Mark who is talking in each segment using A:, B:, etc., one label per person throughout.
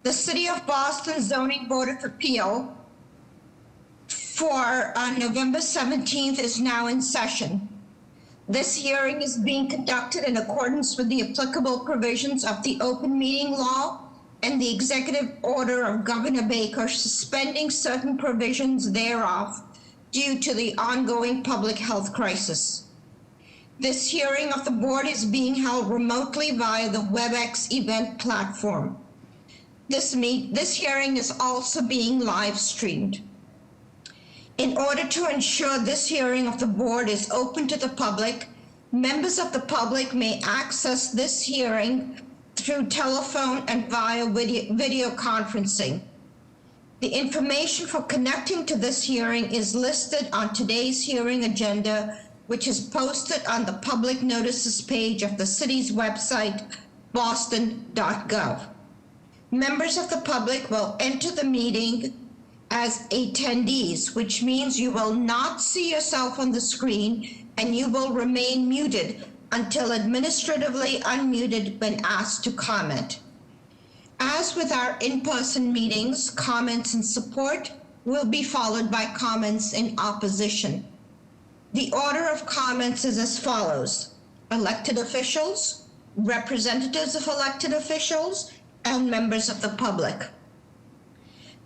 A: The City of Boston Zoning Board of Appeal for November 17th is now in session. This hearing is being conducted in accordance with the applicable provisions of the open meeting law and the executive order of Governor Baker suspending certain provisions thereof due to the ongoing public health crisis. This hearing of the board is being held remotely via the WebEx event platform. This hearing is also being live streamed. In order to ensure this hearing of the board is open to the public, members of the public may access this hearing through telephone and via video conferencing. The information for connecting to this hearing is listed on today's hearing agenda, which is posted on the public notices page of the city's website, boston.gov. Members of the public will enter the meeting as attendees, which means you will not see yourself on the screen and you will remain muted until administratively unmuted when asked to comment. As with our in-person meetings, comments in support will be followed by comments in opposition. The order of comments is as follows: elected officials, representatives of elected officials, and members of the public.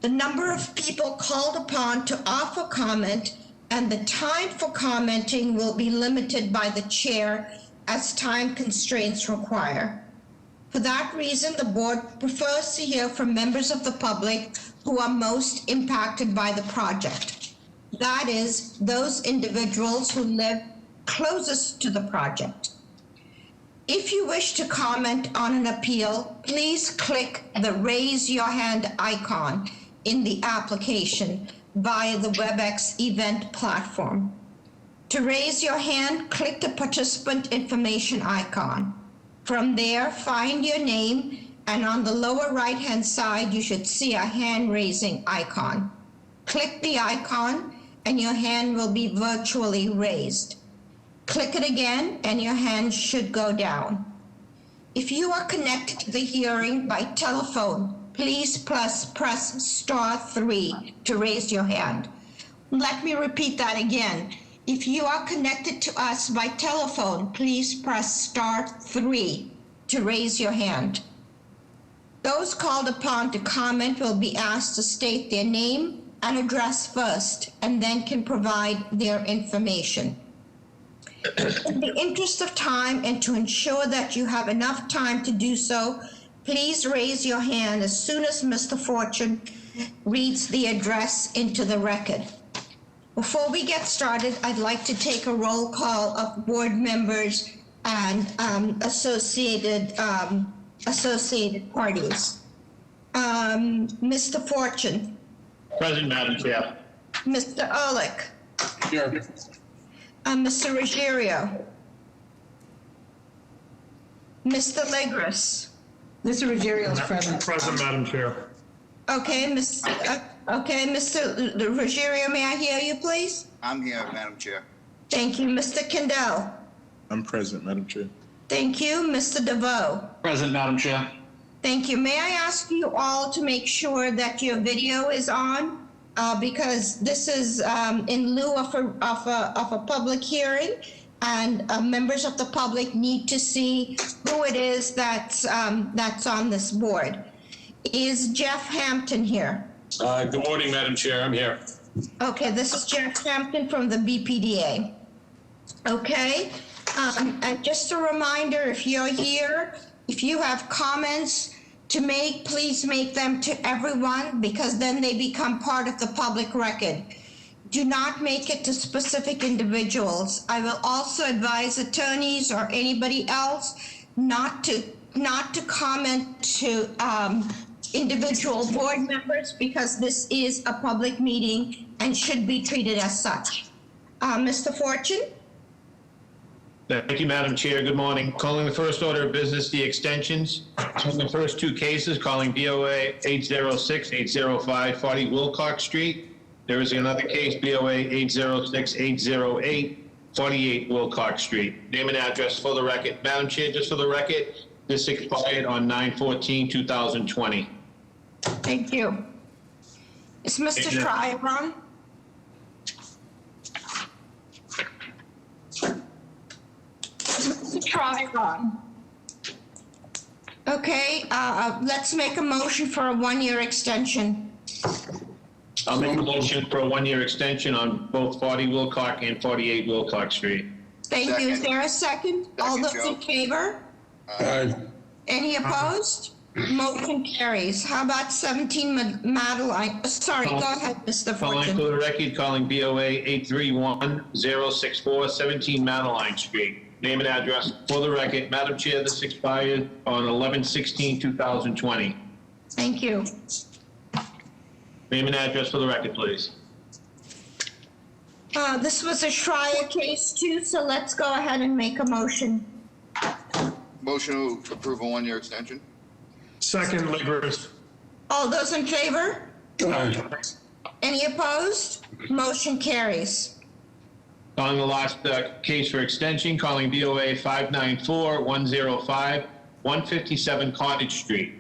A: The number of people called upon to offer comment and the time for commenting will be limited by the chair as time constraints require. For that reason, the board prefers to hear from members of the public who are most impacted by the project. That is, those individuals who live closest to the project. If you wish to comment on an appeal, please click the raise your hand icon in the application via the WebEx event platform. To raise your hand, click the participant information icon. From there, find your name, and on the lower right-hand side, you should see a hand-raising icon. Click the icon, and your hand will be virtually raised. Click it again, and your hand should go down. If you are connected to the hearing by telephone, please press *3 to raise your hand. Let me repeat that again. If you are connected to us by telephone, please press *3 to raise your hand. Those called upon to comment will be asked to state their name and address first, and then can provide their information. In the interest of time and to ensure that you have enough time to do so, please raise your hand as soon as Mr. Fortune reads the address into the record. Before we get started, I'd like to take a roll call of board members and associated parties. Mr. Fortune.
B: Present, Madam Chair.
A: Mr. Ehrlich.
B: Here.
A: Mr. Ruggiero. Mr. Legris.
C: Mr. Ruggiero is present.
B: Present, Madam Chair.
A: Okay, Mr. Ruggiero, may I hear you, please?
D: I'm here, Madam Chair.
A: Thank you. Mr. Kendall.
E: I'm present, Madam Chair.
A: Thank you. Mr. DeVoe.
B: Present, Madam Chair.
A: Thank you. May I ask you all to make sure that your video is on? Because this is in lieu of a public hearing, and members of the public need to see who it is that's on this board. Is Jeff Hampton here?
B: Good morning, Madam Chair. I'm here.
A: Okay, this is Jeff Hampton from the BPDA. Okay, and just a reminder, if you're here, if you have comments to make, please make them to everyone, because then they become part of the public record. Do not make it to specific individuals. I will also advise attorneys or anybody else not to comment to individual board members, because this is a public meeting and should be treated as such. Mr. Fortune?
B: Thank you, Madam Chair. Good morning. Calling the first order of business, the extensions. On the first two cases, calling BOA 806-805 Wilcox Street. There is another case, BOA 806-808 48 Wilcox Street. Name and address for the record. Madam Chair, just for the record, this expired on 9/14/2020.
A: Thank you. Is Mr.
B: Thank you.
A: Schreier on? Mr. Schreier on? Okay, let's make a motion for a one-year extension.
B: I'll make a motion for a one-year extension on both 40 Wilcox and 48 Wilcox Street.
A: Thank you. Is
D: Second.
A: there a second? All
D: Second,
A: those in
D: Joe.
A: favor?
E: Aye.
A: Any opposed? Motion carries. How about 17 Madeline? Sorry, go ahead, Mr.
B: Calling for
A: Fortune.
B: the record, calling BOA 831-064, 17 Madeline Street. Name and address for the record. Madam Chair, this expired on 11/16/2020.
A: Thank you.
B: Name and address for the record, please.
A: This was a Schreier case too, so let's go ahead and make a motion.
D: Motion to approve a one-year extension?
F: Second, Ligris.
A: All those in favor?
E: Aye.
A: Any opposed? Motion carries.
B: Calling the last case for extension, calling BOA 594-105, 157 Cottage Street.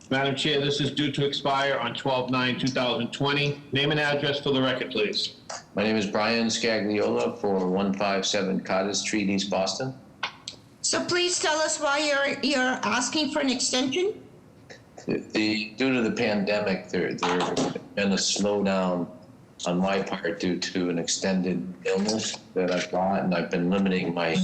B: Madam Chair, this is due to expire on 12/9/2020. Name and address for the record, please.
G: My name is Brian Scagliola for 157 Cottage Street, East Boston.
A: So please tell us why you're asking for an extension?
G: Due to the pandemic, there been a slowdown on my part due to an extended illness that I've got, and I've been limiting my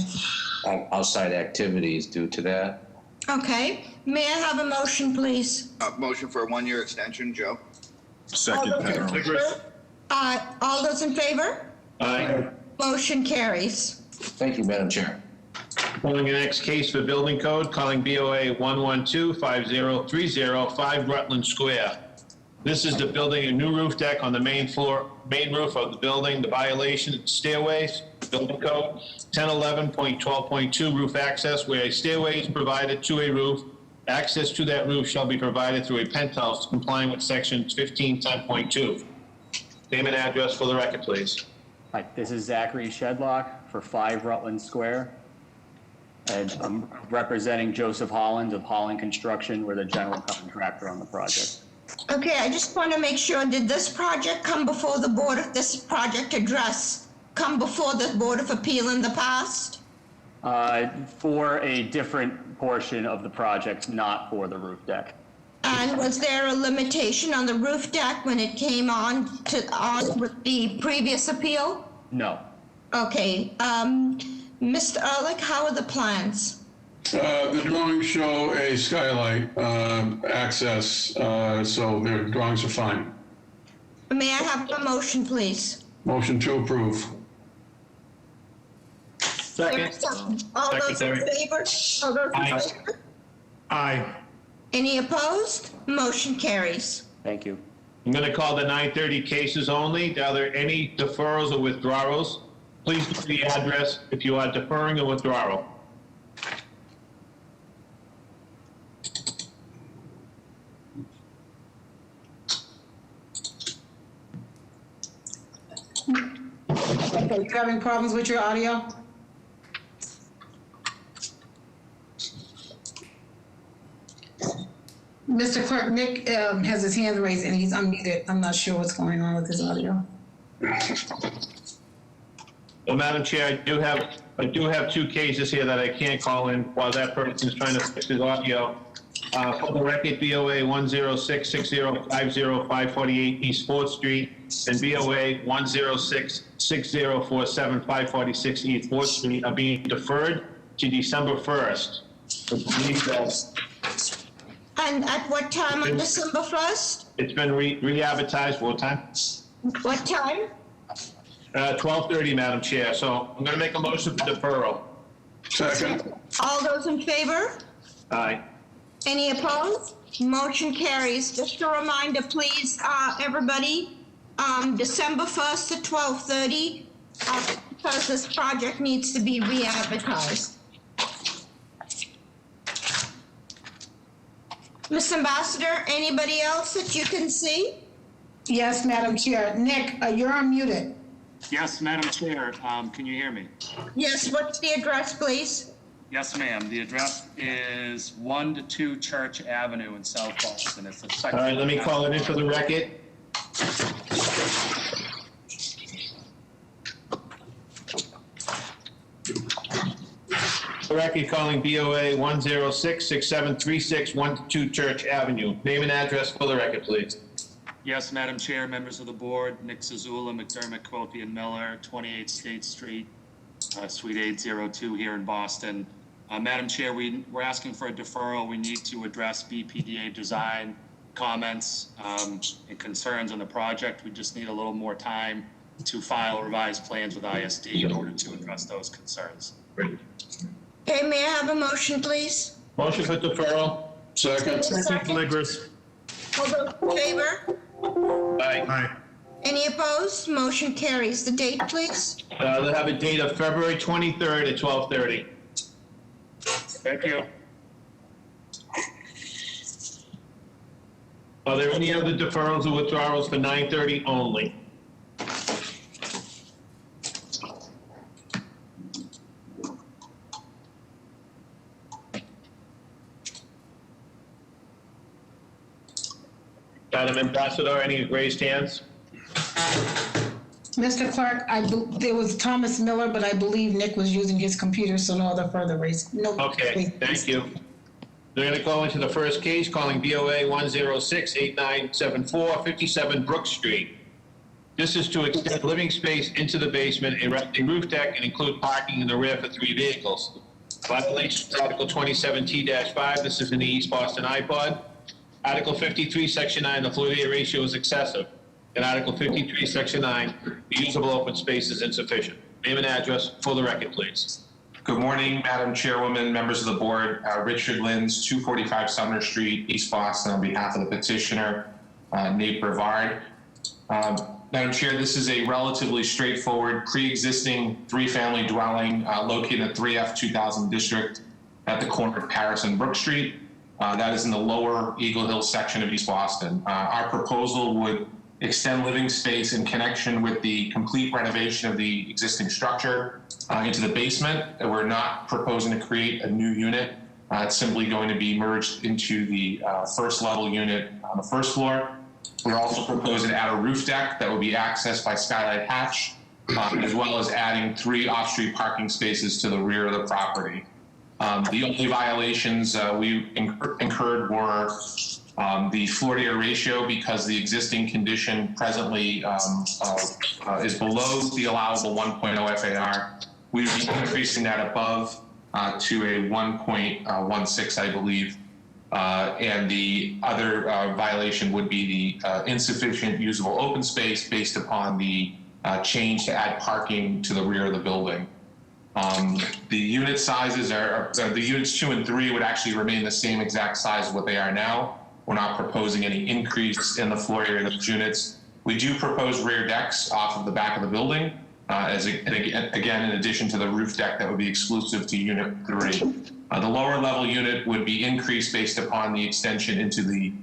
G: outside activities due to that.
A: Okay. May I have a motion, please?
D: Motion for a one-year extension, Joe?
E: Second,
A: All those in
E: Pat.
A: favor? All those in favor?
B: Aye.
A: Motion carries.
G: Thank you, Madam Chair.
B: Calling the next case for building code, calling BOA 112-5030, 5 Rutland Square. This is the building a new roof deck on the main roof of the building. The violation stairways, building code 1011.12.2 roof access, where a stairway is provided to a roof. Access to that roof shall be provided through a penthouse complying with section 1510.2. Name and address for the record, please.
H: Hi, this is Zachary Shedlock for 5 Rutland Square. And I'm representing Joseph Holland of Holland Construction. We're the general contractor on the project.
A: Okay, I just want to make sure, did this project come before the Board of, this project address come before the Board of Appeal in the past?
H: For a different portion of the project, not for the roof deck.
A: And was there a limitation on the roof deck when it came on with the previous appeal?
H: No.
A: Okay, Mr. Ehrlich, how are the plans?
F: The drawings show a skylight access, so their drawings are fine.
A: May I have a motion, please?
F: Motion to approve.
B: Second.
A: All those in
B: Secretary.
A: favor? All those in
B: Aye.
A: favor?
F: Aye.
A: Any opposed? Motion carries.
H: Thank you.
B: I'm going to call the 930 cases only. Are there any deferrals or withdrawals? Please give the address if you are deferring or withdrawal.
C: Okay, you having problems with your audio? Mr. Clerk, Nick has his hand raised and he's unmuted. I'm not sure what's going on with his audio.
B: Well, Madam Chair, I do have 2 cases here that I can't call in while that person is trying to fix his audio. For the record, BOA 106-6050-548 East 4th Street and BOA 106-6047-546 East 4th Street are being deferred to December 1st.
A: And at what time on December 1st?
B: It's been re-advertised. What time?
A: What time?
B: 12:30, Madam Chair. So I'm going to make a motion for deferral.
F: Second.
A: All those in favor?
B: Aye.
A: Any opposed? Motion carries. Just a reminder, please, everybody, December 1st at 12:30, because this project needs to be re-advertised. Ms. Ambassador, anybody else that you can see?
C: Yes, Madam Chair. Nick, you're unmuted.
I: Yes, Madam Chair, can you hear me?
A: Yes, what's the address, please?
I: Yes, ma'am. The address is 1 to 2 Church Avenue in South Boston. It's a section.
B: All right, let me call it in for the record. The record calling BOA 106-6736, 1 to 2 Church Avenue. Name and address for the record, please.
I: Yes, Madam Chair, members of the board, Nick Zazula, McDermott, Quilty, and Miller, 28 State Street, Suite 802 here in Boston. Madam Chair, we're asking for a deferral. We need to address BPDA design comments and concerns on the project. We just need a little more time to file revised plans with ISD in order to address those concerns.
B: Great.
A: Okay, may I have a motion, please?
B: Motion for deferral.
F: Second.
E: Legris.
A: All those in favor?
B: Aye.
E: Aye.
A: Any opposed? Motion carries. The date, please?
B: They'll have a date of February 23rd at 12:30.
I: Thank you.
B: Are there any other deferrals or withdrawals for 9:30 only? Madam Ambassador, any raised hands?
C: Mr. Clerk, there was Thomas Miller, but I believe Nick was using his computer, so no other further raise. No.
B: Okay, thank you. They're going to go into the first case, calling BOA 106-8974, 57 Brook Street. This is to extend living space into the basement, erect a roof deck, and include parking in the rear for 3 vehicles. Violation of Article 27T-5, this is in the East Boston iPod. Article 53, Section 9, the floor area ratio is excessive. And Article 53, Section 9, the usable open space is insufficient. Name and address for the record, please.
J: Good morning, Madam Chairwoman, members of the board. Richard Lins, 245 Sumner Street, East Boston, on behalf of the petitioner, Nate Brevard. Madam Chair, this is a relatively straightforward pre-existing 3-family dwelling located in the 3F 2000 district at the corner of Paris and Brook Street. That is in the lower Eagle Hill section of East Boston. Our proposal would extend living space in connection with the complete renovation of the existing structure into the basement. We're not proposing to create a new unit. It's simply going to be merged into the first level unit on the first floor. We're also proposing to add a roof deck that will be accessed by skylight hatch, as well as adding 3 off-street parking spaces to the rear of the property. The only violations we incurred were the floor area ratio, because the existing condition presently is below the allowable 1.0 FAR. We would be increasing that above to a 1.16, I believe. And the other violation would be the insufficient usable open space based upon the change to add parking to the rear of the building. The unit sizes are, the units 2 and 3 would actually remain the same exact size as what they are now. We're not proposing any increase in the floor area of those units. We do propose rear decks off of the back of the building, again, in addition to the roof deck that would be exclusive to unit 3. The lower level unit would be increased based upon the extension into the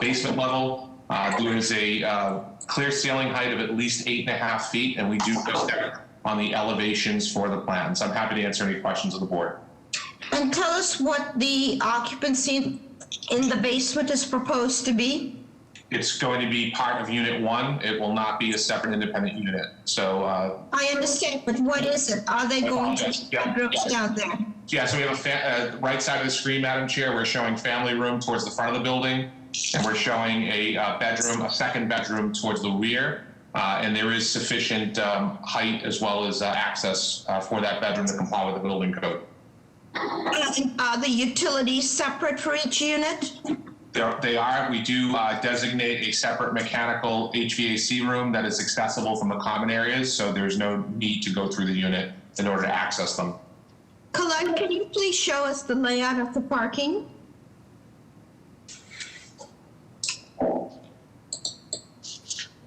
J: basement level. There is a clear ceiling height of at least 8.5 feet, and we do put that on the elevations for the plans. I'm happy to answer any questions of the board.
A: And tell us what the occupancy in the basement is proposed to be?
J: It's going to be part of Unit 1. It will not be a separate independent unit. So
A: I understand, but what is it? Are they going to be bedrooms down there?
J: yeah, so we have a right side of the screen, Madam Chair. We're showing family room towards the front of the building, and we're showing a bedroom, a second bedroom towards the rear. And there is sufficient height as well as access for that bedroom to comply with the building code.
A: And are the utilities separate for each unit?
J: They are. We do designate a separate mechanical HVAC room that is accessible from the common areas, so there's no need to go through the unit in order to access them.
A: Colette, can you please show us the layout of the parking?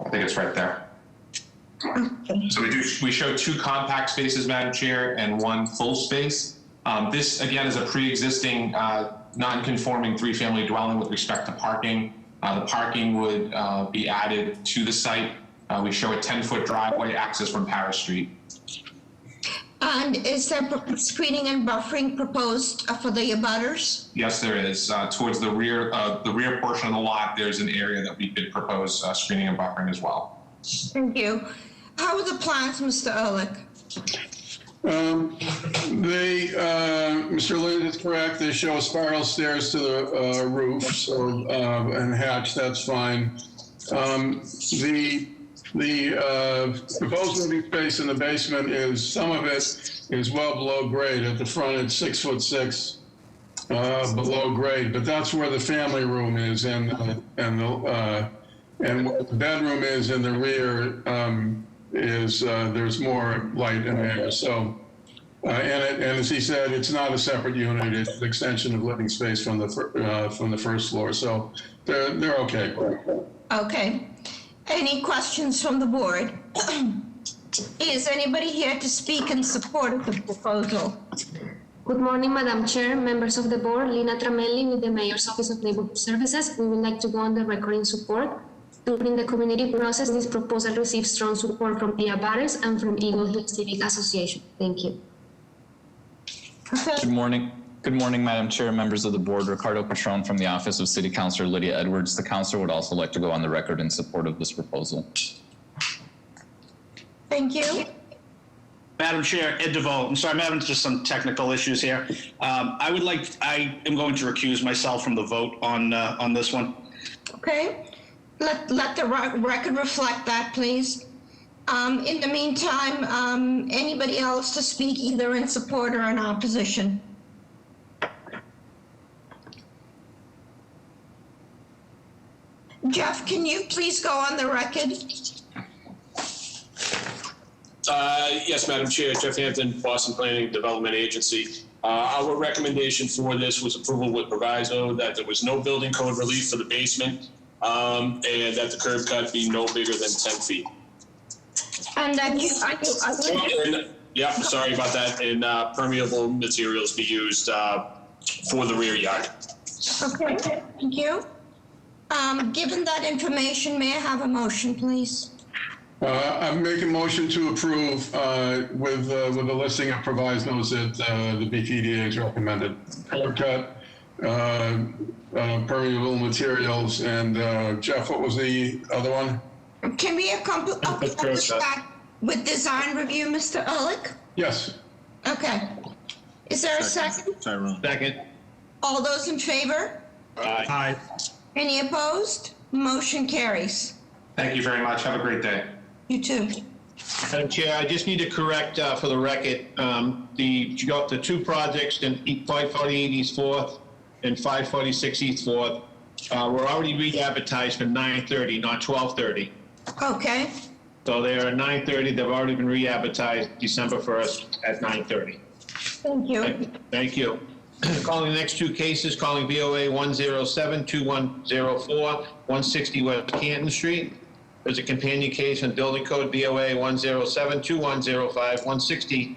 J: I think it's right there.
A: Okay.
J: So we show 2 compact spaces, Madam Chair, and 1 full space. This, again, is a pre-existing non-conforming 3-family dwelling with respect to parking. The parking would be added to the site. We show a 10-foot driveway access from Paris Street.
A: And is there screening and buffering proposed for the abutters?
J: Yes, there is. Towards the rear portion of the lot, there's an area that we could propose screening and buffering as well.
A: Thank you. How are the plans, Mr. Ehrlich?
F: Mr. Lind is correct, they show spiral stairs to the roof, so, and hatch, that's fine. The proposed living space in the basement is, some of it is well below grade. At the front, it's 6'6", below grade, but that's where the family room is, and where the bedroom is in the rear, there's more light in there, so. And as he said, it's not a separate unit, it's an extension of living space from the first floor, so they're okay.
A: Okay. Any questions from the board? Is anybody here to speak in support of the proposal?
K: Good morning, Madam Chair, members of the board. Lina Tramelli with the Mayor's Office of Neighborhood Services. We would like to go on the record in support. During the community process, this proposal received strong support from the abutters and from Eagle Hill Civic Association. Thank you.
A: Okay.
L: Good morning. Good morning, Madam Chair, members of the board. Ricardo Patron from the Office of City Councilor Lydia Edwards. The council would also like to go on the record in support of this proposal.
A: Thank you.
M: Madam Chair, Ed DeVoe. I'm sorry, I'm having just some technical issues here. I am going to recuse myself from the vote on this one.
A: Okay. Let the record reflect that, please. In the meantime, anybody else to speak either in support or in opposition? Jeff, can you please go on the record?
N: Yes, Madam Chair, Jeff Hampton, Boston Planning and Development Agency. Our recommendation for this was approval with proviso that there was no building code relief for the basement, and that the curb cut be no bigger than 10 feet.
A: And that
N: Yeah, sorry about that. And permeable materials be used for the rear yard.
A: Okay, thank you. Given that information, may I have a motion, please?
F: I make a motion to approve with the listing of provisos that the BPDA has recommended. Curb cut, permeable materials, and Jeff, what was the other one?
A: Can we accomplish that with design review, Mr. Ehrlich?
F: Yes.
A: Okay. Is there a second?
B: Second.
A: All those in favor?
B: Aye.
A: Any opposed? Motion carries.
J: Thank you very much. Have a great day.
A: You too.
B: Madam Chair, I just need to correct for the record, the two projects in 548 East 4th and 546 East 4th were already re-advertised for 9:30, not 12:30.
A: Okay.
B: So they are 9:30. They've already been re-advertised December 1st at 9:30.
A: Thank you.
B: Thank you. Calling the next two cases, calling BOA 107-2104, 160 West Canton Street. There's a companion case on building code BOA 107-2105, 160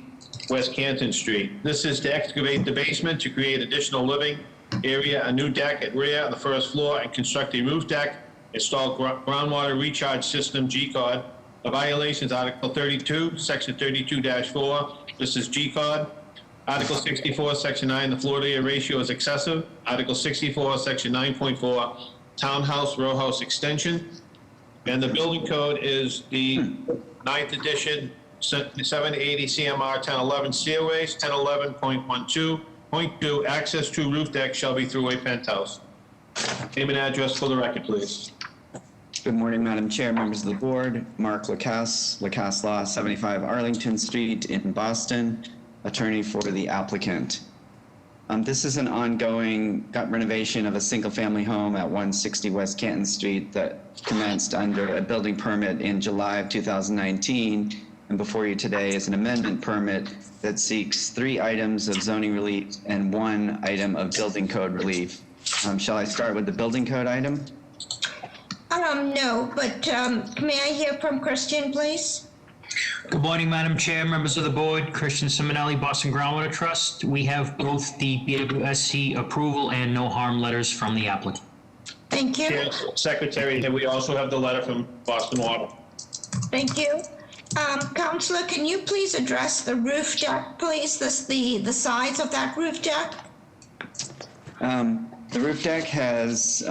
B: West Canton Street. This is to excavate the basement to create additional living area, a new deck at rear on the first floor, and construct a roof deck, install groundwater recharge system, G-code. The violations, Article 32, Section 32-4. This is G-code. Article 64, Section 9, the floor to area ratio is excessive. Article 64, Section 9.4, townhouse row house extension. And the building code is the 9th edition, 780 CMR 1011 stairways, 1011.12.2, access to roof deck shall be through a penthouse. Name and address for the record, please.
L: Good morning, Madam Chair, members of the board. Mark Lacasse, Lacasse Law, 75 Arlington Street in Boston, attorney for the applicant. This is an ongoing renovation of a single-family home at 160 West Canton Street that commenced under a building permit in July of 2019. And before you today is an amendment permit that seeks 3 items of zoning relief and 1 item of building code relief. Shall I start with the building code item?
A: No, but may I hear from Christian, please?
O: Good morning, Madam Chair, members of the board. Christian Simonelli, Boston Groundwater Trust. We have both the BWSC approval and no harm letters from the applicant.
B: Thank you. Secretary, and we also have the letter from Boston Water.
A: Thank you. Counselor, can you please address the roof deck, please? The size of that roof deck?
L: The roof deck has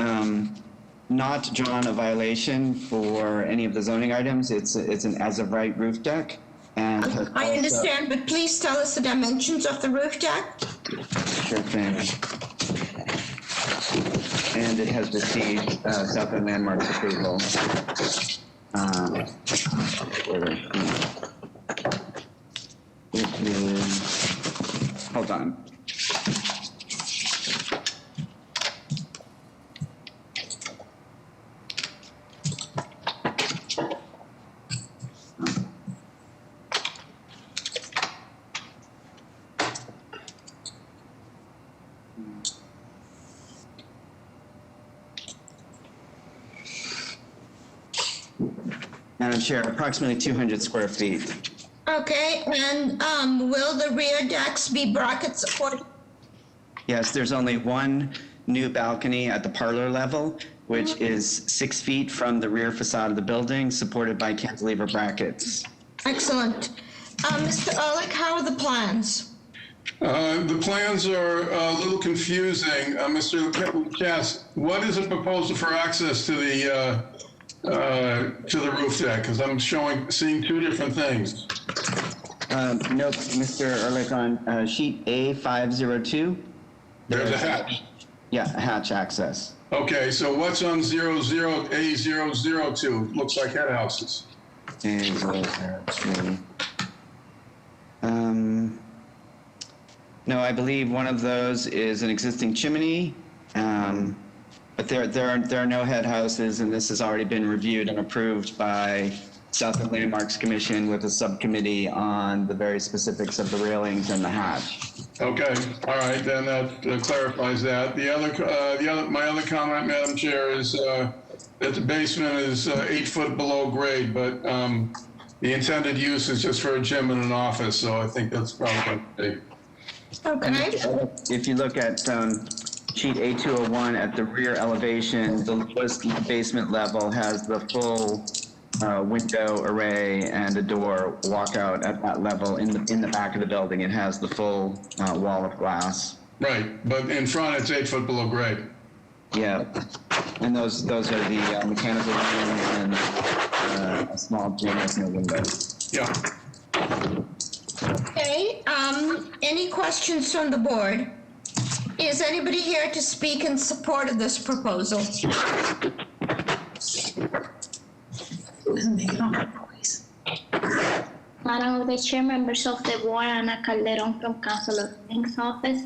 L: not drawn a violation for any of the zoning items. It's an as-of-right roof deck. And has
A: I
L: also-
A: understand, but please tell us the dimensions of the roof deck.
L: Sure thing. And it has received Southern Landmarks approval. Hold on. Madam Chair, approximately 200 square feet.
A: Okay, and will the rear decks be bracket supported?
L: Yes, there's only one new balcony at the parlor level, which is 6 feet from the rear facade of the building, supported by cantilever brackets.
A: Excellent. Mr. Ehrlich, how are the plans?
F: The plans are a little confusing. Mr. Cass, what is the proposal for access to the roof deck? Because I'm seeing two different things.
L: Nope, Mr. Ehrlich, on sheet A502.
F: There's a hatch.
L: Yeah, a hatch access.
F: Okay, so what's on A002? Looks like head houses.
L: A002. No, I believe one of those is an existing chimney, but there are no head houses, and this has already been reviewed and approved by Southern Landmarks Commission with a subcommittee on the very specifics of the railings and the hatch.
F: Okay, all right, then that clarifies that. My other comment, Madam Chair, is that the basement is 8 foot below grade, but the intended use is just for a gym and an office, so I think that's probably okay.
A: Okay.
L: If you look at sheet A201 at the rear elevation, the lowest basement level has the full window array and a door walkout at that level. In the back of the building, it has the full wall of glass.
F: Right, but in front it's 8 foot below grade.
L: Yeah, and those are the mechanical rooms and a small gym with no windows.
F: Yeah.
A: Okay, any questions from the board? Is anybody here to speak in support of this proposal?
P: Madam of the Chair, members of the board, Ana Calderon from Councilor Fink's office.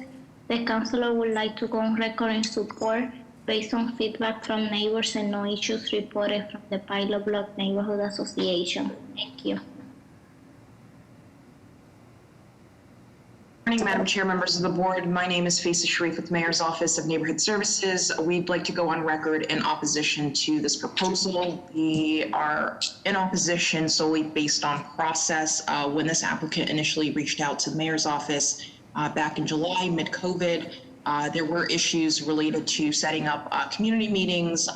P: The councilor would like to go on record in support based on feedback from neighbors and no issues reported from the Pilot Block Neighborhood Association. Thank you.
Q: Morning, Madam Chair, members of the board. My name is Faisal Sharif with the Mayor's Office of Neighborhood Services. We'd like to go on record in opposition to this proposal. We are in opposition solely based on process. When this applicant initially reached out to the Mayor's Office back in July, mid-COVID, there were issues related to setting up community meetings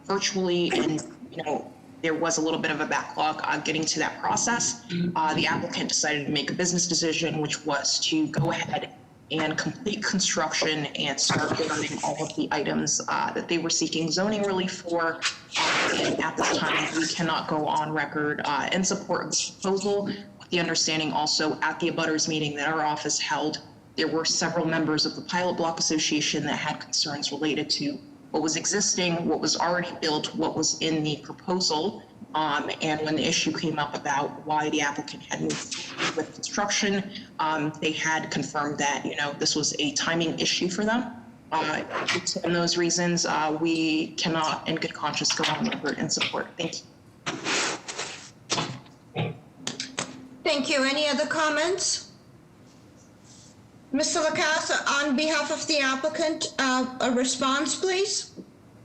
Q: virtually, and there was a little bit of a backlog getting to that process. The applicant decided to make a business decision, which was to go ahead and complete construction and start building all of the items that they were seeking zoning relief for. And at this time, we cannot go on record in support of this proposal, with the understanding also at the abutters meeting that our office held, there were several members of the Pilot Block Association that had concerns related to what was existing, what was already built, what was in the proposal. And when the issue came up about why the applicant had moved forward with construction, they had confirmed that, this was a timing issue for them. For those reasons, we cannot in good conscience go on record in support. Thank you.
A: Thank you. Any other comments? Mr. Lacasa, on behalf of the applicant, a response, please?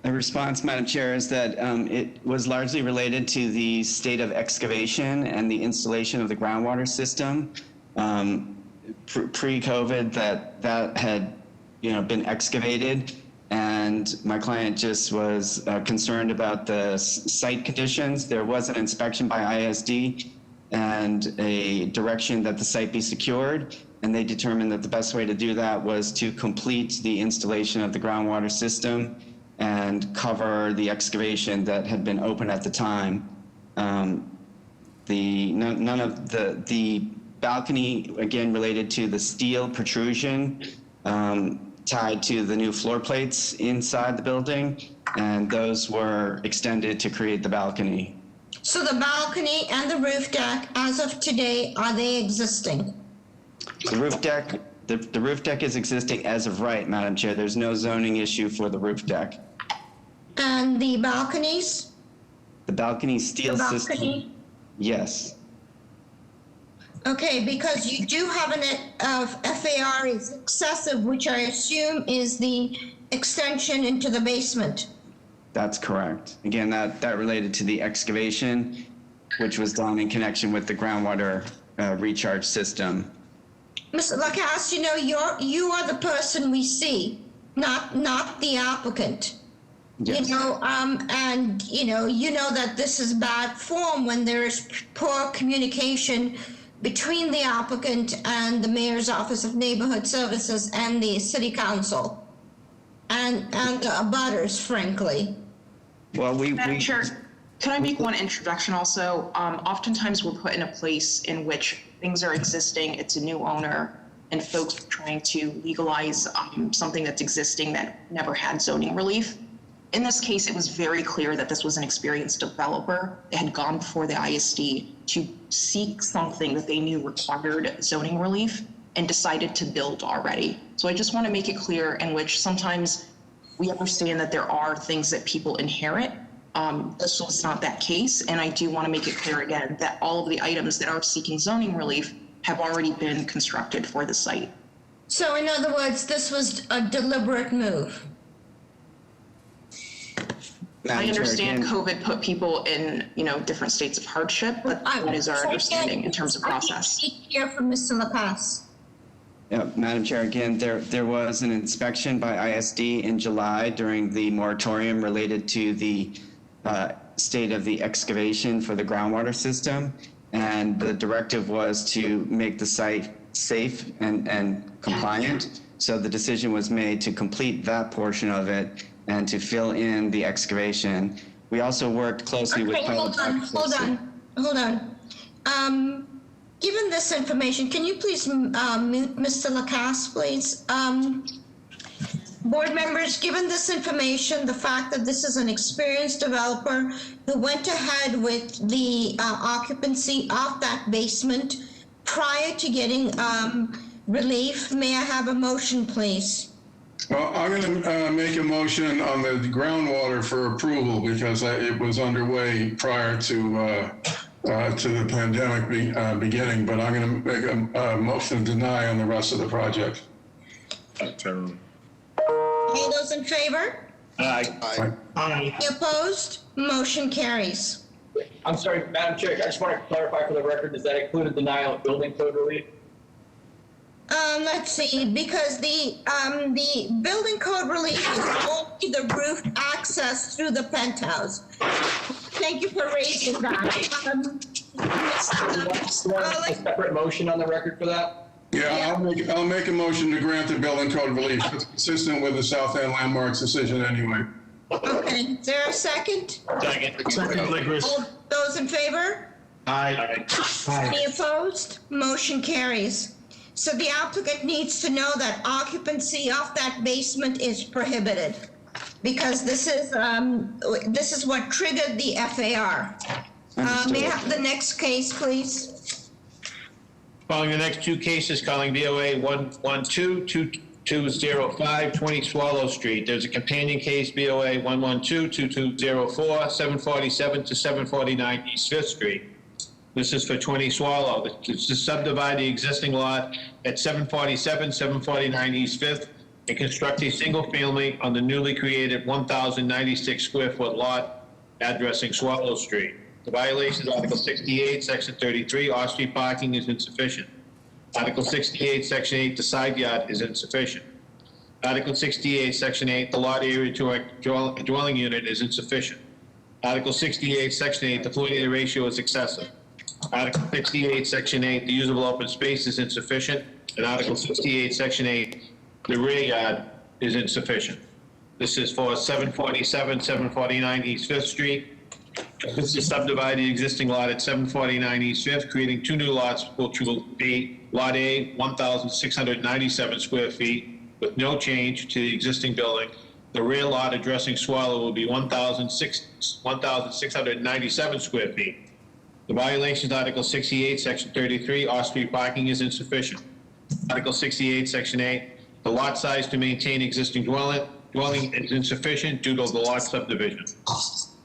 L: The response, Madam Chair, is that it was largely related to the state of excavation and the installation of the groundwater system. Pre-COVID, that had been excavated, and my client just was concerned about the site conditions. There was an inspection by ISD, and a direction that the site be secured. And they determined that the best way to do that was to complete the installation of the groundwater system and cover the excavation that had been open at the time. None of the balcony, again, related to the steel protrusion tied to the new floor plates inside the building, and those were extended to create the balcony.
A: So the balcony and the roof deck, as of today, are they existing?
L: The roof deck, the roof deck is existing as of right, Madam Chair. There's no zoning issue for the roof deck.
A: And the balconies?
L: The balcony steel
A: The
L: system.
A: balcony?
L: Yes.
A: Okay, because you do have an FAR is excessive, which I assume is the extension into the basement.
L: That's correct. Again, that related to the excavation, which was done in connection with the groundwater recharge system.
A: Mr. Lacasse, you know, you are the person we see, not the applicant.
L: Yes.
A: You know, and you know that this is bad form when there is poor communication between the applicant and the Mayor's Office of Neighborhood Services and the City Council and the abutters, frankly.
L: Well,
Q: Madam Chair, can I make one introduction also? Oftentimes we're put in a place in which things are existing, it's a new owner, and folks are trying to legalize something that's existing that never had zoning relief. In this case, it was very clear that this was an experienced developer that had gone before the ISD to seek something that they knew required zoning relief and decided to build already. So I just want to make it clear in which sometimes we understand that there are things that people inherit. This was not that case. And I do want to make it clear again that all of the items that are seeking zoning relief have already been constructed for the site.
A: So in other words, this was a deliberate move.
Q: I understand COVID put people in, different states of hardship, but that is our understanding in terms of process.
A: I need to hear from Mr. Lacasse.
L: Yeah, Madam Chair, again, there was an inspection by ISD in July during the moratorium related to the state of the excavation for the groundwater system. And the directive was to make the site safe and compliant. So the decision was made to complete that portion of it and to fill in the excavation. We also worked closely with.
A: Okay, hold on. Given this information, can you please mute Mr. Lacasse, please? Board members, given this information, the fact that this is an experienced developer who went ahead with the occupancy of that basement prior to getting relief, may I have a motion, please?
F: Well, I'm going to make a motion on the groundwater for approval because it was underway prior to the pandemic beginning, but I'm going to make a motion to deny on the rest of the project.
A: All those in favor?
N: Aye.
A: Any opposed? Motion carries.
R: I'm sorry, Madam Chair, I just want to clarify for the record, does that include a denial of building code relief?
A: Let's see, because the building code relief is only the roof access through the penthouse. Thank you for raising that.
R: A separate motion on the record for that?
F: Yeah, I'll make a motion to grant the building code relief. It's consistent with the South End Landmarks decision anyway.
A: Okay, is there a second?
E: Second,
A: All those in favor?
E: Aye.
A: Any opposed? Motion carries. So the applicant needs to know that occupancy of that basement is prohibited because this is what triggered the FAR. May I have the next case, please?
B: Following the next two cases, calling BOA 112-2205, 20 Swallow Street. There's a companion case, BOA 112-2204, 747 to 749 East 5th Street. This is for 20 Swallow. It's to subdivide the existing lot at 747, 749 East 5th and construct a single family on the newly created 1,096 square foot lot addressing Swallow Street. The violation is Article 68, Section 33, off-street parking is insufficient. Article 68, Section 8, the side yard is insufficient. Article 68, Section 8, the lot area to a dwelling unit is insufficient. Article 68, Section 8, the floor area ratio is excessive. Article 68, Section 8, the usable open space is insufficient. And Article 68, Section 8, the rear yard is insufficient. This is for 747, 749 East Fifth Street. This is subdivide the existing lot at 749 East Fifth, creating two new lots, which will be Lot A, 1,697 square feet, with no change to the existing building. The rear lot addressing Swallow will be 1,697 square feet. The violations, Article 68, Section 33, off-street parking is insufficient. Article 68, Section 8, the lot size to maintain existing dwelling is insufficient due to the lot subdivision.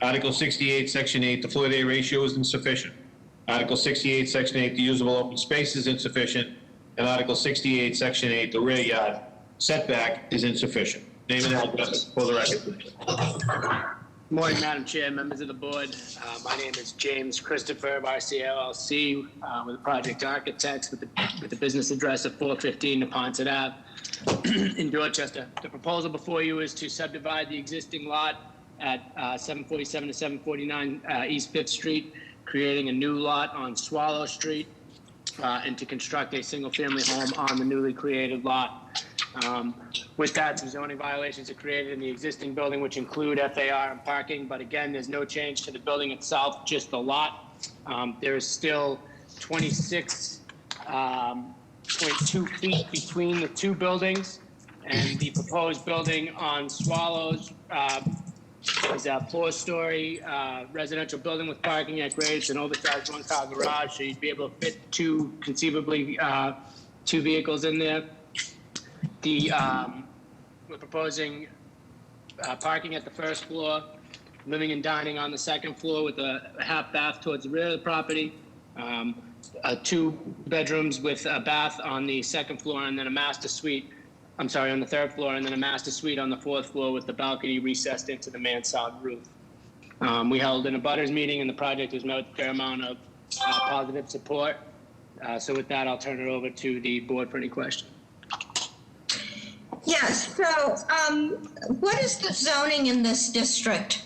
B: Article 68, Section 8, the floor area ratio is insufficient. Article 68, Section 8, the usable open space is insufficient. And Article 68, Section 8, the rear yard setback is insufficient. Name and address for the record, please.
S: Good morning, Madam Chair, members of the board. My name is James Christopher of RC LLC with the project architects with the business address of 415 Neponset Ave in Dorchester. The proposal before you is to subdivide the existing lot at 747 to 749 East 5th Street, creating a new lot on Swallow Street, and to construct a single-family home on the newly created lot. With that, some zoning violations are created in the existing building, which include FAR and parking, but again, there's no change to the building itself, just the lot. There is still 26.2 feet between the two buildings, and the proposed building on Swallows is a 4-story residential building with parking at grade. It's an oversized one-car garage, so you'd be able to fit conceivably two vehicles in there. We're proposing parking at the first floor, living and dining on the second floor with a half bath towards the rear of the property, 2 bedrooms with a bath on the second floor, and then a master suite, on the third floor, and then a master suite on the 4th floor with the balcony recessed into the mansard roof. We held an abutters meeting, and the project was met with a fair amount of positive support. So with that, I'll turn it over to the board for any questions.
A: Yes, so what is the zoning in this district?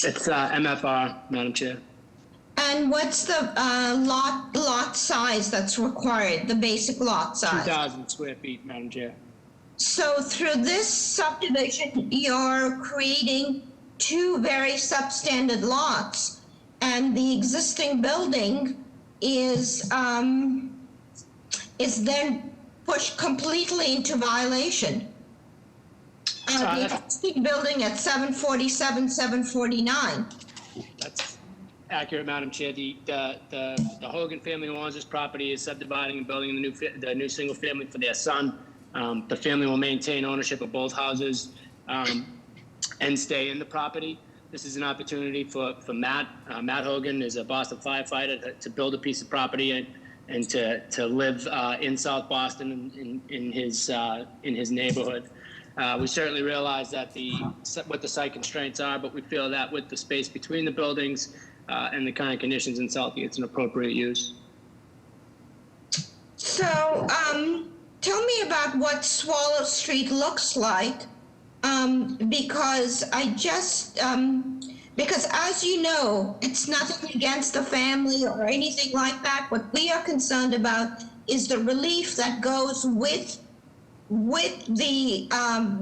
S: It's MFR, Madam Chair.
A: And what's the lot size that's required, the basic lot size?
S: 2,000 square feet, Madam Chair.
A: So through this subdivision, you're creating 2 very substandard lots, and the existing building is then pushed completely into violation. The existing building at 747, 749.
S: That's accurate, Madam Chair. The Hogan family who owns this property is subdividing and building the new single family for their son. The family will maintain ownership of both houses and stay in the property. This is an opportunity for Matt. Matt Hogan is a Boston firefighter to build a piece of property and to live in South Boston in his neighborhood. We certainly realize that what the site constraints are, but we feel that with the space between the buildings and the kind of conditions in Southie, it's an appropriate use.
A: So tell me about what Swallow Street looks like, because because as you know, it's nothing against the family or anything like that. What we are concerned about is the relief that goes with the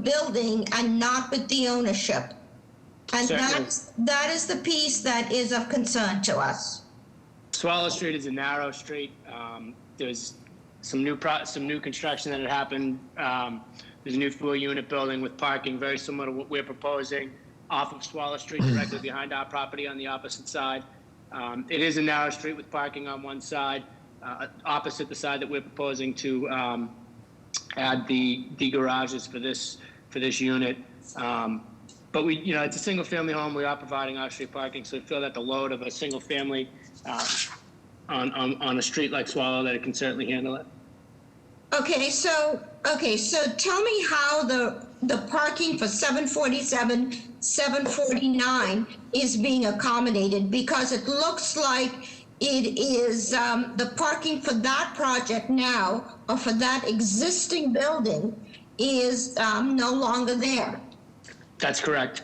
A: building and not with the ownership. And that is the piece that is of concern to us.
S: Swallow Street is a narrow street. There's some new construction that had happened. There's a new 4-unit building with parking very similar to what we're proposing off of Swallow Street, directly behind our property on the opposite side. It is a narrow street with parking on one side, opposite the side that we're proposing to add the garages for this unit. But it's a single family home. We are providing off-street parking, so we feel that the load of a single family on a street like Swallow, that it can certainly handle it.
A: Okay, so tell me how the parking for 747, 749 is being accommodated, because it looks like it is the parking for that project now, or for that existing building, is no longer there.
S: That's correct.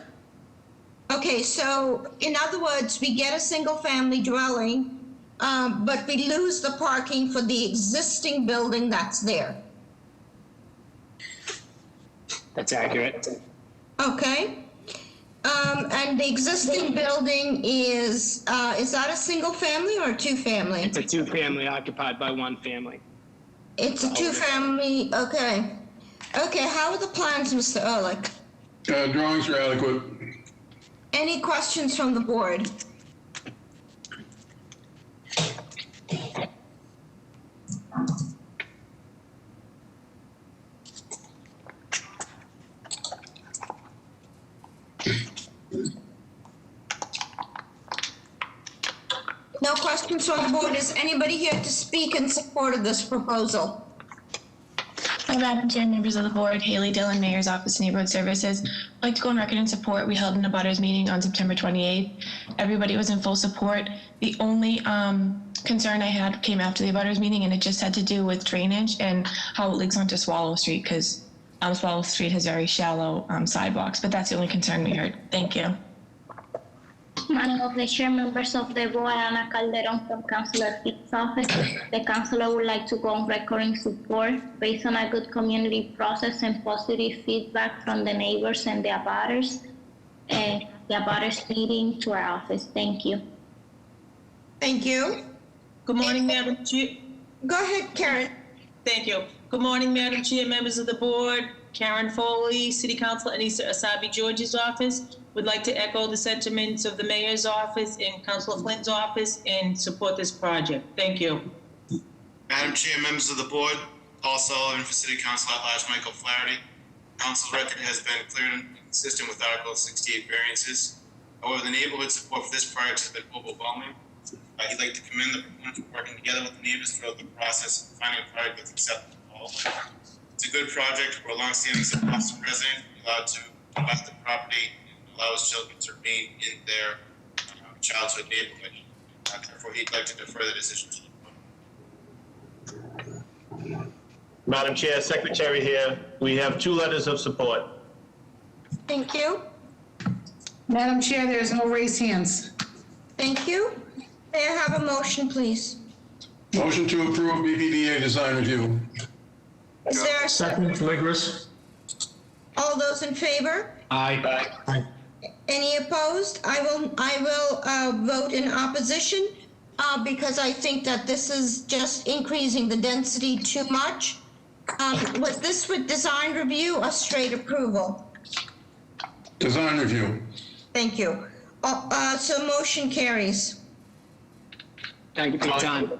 A: Okay, so in other words, we get a single family dwelling but we lose the parking for the existing building that's there.
S: That's accurate.
A: Okay. And the existing building is that a single family or a two family?
S: It's a two-family occupied by one family.
A: It's a two family, okay. Okay, how are the plans, Mr. Ehrlich?
F: Drawings are adequate.
A: Any questions from the board? No questions from the board. Is anybody here to speak in support of this proposal?
T: Hi, Madam Chair, members of the board, Haley Dillon, Mayor's Office of Neighborhood Services. I'd like to go on record in support. We held an abutters meeting on September 28th. Everybody was in full support. The only concern I had came after the abutters meeting, and it just had to do with drainage and how it leaks onto Swallow Street, because Swallow Street has very shallow sidewalks, but that's the only concern we heard. Thank you.
P: Madam of the Chair, members of the board, Ana Calderon from Councilor Fitts' office. The councilor would like to go on record in support based on a good community process and positive feedback from the neighbors and the abutters. The abutters meeting to our office. Thank you.
A: Thank you.
U: Good morning, Madam Chair.
A: Go ahead, Karen.
U: Thank you. Good morning, Madam Chair, members of the board. Karen Foley, City Councilor Anissa Asabi George's office. Would like to echo the sentiments of the mayor's office and Councilor Flynn's office and support this project. Thank you.
V: Madam Chair, members of the board, Paul Sullivan for City Council at Large Michael Flaherty. Council's record has been clear and consistent with Article 68 variances. However, the neighborhood support for this project has been overwhelming. He'd like to commend the proponents for working together with the neighbors throughout the process of finding a project that's acceptable to all. It's a good project where a longstanding Boston resident is allowed to buy the property and allow his children to remain in their childhood neighborhood. Therefore, he'd like to defer the decision to the board.
B: Madam Chair, Secretary here. We have 2 letters of support.
A: Thank you.
C: Madam Chair, there's no raised hands.
A: Thank you. May I have a motion, please?
F: Motion to approve BPDA design review.
A: Is there a
E: Second, Legris.
A: all those in favor?
E: Aye.
A: Any opposed? I will vote in opposition because I think that this is just increasing the density too much. Was this with design review or straight approval?
F: Design review.
A: Thank you. So motion carries.
S: Thank you for your time.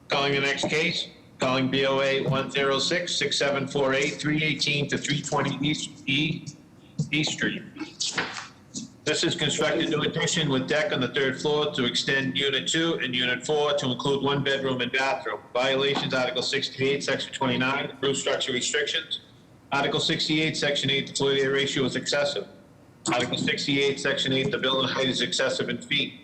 B: Calling the next case. Calling BOA 106-6748, 318 to 320 East Street. This is constructed new addition with deck on the 3rd floor to extend Unit 2 and Unit 4 to include 1 bedroom and bathroom. Violations, Article 68, Section 29, roof structure restrictions. Article 68, Section 8, the floor area ratio is excessive. Article 68, Section 8, the building height is excessive in feet.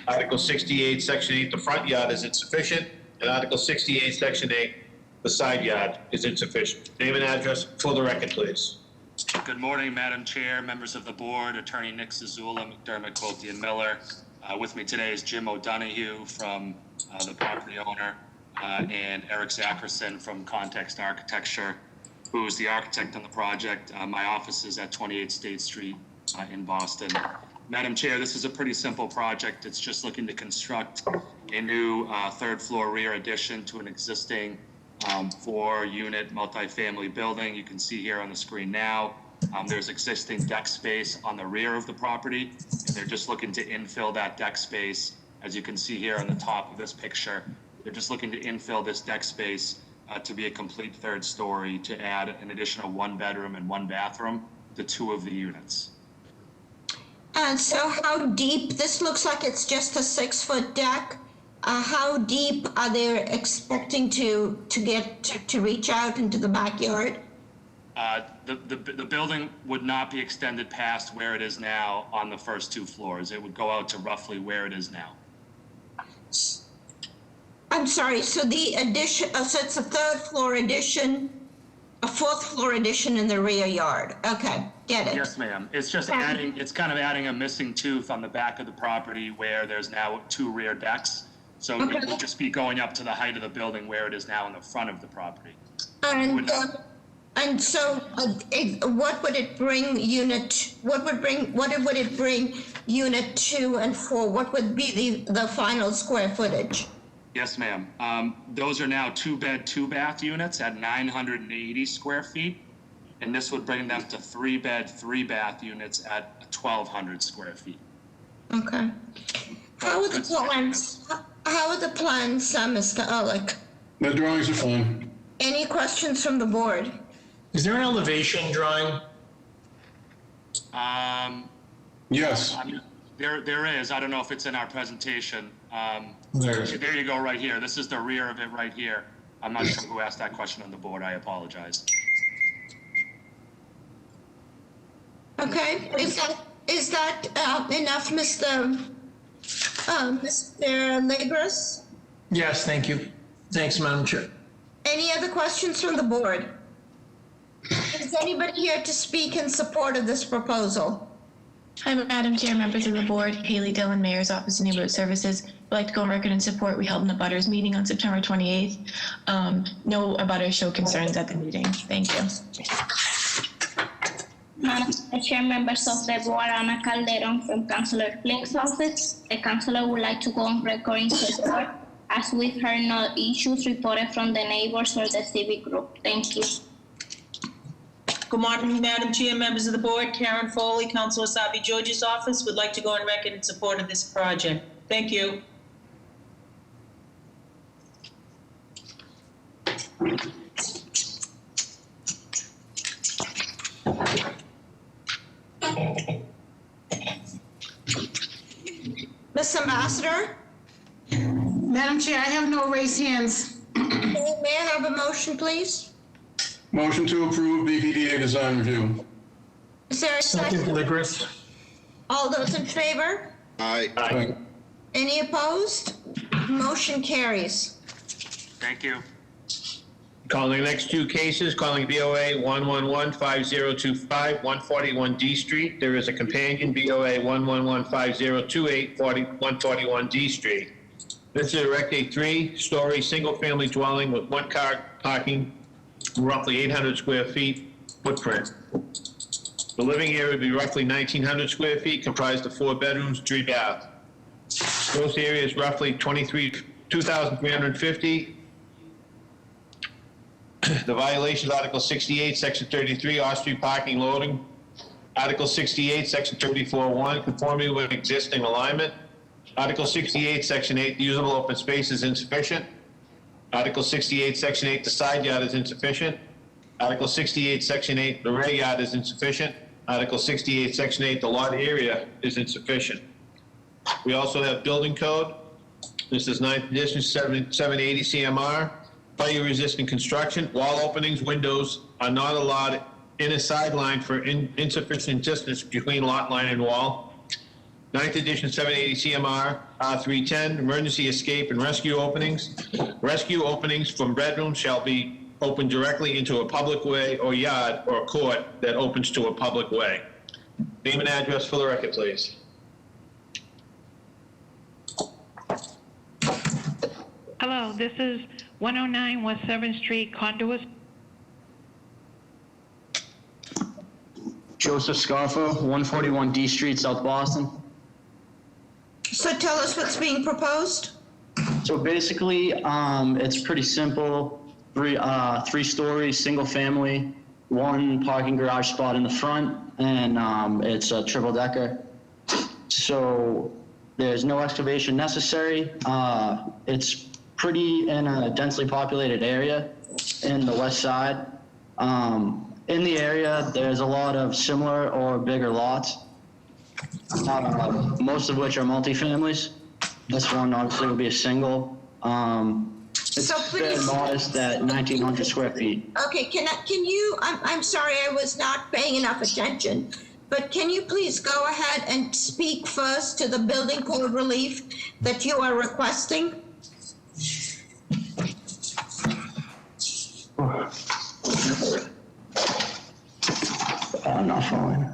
B: Article 68, Section 8, the front yard is insufficient. And Article 68, Section 8, the side yard is insufficient. Name and address for the record, please.
I: Good morning, Madam Chair, members of the board, Attorney Nick Zazula, McDermott, Quilty, and Miller. With me today is Jim O'Donoghue from the property owner and Eric Zackerson from Context Architecture, who is the architect on the project. My office is at 28 State Street in Boston. Madam Chair, this is a pretty simple project. It's just looking to construct a new 3rd floor rear addition to an existing 4-unit multifamily building. You can see here on the screen now, there's existing deck space on the rear of the property, and they're just looking to infill that deck space. As you can see here on the top of this picture, they're just looking to infill this deck space to be a complete 3rd story to add an additional 1 bedroom and 1 bathroom to 2 of the units.
A: And so how deep, this looks like it's just a 6-foot deck. How deep are they expecting to reach out into the backyard?
I: The building would not be extended past where it is now on the first 2 floors. It would go out to roughly where it is now.
A: I'm sorry, so the addition, so it's a 3rd floor addition, a 4th floor addition in the rear yard. Okay, get it.
I: Yes, ma'am. It's just adding, it's kind of adding a missing tooth on the back of the property where there's now 2 rear decks. So it would just be going up to the height of the building where it is now in the front of the property.
A: And so, what would it bring what would it bring unit 2 and 4? What would be the final square footage?
I: Yes, ma'am. Those are now 2-bed, 2-bath units at 980 square feet. And this would bring them to 3-bed, 3-bath units at 1,200 square feet.
A: Okay. How are the plans, Mr. Ehrlich?
F: The drawings are fine.
A: Any questions from the board?
E: Is there an elevation drawing?
F: Yes.
I: There is. I don't know if it's in our presentation. There you go, right here. This is the rear of it right here. I'm not sure who asked that question on the board. I apologize.
A: Okay, is that enough, Mr. Legros?
E: Yes, thank you. Thanks, Madam Chair.
A: Any other questions from the board? Is anybody here to speak in support of this proposal?
T: Hi, Madam Chair, members of the board. Haley Dillon, Mayor's Office of Neighborhood Services. I'd like to go on record in support. We held an abutters meeting on September 28th. No abutters showed concerns at the meeting. Thank you.
P: Madam Chair, members of the board, Ana Calderon from Councilor Flink's office. The councilor would like to go on record in support as we've heard no issues reported from the neighbors or the civic group. Thank you.
U: Good morning, Madam Chair, members of the board. Karen Foley, Councilor Asabi George's office, would like to go on record in support of this project. Thank you.
A: Ms. Ambassador?
C: Madam Chair, I have no raised hands.
A: May I have a motion, please?
F: Motion to approve BPDA design review.
A: Is there a second?
E: Legris.
A: All those in favor?
F: Aye.
A: Any opposed? Motion carries.
I: Thank you.
B: Calling the next two cases, calling BOA 1115025, 141 D Street. There is a companion BOA 1115028, 141 D Street. This is erect a 3-story single-family dwelling with 1-car parking, roughly 800 square feet footprint. The living area would be roughly 1,900 square feet, comprised of 4 bedrooms, 3 baths. Gross area is roughly 2,350. The violation is Article 68, Section 33, off-street parking loading. Article 68, Section 34.1, conformity with existing alignment. Article 68, Section 8, the usable open space is insufficient. Article 68, Section 8, the side yard is insufficient. Article 68, Section 8, the rear yard is insufficient. Article 68, Section 8, the lot area is insufficient. We also have building code. This is 9th edition, 780 CMR. Fire-resistant construction. Wall openings, windows are not allowed in a sideline for insufficient distance between lot line and wall. 9th edition, 780 CMR, R310, emergency escape and rescue openings. Rescue openings from bedrooms shall be opened directly into a public way or yard or court that opens to a public way. Name and address for the record, please.
D: Hello, this is 109 West 7th Street, Conduit.
G: Joseph Scarfa, 141 D Street, South Boston.
A: So tell us what's being proposed.
G: So basically, it's pretty simple. 3-story, single family, 1 parking garage spot in the front, and it's a triple decker. So there's no excavation necessary. It's pretty in a densely populated area in the west side. In the area, there's a lot of similar or bigger lots, most of which are multifamilies. This one obviously will be a single. It's very modest at 1,900 square feet.
A: Okay, can you, I'm sorry, I was not paying enough attention, but can you please go ahead and speak first to the building code relief that you are requesting?
G: I'm not following.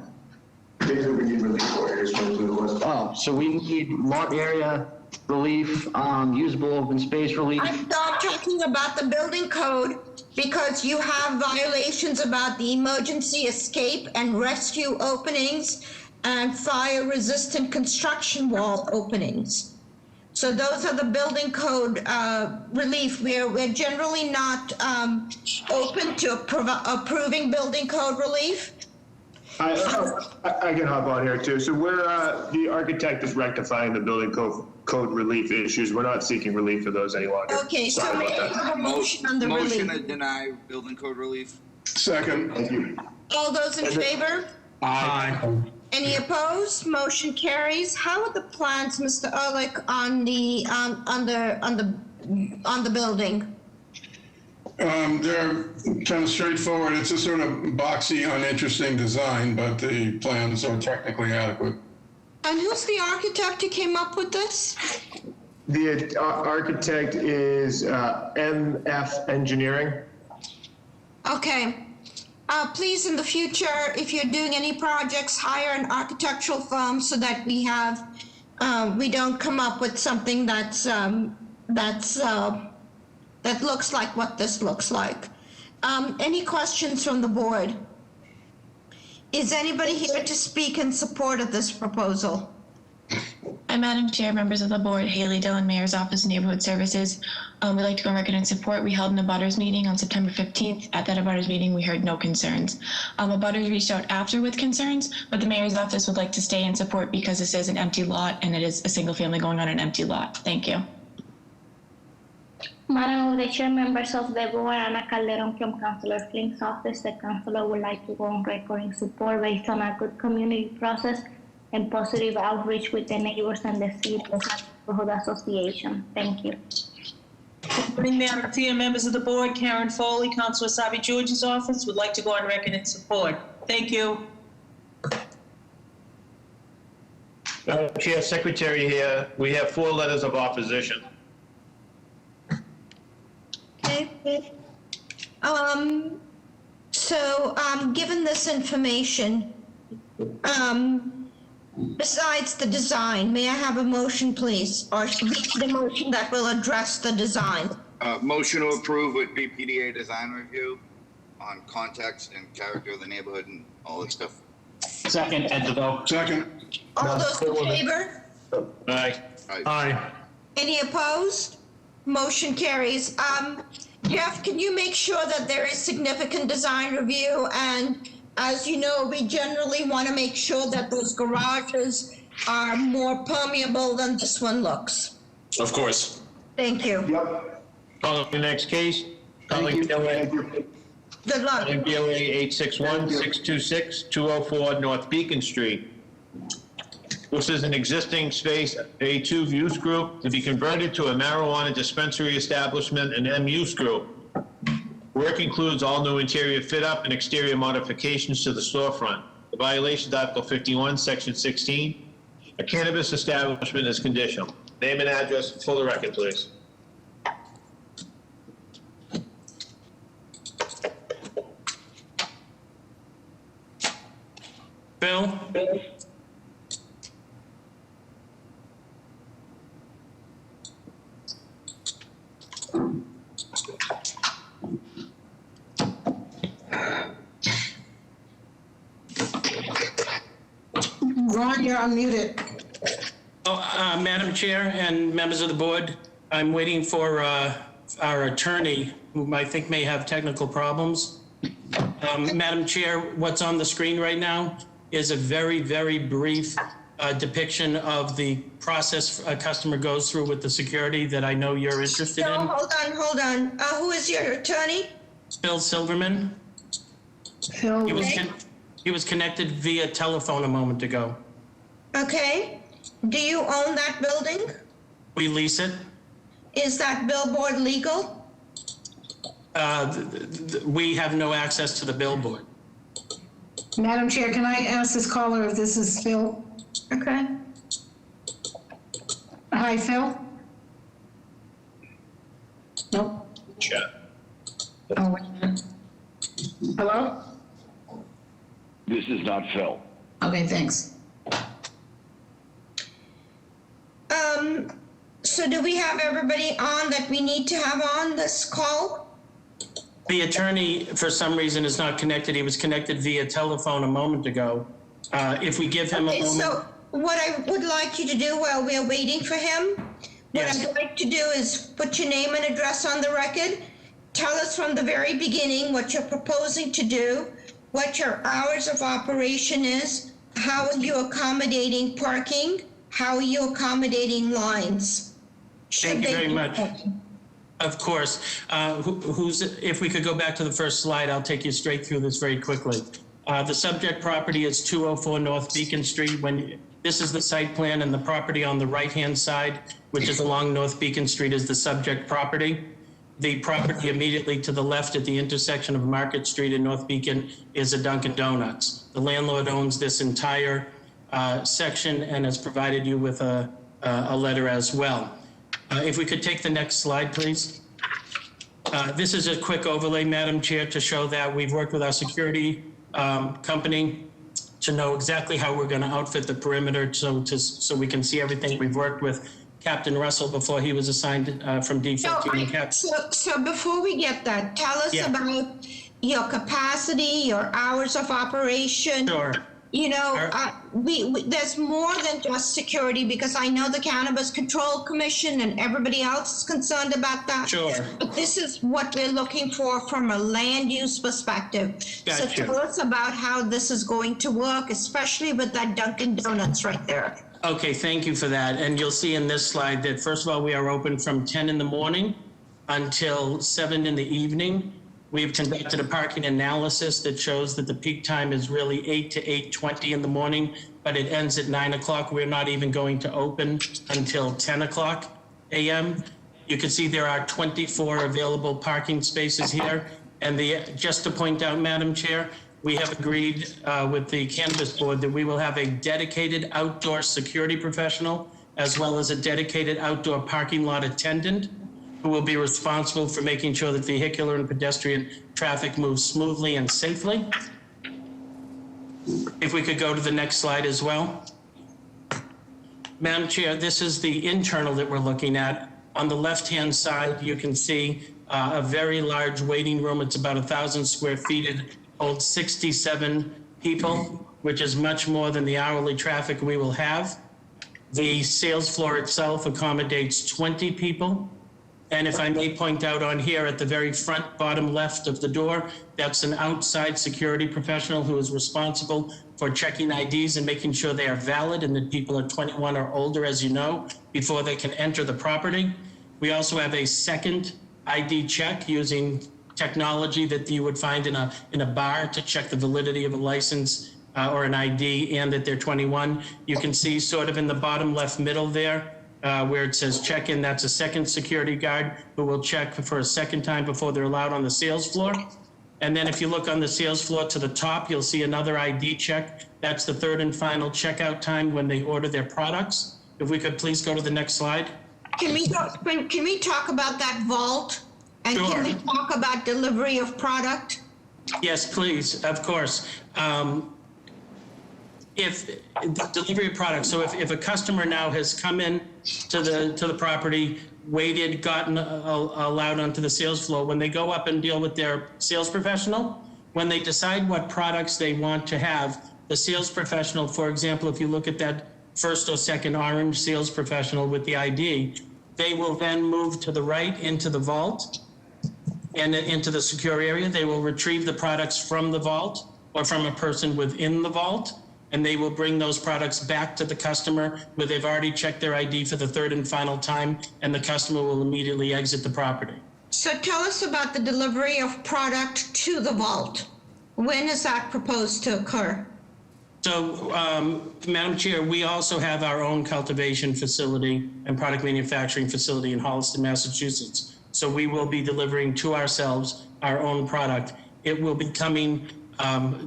G: Oh, so we need lot area relief, usable open space relief.
A: I'm not talking about the building code because you have violations about the emergency escape and rescue openings and fire-resistant construction wall openings. So those are the building code relief. We're generally not open to approving building code relief.
H: I can hop on here too. So we're, the architect is rectifying the building code relief issues. We're not seeking relief for those any longer.
A: Okay, so
H: Sorry
A: may
H: about
A: I
H: that.
A: have a motion on the relief?
K: Motion to deny building code relief.
F: Second.
H: Thank you.
A: All those in favor?
E: Aye.
A: Any opposed? Motion carries. How are the plans, Mr. Ehrlich, on the building?
F: They're kind of straightforward. It's a sort of boxy, uninteresting design, but the plans are technically adequate.
A: And who's the architect who came up with this?
H: The architect is MF Engineering.
A: Okay. Please, in the future, if you're doing any projects, hire an architectural firm so that we don't come up with something that looks like what this looks like. Any questions from the board? Is anybody here to speak in support of this proposal?
T: Madam Chair, members of the board, Haley Dillon, Mayor's Office of Neighborhood Services. We'd like to go on record in support. We held an abutters meeting on September 15th. At that abutters meeting, we heard no concerns. Abutters reached out after with concerns, but the Mayor's Office would like to stay in support because this is an empty lot and it is a single family going on an empty lot. Thank you.
P: Madam Chair, members of the board, Ana Calderon from Councilor Flink's office. The councilor would like to go on record in support based on a good community process and positive outreach with the neighbors and the city neighborhood association. Thank you.
U: Good morning, Madam Chair, members of the board. Karen Foley, Councilor Sabi George's office, would like to go on record in support. Thank you.
B: Chair Secretary here, we have 4 letters of opposition.
A: Okay. So, given this information, besides the design, may I have a motion, please? Or the motion that will address the design?
K: Motion to approve with BPDA design review on context and character of the neighborhood and all this stuff.
M: Second, Ed DeVoe.
F: Second.
A: All those in favor?
B: Aye.
E: Aye.
A: Any opposed? Motion carries. Jeff, can you make sure that there is significant design review? And as you know, we generally want to make sure that those garages are more permeable than this one looks.
N: Of course.
A: Thank you.
H: Yep.
B: Calling the next case. Calling BOA
A: Good luck.
B: 861-626-204 North Beacon Street. This is an existing space A2 use group to be converted to a marijuana dispensary establishment, an M use group. Work includes all new interior fit-up and exterior modifications to the storefront. The violation is Article 51, Section 16. A cannabis establishment is conditional. Name and address for the record, please.
E: Bill?
C: Ron, you're unmuted.
E: Madam Chair and members of the board, I'm waiting for our attorney, whom I think may have technical problems. Madam Chair, what's on the screen right now is a very, very brief depiction of the process a customer goes through with the security that I know you're interested
A: No,
E: in.
A: hold on. Who is your attorney?
E: Phil Silverman.
C: Phil.
E: He was connected via telephone a moment ago.
A: Okay. Do you own that building?
E: We lease it.
A: Is that billboard legal?
E: We have no access to the billboard.
C: Madam Chair, can I ask this caller if this is Phil?
A: Okay.
C: Hi, Phil? Nope.
B: Chat.
C: Oh, wait a minute. Hello?
W: This is not Phil.
C: Okay, thanks.
A: So do we have everybody on that we need to have on this call?
E: The attorney, for some reason, is not connected. He was connected via telephone a moment ago. If we give him a
A: Okay,
E: moment.
A: so what I would like you to do while we're waiting for him, what
E: Yes.
A: I'd like to do is put your name and address on the record. Tell us from the very beginning what you're proposing to do, what your hours of operation is, how are you accommodating parking, how are you accommodating lines?
E: Thank you very much. Of course. If we could go back to the first slide, I'll take you straight through this very quickly. The subject property is 204 North Beacon Street. This is the site plan, and the property on the right-hand side, which is along North Beacon Street, is the subject property. The property immediately to the left at the intersection of Market Street and North Beacon is a Dunkin' Donuts. The landlord owns this entire section and has provided you with a letter as well. If we could take the next slide, please. This is a quick overlay, Madam Chair, to show that we've worked with our security company to know exactly how we're going to outfit the perimeter so we can see everything. We've worked with Captain Russell before he was assigned from D15.
A: So before we get that, tell us about your capacity, your hours of operation.
E: Sure.
A: You know, there's more than just security, because I know the Cannabis Control Commission and everybody else is concerned about that.
E: Sure.
A: But this is what we're looking for from a land use perspective. So
E: Gotcha.
A: tell us about how this is going to work, especially with that Dunkin' Donuts right there.
E: Okay, thank you for that. And you'll see in this slide that, first of all, we are open from 10 in the morning until 7 in the evening. We've conducted a parking analysis that shows that the peak time is really 8 to 8:20 in the morning, but it ends at 9 o'clock. We're not even going to open until 10 o'clock a.m. You can see there are 24 available parking spaces here. And just to point out, Madam Chair, we have agreed with the Cannabis Board that we will have a dedicated outdoor security professional as well as a dedicated outdoor parking lot attendant who will be responsible for making sure that vehicular and pedestrian traffic moves smoothly and safely. If we could go to the next slide as well. Madam Chair, this is the internal that we're looking at. On the left-hand side, you can see a very large waiting room. It's about 1,000 square feet. It holds 67 people, which is much more than the hourly traffic we will have. The sales floor itself accommodates 20 people. And if I may point out on here at the very front bottom left of the door, that's an outside security professional who is responsible for checking IDs and making sure they are valid and that people are 21 or older, as you know, before they can enter the property. We also have a second ID check using technology that you would find in a bar to check the validity of a license or an ID and that they're 21. You can see sort of in the bottom left middle there, where it says check-in, that's a second security guard who will check for a second time before they're allowed on the sales floor. And then if you look on the sales floor to the top, you'll see another ID check. That's the third and final checkout time when they order their products. If we could please go to the next slide.
A: Can we talk about that vault? And
E: Sure.
A: Can we talk about delivery of product?
E: Yes, please, of course. If the delivery of products, so if a customer now has come in to the property, waited, gotten allowed onto the sales floor, when they go up and deal with their sales professional, when they decide what products they want to have, the sales professional, for example, if you look at that first or second orange sales professional with the ID, they will then move to the right into the vault and into the secure area. They will retrieve the products from the vault or from a person within the vault, and they will bring those products back to the customer where they've already checked their ID for the third and final time, and the customer will immediately exit the property.
A: So tell us about the delivery of product to the vault. When is that proposed to occur?
E: So, Madam Chair, we also have our own cultivation facility and product manufacturing facility in Holliston, Massachusetts. So we will be delivering to ourselves our own product. It will be coming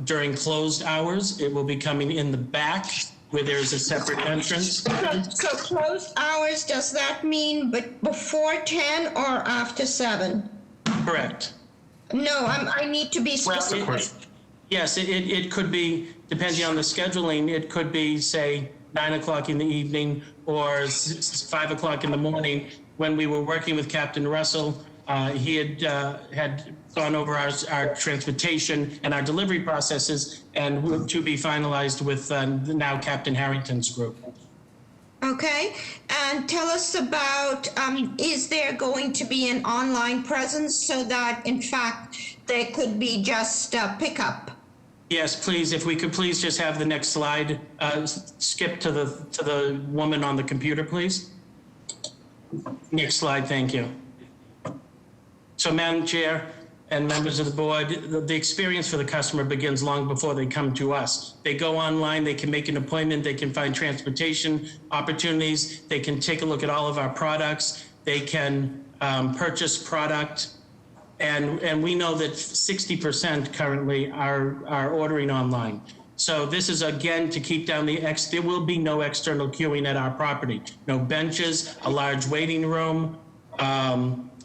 E: during closed hours. It will be coming in the back where there's a separate entrance.
A: So closed hours, does that mean but before 10 or after 7?
E: Correct.
A: No, I need to be specific.
E: Yes, it could be, depending on the scheduling, it could be, say, 9 o'clock in the evening or 5 o'clock in the morning. When we were working with Captain Russell, he had gone over our transportation and our delivery processes, and to be finalized with now Captain Harrington's group.
A: Okay, and tell us about, is there going to be an online presence so that in fact there could be just pickup?
E: Yes, please, if we could please just have the next slide, skip to the woman on the computer, please. Next slide, thank you. So, Madam Chair and members of the board, the experience for the customer begins long before they come to us. They go online, they can make an appointment, they can find transportation opportunities, they can take a look at all of our products, they can purchase product, and we know that 60% currently are ordering online. So this is, again, to keep down there will be no external queuing at our property. No benches, a large waiting room,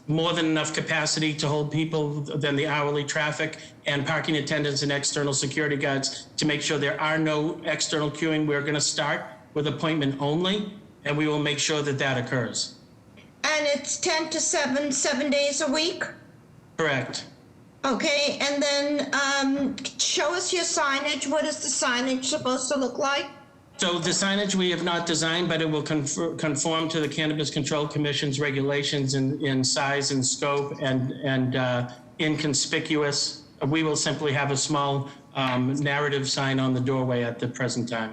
E: more than enough capacity to hold people than the hourly traffic, and parking attendants and external security guards to make sure there are no external queuing. We're going to start with appointment only, and we will make sure that that occurs.
A: And it's 10 to 7, 7 days a week?
E: Correct.
A: Okay, and then show us your signage. What is the signage supposed to look like?
E: So the signage we have not designed, but it will conform to the Cannabis Control Commission's regulations in size and scope and inconspicuous. We will simply have a small narrative sign on the doorway at the present time.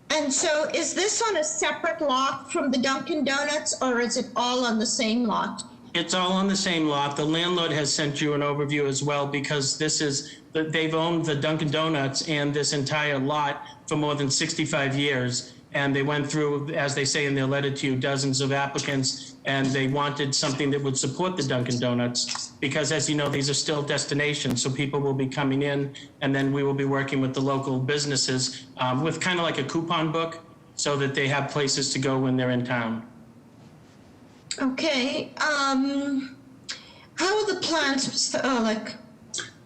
A: And so is this on a separate lot from the Dunkin' Donuts, or is it all on the same lot?
E: It's all on the same lot. The landlord has sent you an overview as well, because they've owned the Dunkin' Donuts and this entire lot for more than 65 years. And they went through, as they say in their letter to you, dozens of applicants, and they wanted something that would support the Dunkin' Donuts, because as you know, these are still destinations. So people will be coming in, and then we will be working with the local businesses with kind of like a coupon book, so that they have places to go when they're in town.
A: Okay, how are the plans, Mr. Ehrlich?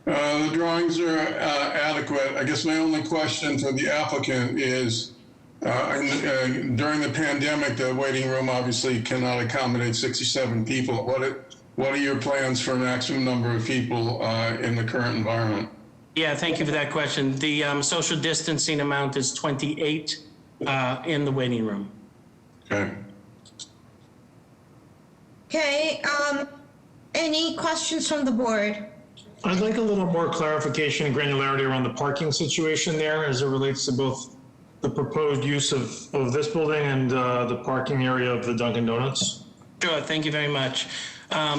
F: The drawings are adequate. I guess my only question for the applicant is, during the pandemic, the waiting room obviously cannot accommodate 67 people. What are your plans for maximum number of people in the current environment?
E: Yeah, thank you for that question. The social distancing amount is 28 in the waiting room.
F: Okay.
A: Okay, any questions from the board?
J: I'd like a little more clarification and granularity around the parking situation there as it relates to both the proposed use of this building and the parking area of the Dunkin' Donuts.
E: Sure, thank you very much.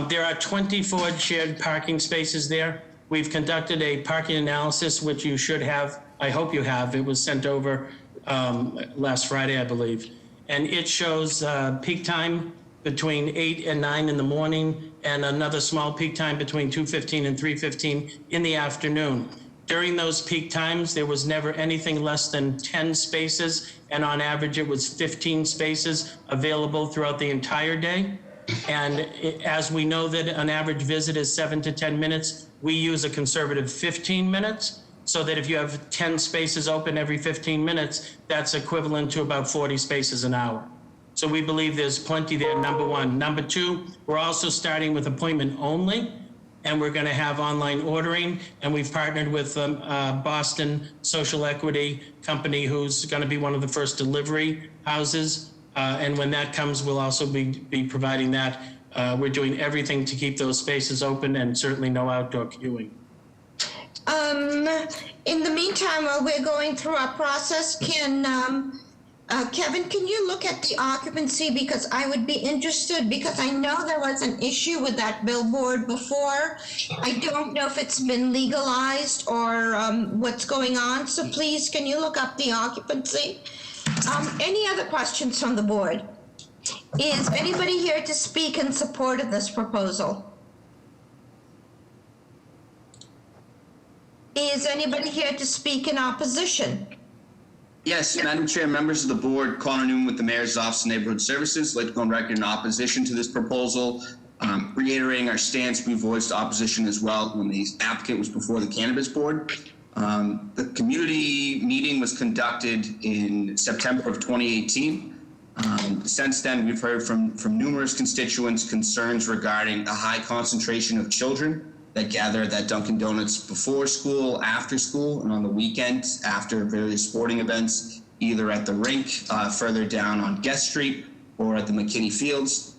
E: There are 24 shared parking spaces there. We've conducted a parking analysis, which you should have, I hope you have. It was sent over last Friday, I believe. And it shows peak time between 8 and 9 in the morning, and another small peak time between 2:15 and 3:15 in the afternoon. During those peak times, there was never anything less than 10 spaces, and on average, it was 15 spaces available throughout the entire day. And as we know that an average visit is 7 to 10 minutes, we use a conservative 15 minutes, so that if you have 10 spaces open every 15 minutes, that's equivalent to about 40 spaces an hour. So we believe there's plenty there, number one. Number two, we're also starting with appointment only, and we're going to have online ordering, and we've partnered with Boston Social Equity Company, who's going to be one of the first delivery houses. And when that comes, we'll also be providing that. We're doing everything to keep those spaces open, and certainly no outdoor queuing.
A: In the meantime, while we're going through our process, Kevin, can you look at the occupancy? Because I would be interested, because I know there was an issue with that billboard before. I don't know if it's been legalized or what's going on. So please, can you look up the occupancy? Any other questions from the board? Is anybody here to speak in support of this proposal? Is anybody here to speak in opposition?
O: Yes, Madam Chair, members of the board, Connor Newman with the Mayor's Office of Neighborhood Services. I'd like to go on record in opposition to this proposal, reiterating our stance. We voiced opposition as well when the applicant was before the Cannabis Board. The community meeting was conducted in September of 2018. Since then, we've heard from numerous constituents concerns regarding a high concentration of children that gather at that Dunkin' Donuts before school, after school, and on the weekends after various sporting events, either at the rink further down on Guest Street or at the McKinney Fields.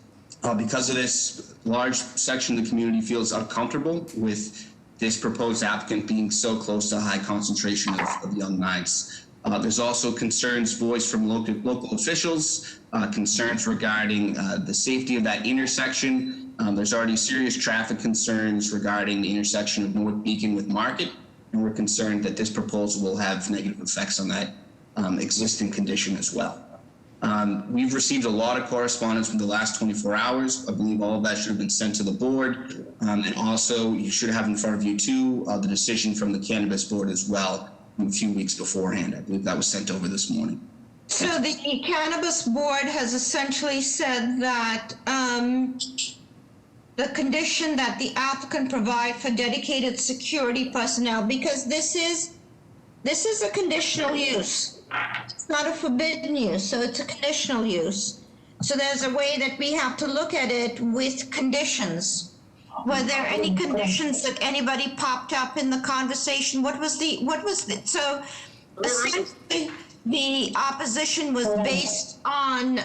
O: Because of this, large section of the community feels uncomfortable with this proposed applicant being so close to a high concentration of young minds. There's also concerns voiced from local officials, concerns regarding the safety of that intersection. There's already serious traffic concerns regarding the intersection of North Beacon with Market, and we're concerned that this proposal will have negative effects on that existing condition as well. We've received a lot of correspondence in the last 24 hours. I believe all of that should have been sent to the board. And also, you should have in front of you, too, the decision from the Cannabis Board as well a few weeks beforehand. I believe that was sent over this morning.
A: So the Cannabis Board has essentially said that the condition that the applicant provide for dedicated security personnel, because this is a conditional use. It's not a forbidden use, so it's a conditional use. So there's a way that we have to look at it with conditions. Were there any conditions that anybody popped up in the conversation? So essentially the opposition was based on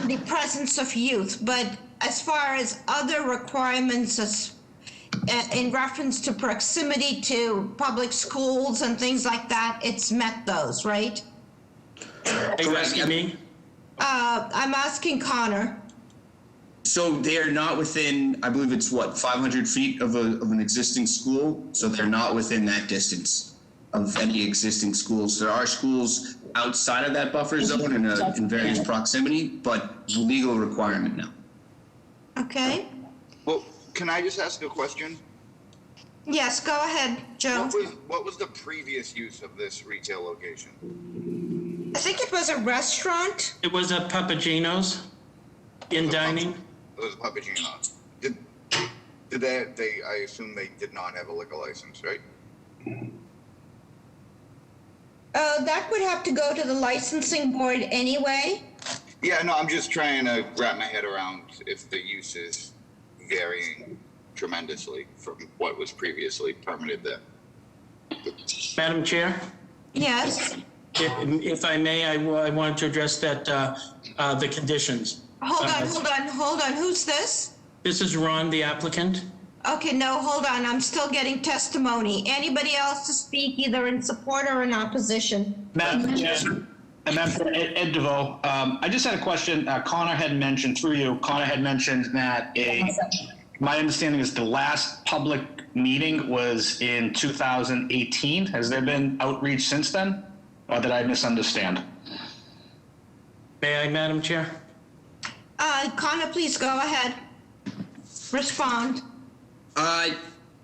A: the presence of youth, but as far as other requirements in reference to proximity to public schools and things like that, it's met those, right?
E: Are you asking me?
A: I'm asking Connor.
O: So they are not within, I believe it's 500 feet of an existing school. So they're not within that distance of any existing schools. There are schools outside of that buffer zone in various proximity, but it's a legal requirement now.
A: Okay.
K: Well, can I just ask a question?
A: Yes, go ahead, Joe.
K: What was the previous use of this retail location?
A: I think it was a restaurant.
E: It was a Papagino's in dining.
K: It was a Papagino's. Did they, I assume they did not have a liquor license, right?
A: That would have to go to the licensing board anyway.
K: Yeah, no, I'm just trying to wrap my head around if the use is varying tremendously from what was previously permitted there.
E: Madam Chair?
A: Yes.
E: If I may, I wanted to address that, the conditions.
A: Hold on. Who's this?
E: This is Ron, the applicant.
A: Okay, no, hold on. I'm still getting testimony. Anybody else to speak either in support or in opposition?
M: Madam Chair, Ed DeVoe. I just had a question. Connor had mentioned, through you, that my understanding is the last public meeting was in 2018. Has there been outreach since then? Or did I misunderstand?
E: May I, Madam Chair?
A: Connor, please go ahead. Respond.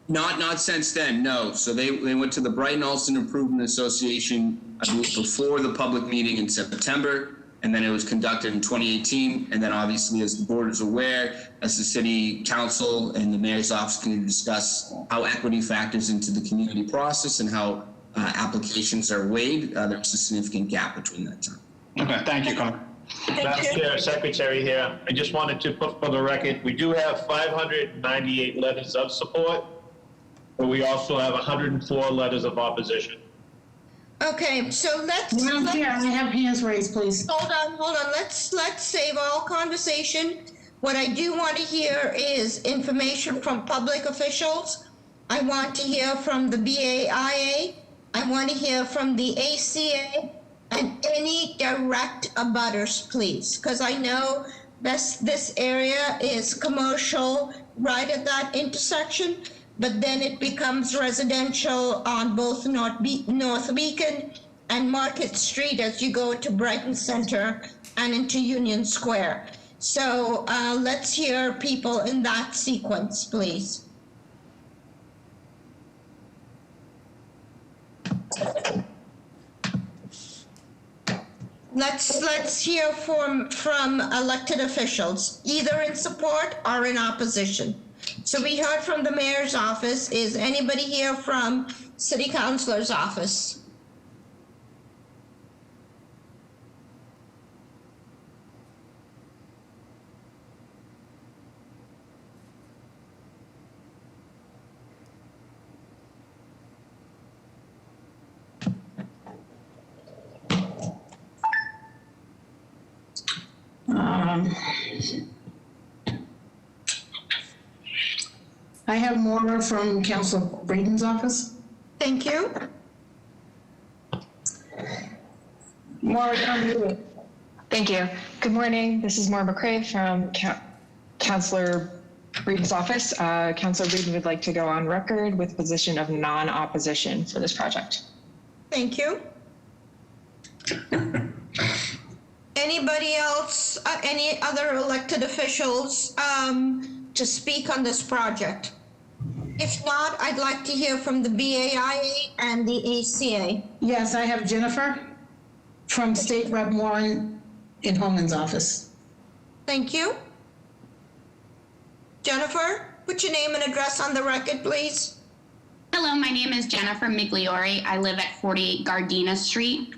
O: Not since then, no. So they went to the Brighton Alston Improvement Association, I believe, before the public meeting in September, and then it was conducted in 2018. And then obviously, as the board is aware, as the city council and the mayor's office can discuss how equity factors into the community process and how applications are weighed, there's a significant gap between that time.
M: Okay, thank you, Connor.
B: Madam Chair, Secretary here. I just wanted to put for the record, we do have 598 letters of support, but we also have 104 letters of opposition.
A: Okay, so let's.
C: Madam Chair, I have hands raised, please.
A: Hold on. Let's save all conversation. What I do want to hear is information from public officials. I want to hear from the BAIA. I want to hear from the ACA and any direct abutters, please, because I know this area is commercial right at that intersection, but then it becomes residential on both North Beacon and Market Street as you go to Brighton Center and into Union Square. So let's hear people in that sequence, please. Let's hear from elected officials, either in support or in opposition. So we heard from the mayor's office. Is anybody here from City Councilor's office.
C: I have Maura from Councilor Braden's office.
A: Thank you.
C: Maura, come to it.
L: Thank you. Good morning. This is Maura McCrae from Councilor Breeden's office. Councilor Breeden would like to go on record with position of non-opposition for this project.
A: Thank you. Anybody else, any other elected officials to speak on this project? If not, I'd like to hear from the BAIA and the ACA.
C: Yes, I have Jennifer from State Rep Warren in Holman's office.
A: Thank you. Jennifer, put your name and address on the record, please.
Q: Hello, my name is Jennifer Migliori. I live at 48 Gardena Street,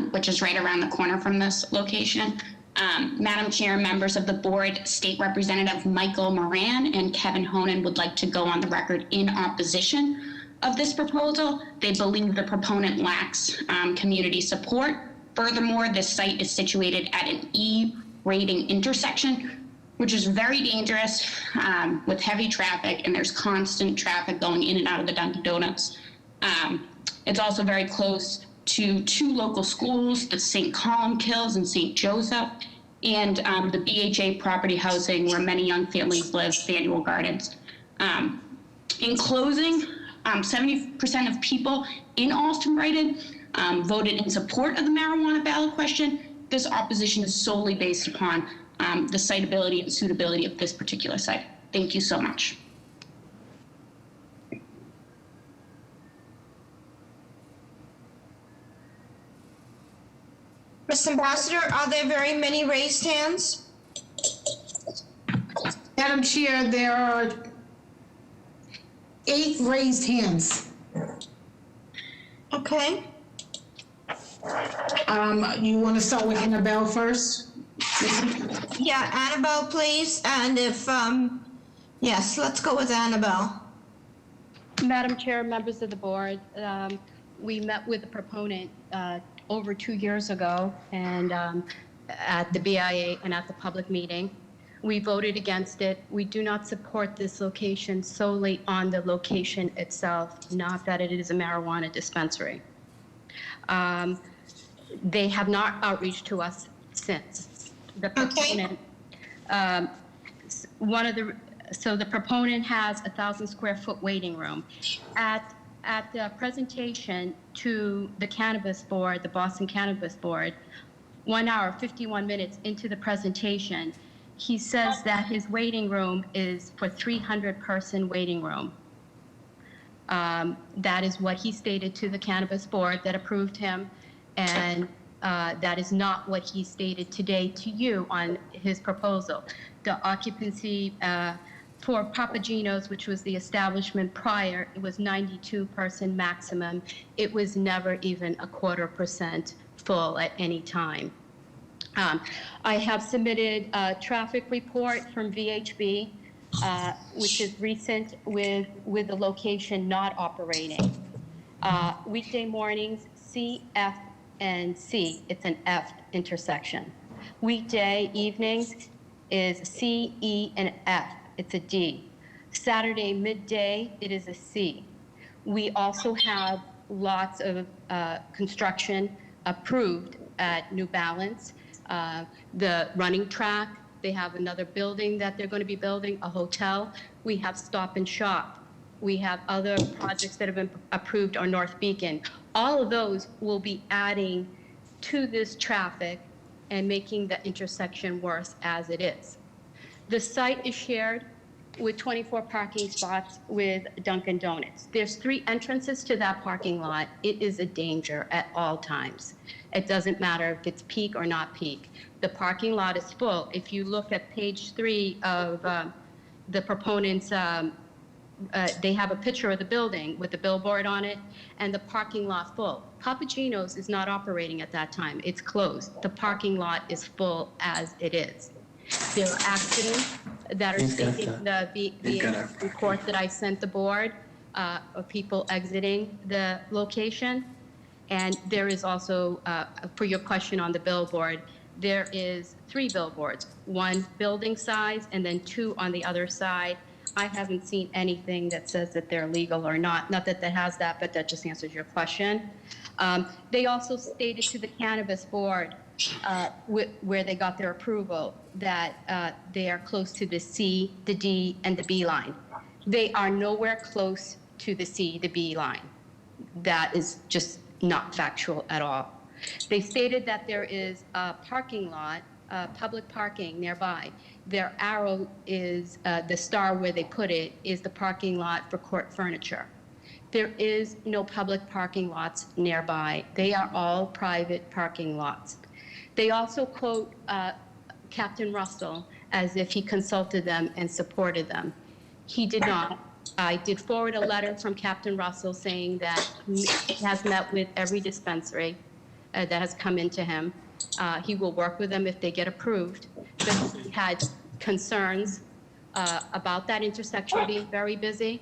Q: which is right around the corner from this location. Madam Chair, members of the board, State Representative Michael Moran and Kevin Honan would like to go on the record in opposition of this proposal. They believe the proponent lacks community support. Furthermore, this site is situated at an E rating intersection, which is very dangerous with heavy traffic, and there's constant traffic going in and out of the Dunkin' Donuts. It's also very close to two local schools, the St. Columbkills and St. Joseph, and the BHA property housing where many young families live, Faneuil Gardens. In closing, 70% of people in Allston-Brighton voted in support of the marijuana ballot question. This opposition is solely based upon the siteability and suitability of this particular site. Thank you so much.
A: Ms. Ambassador, are there very many raised hands?
C: Madam Chair, there are 8 raised hands.
A: Okay.
C: You want to start with Annabelle first?
A: Yeah, Annabelle, please. And if, yes, let's go with Annabelle.
R: Madam Chair, members of the board, we met with the proponent over 2 years ago and at the BIA and at the public meeting. We voted against it. We do not support this location solely on the location itself, not that it is a marijuana dispensary. They have not outreached to us since. The proponent, so the proponent has 1,000 square foot waiting room. At the presentation to the Cannabis Board, the Boston Cannabis Board, 1 hour, 51 minutes into the presentation, he says that his waiting room is for 300-person waiting room. That is what he stated to the Cannabis Board that approved him, and that is not what he stated today to you on his proposal. The occupancy for Papagino's, which was the establishment prior, it was 92% maximum. It was never even 0.25% full at any time. I have submitted a traffic report from VHB, which is recent with the location not operating. Weekday mornings, C, F, and C. It's an F intersection. Weekday evenings is C, E, and F. It's a D. Saturday midday, it is a C. We also have lots of construction approved at New Balance. The running track, they have another building that they're going to be building, a hotel. We have Stop and Shop. We have other projects that have been approved on North Beacon. All of those will be adding to this traffic and making the intersection worse as it is. The site is shared with 24 parking spots with Dunkin' Donuts. There's 3 entrances to that parking lot. It is a danger at all times. It doesn't matter if it's peak or not peak. The parking lot is full. If you look at page 3 of the proponent's they have a picture of the building with the billboard on it and the parking lot full. Papagino's is not operating at that time. It's closed. The parking lot is full as it is. There are accidents that are stating the report that I sent the board of people exiting the location. And there is also, for your question on the billboard, there is 3 billboards, 1 building size and then 2 on the other side. I haven't seen anything that says that they're legal or not. Not that that has that, but that just answers your question. They also stated to the Cannabis Board, where they got their approval, that they are close to the C, the D, and the B line. They are nowhere close to the C, the B line. That is just not factual at all. They stated that there is a parking lot, public parking nearby. Their arrow is, the star where they put it, is the parking lot for court furniture. There is no public parking lots nearby. They are all private parking lots. They also quote Captain Russell as if he consulted them and supported them. He did not. I did forward a letter from Captain Russell saying that he has met with every dispensary that has come into him. He will work with them if they get approved. But he had concerns about that intersection being very busy,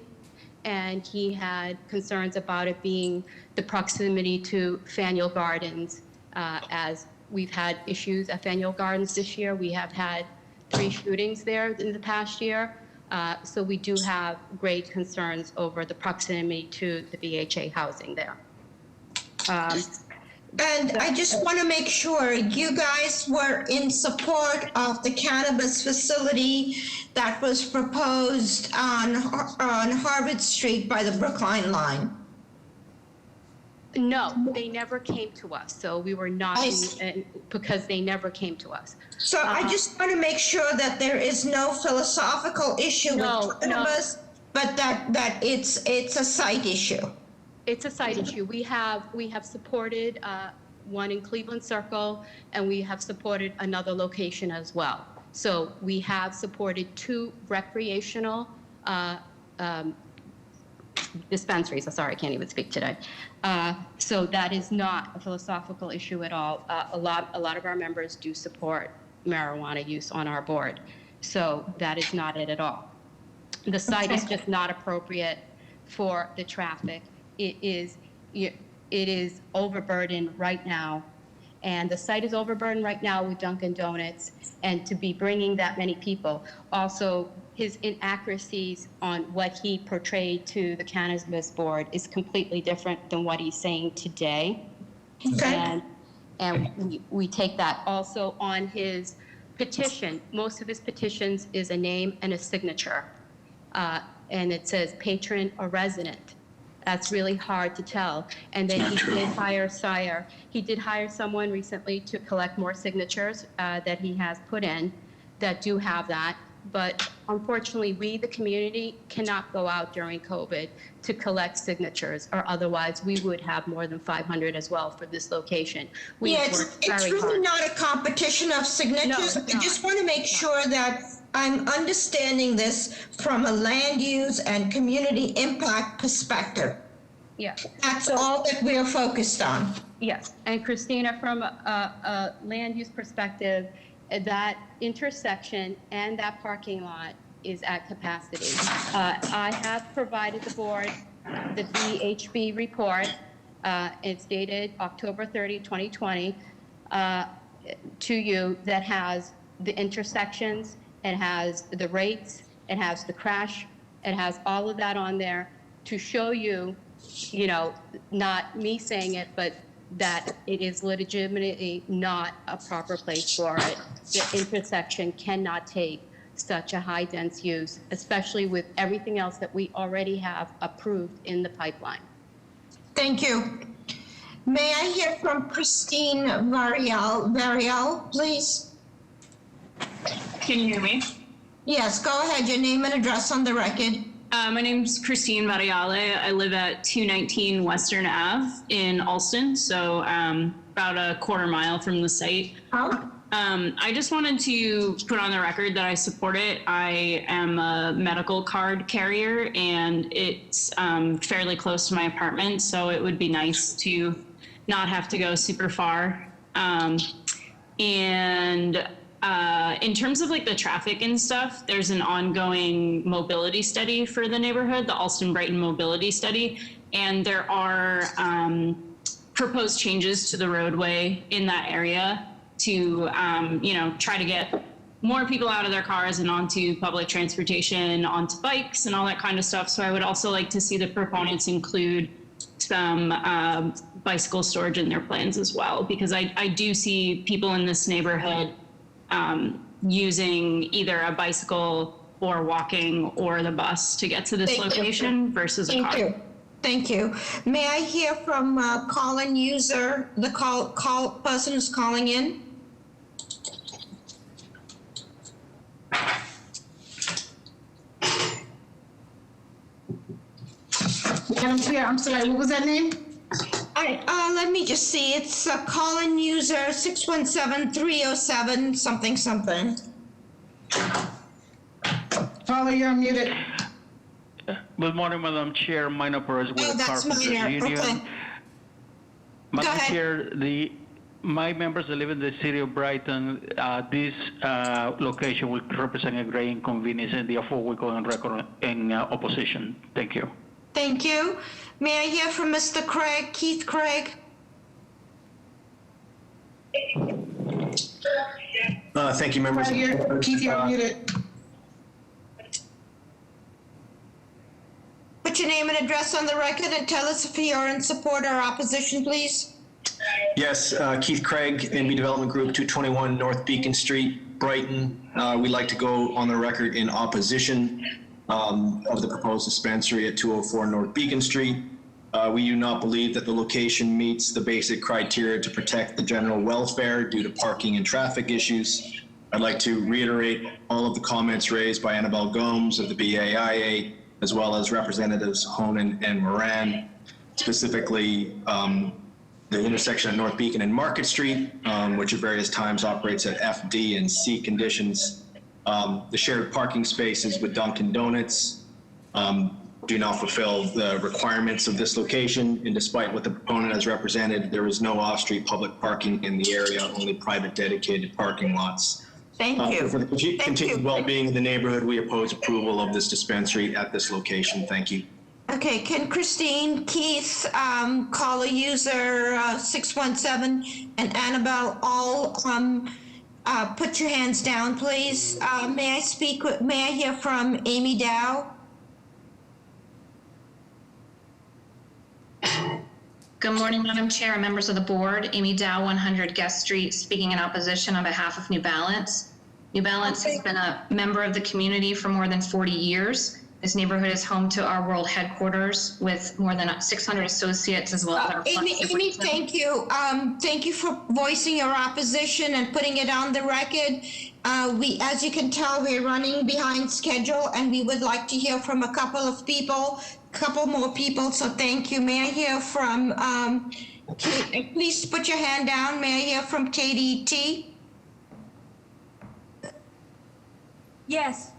R: and he had concerns about it being the proximity to Faneuil Gardens. As we've had issues at Faneuil Gardens this year, we have had 3 shootings there in the past year. So we do have great concerns over the proximity to the BHA housing there.
A: And I just want to make sure you guys were in support of the cannabis facility that was proposed on Harvard Street by the Brookline line.
R: No, they never came to us. So we were not, because they never came to us.
A: So I just want to make sure that there is no philosophical issue with cannabis, but that it's a site issue.
R: It's a site issue. We have supported one in Cleveland Circle, and we have supported another location as well. So we have supported 2 recreational dispensaries. I'm sorry, I can't even speak today. So that is not a philosophical issue at all. A lot of our members do support marijuana use on our board. So that is not it at all. The site is just not appropriate for the traffic. It is overburdened right now, and the site is overburdened right now with Dunkin' Donuts, and to be bringing that many people. Also, his inaccuracies on what he portrayed to the Cannabis Board is completely different than what he's saying today. Okay. And we take that. Also, on his petition, most of his petitions is a name and a signature, and it says patron or resident. That's really hard to tell. And then he did hire someone recently to collect more signatures that he has put in that do have that. But unfortunately, we, the community, cannot go out during COVID to collect signatures, or otherwise we would have more than 500 as well for this location.
A: It's really not a competition of signatures.
R: No,
A: I just want to make sure that I'm understanding this from a land use and community impact perspective.
R: Yeah.
A: That's all that we're focused on.
R: Yes, and Christina, from a land use perspective, that intersection and that parking lot is at capacity. I have provided the board the VHB report. It's dated October 30, 2020, to you, that has the intersections, it has the rates, it has the crash, it has all of that on there to show you, not me saying it, but that it is legitimately not a proper place for it. The intersection cannot take such a high dense use, especially with everything else that we already have approved in the pipeline.
A: Thank you. May I hear from Christine Varial, please?
I: Can you hear me?
A: Yes, go ahead. Your name and address on the record.
I: My name's Christine Variale. I live at 219 Western Ave in Alston, so about a quarter mile from the site. I just wanted to put on the record that I support it. I am a medical card carrier, and it's fairly close to my apartment, so it would be nice to not have to go super far. In terms of like the traffic and stuff, there's an ongoing mobility study for the neighborhood, the Alston Brighton Mobility Study, and there are proposed changes to the roadway in that area to, try to get more people out of their cars and onto public transportation, onto bikes and all that kind of stuff. So I would also like to see the proponents include some bicycle storage in their plans as well, because I do see people in this neighborhood using either a bicycle or walking or the bus to get to this location versus a car.
A: Thank you. May I hear from call-in user, the call person who's calling in?
C: Madam Chair, I'm sorry, what was that name?
A: All right, let me just see. It's call-in user 617-307 something something.
C: Caller, you're muted.
D: Good morning, Madam Chair. Minor Perez with the Carpenters Union.
A: Okay.
D: Madam Chair, my members that live in the city of Brighton, this location will represent a great inconvenience, and therefore we go on record in opposition. Thank you.
A: Thank you. May I hear from Mr. Craig, Keith Craig?
S: Thank you, members.
C: Keith, you're muted.
A: Put your name and address on the record and tell us if you're in support or opposition, please.
S: Yes, Keith Craig, NB Development Group, 221 North Beacon Street, Brighton. We'd like to go on the record in opposition of the proposed dispensary at 204 North Beacon Street. We do not believe that the location meets the basic criteria to protect the general welfare due to parking and traffic issues. I'd like to reiterate all of the comments raised by Annabelle Gomes of the BAIA, as well as Representatives Honan and Moran, specifically the intersection of North Beacon and Market Street, which at various times operates at F, D, and C conditions. The shared parking spaces with Dunkin' Donuts do not fulfill the requirements of this location, and despite what the proponent has represented, there is no off-street public parking in the area, only private dedicated parking lots.
A: Thank you.
S: For the continued well-being of the neighborhood, we oppose approval of this dispensary at this location. Thank you.
A: Okay, can Christine, Keith, caller user 617, and Annabelle all put your hands down, please? May I hear from Amy Dow?
V: Good morning, Madam Chair and members of the board. Amy Dow, 100 Guest Street, speaking in opposition on behalf of New Balance. New Balance has been a member of the community for more than 40 years. This neighborhood is home to our world headquarters with more than 600 associates, as well as our
A: Amy, thank you. Thank you for voicing your opposition and putting it on the record. As you can tell, we're running behind schedule, and we would like to hear from a couple more people, so thank you. May I hear from, please put your hand down. May I hear from Katie T?
X: Yes.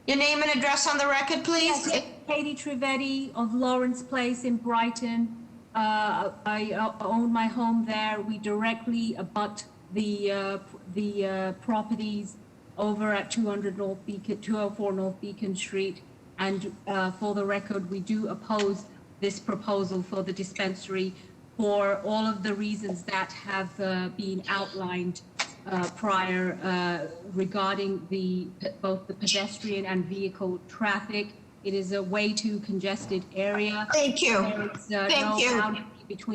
A: Your name and address on the record, please.
X: Yes, Katie Trivetti of Lawrence Place in Brighton. I own my home there. We directly abut the properties over at 204 North Beacon Street. And for the record, we do oppose this proposal for the dispensary for all of the reasons that have been outlined prior regarding both the pedestrian and vehicle traffic. It is a way too congested area.
A: Thank you.
X: Thank you.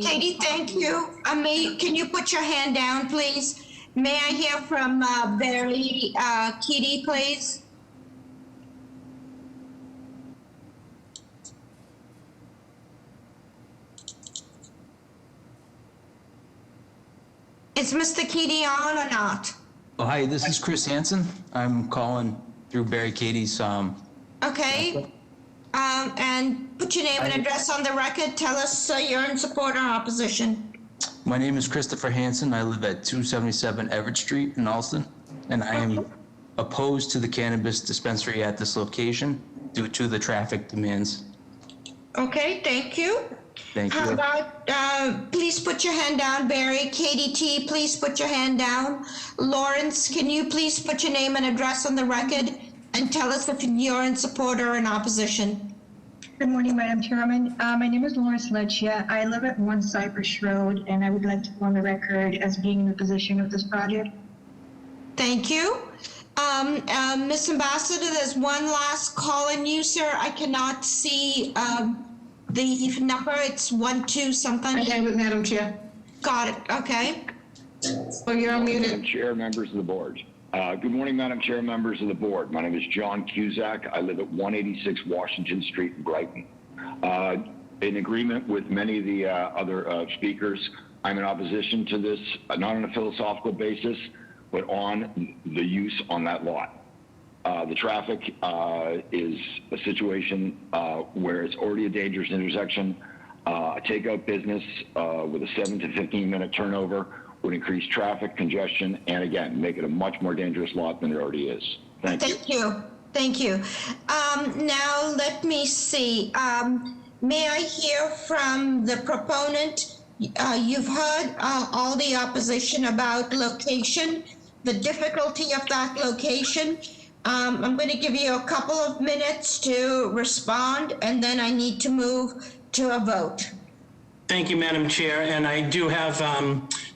A: Katie, thank you. Can you put your hand down, please? May I hear from Barry Kitty, please? Is Mr. Keaty on or not?
Y: Oh, hi, this is Chris Hansen. I'm calling through Barry Katie's.
A: Okay. And put your name and address on the record. Tell us you're in support or opposition.
Y: My name is Christopher Hansen. I live at 277 Everett Street in Alston, and I am opposed to the cannabis dispensary at this location due to the traffic demands.
A: Okay, thank you.
Y: Thank
A: How
Y: you.
A: about, please put your hand down, Barry. KDT, please put your hand down. Lawrence, can you please put your name and address on the record and tell us if you're in support or in opposition?
G: Good morning, Madam Chairman. My name is Lawrence Leccia. I live at 1 Cypress Road, and I would like to go on the record as being in the position of this project.
A: Thank you. Ms. Ambassador, there's one last call in you, sir. I cannot see the number. It's 12 something.
C: I have it, Madam Chair.
A: Got it. Okay.
C: Oh, you're unmuted.
W: Madam Chair, members of the board. Good morning, Madam Chair, members of the board. My name is John Cusack. I live at 186 Washington Street in Brighton. In agreement with many of the other speakers, I'm in opposition to this, not on a philosophical basis, but on the use on that lot. The traffic is a situation where it's already a dangerous intersection. A takeout business with a 7 to 15 minute turnover would increase traffic congestion and, again, make it a much more dangerous lot than it already is. Thank you.
A: Thank you. Thank you. Now, let me see. May I hear from the proponent? You've heard all the opposition about location, the difficulty of that location. I'm going to give you a couple of minutes to respond, and then I need to move to a vote.
E: Thank you, Madam Chair. And I do have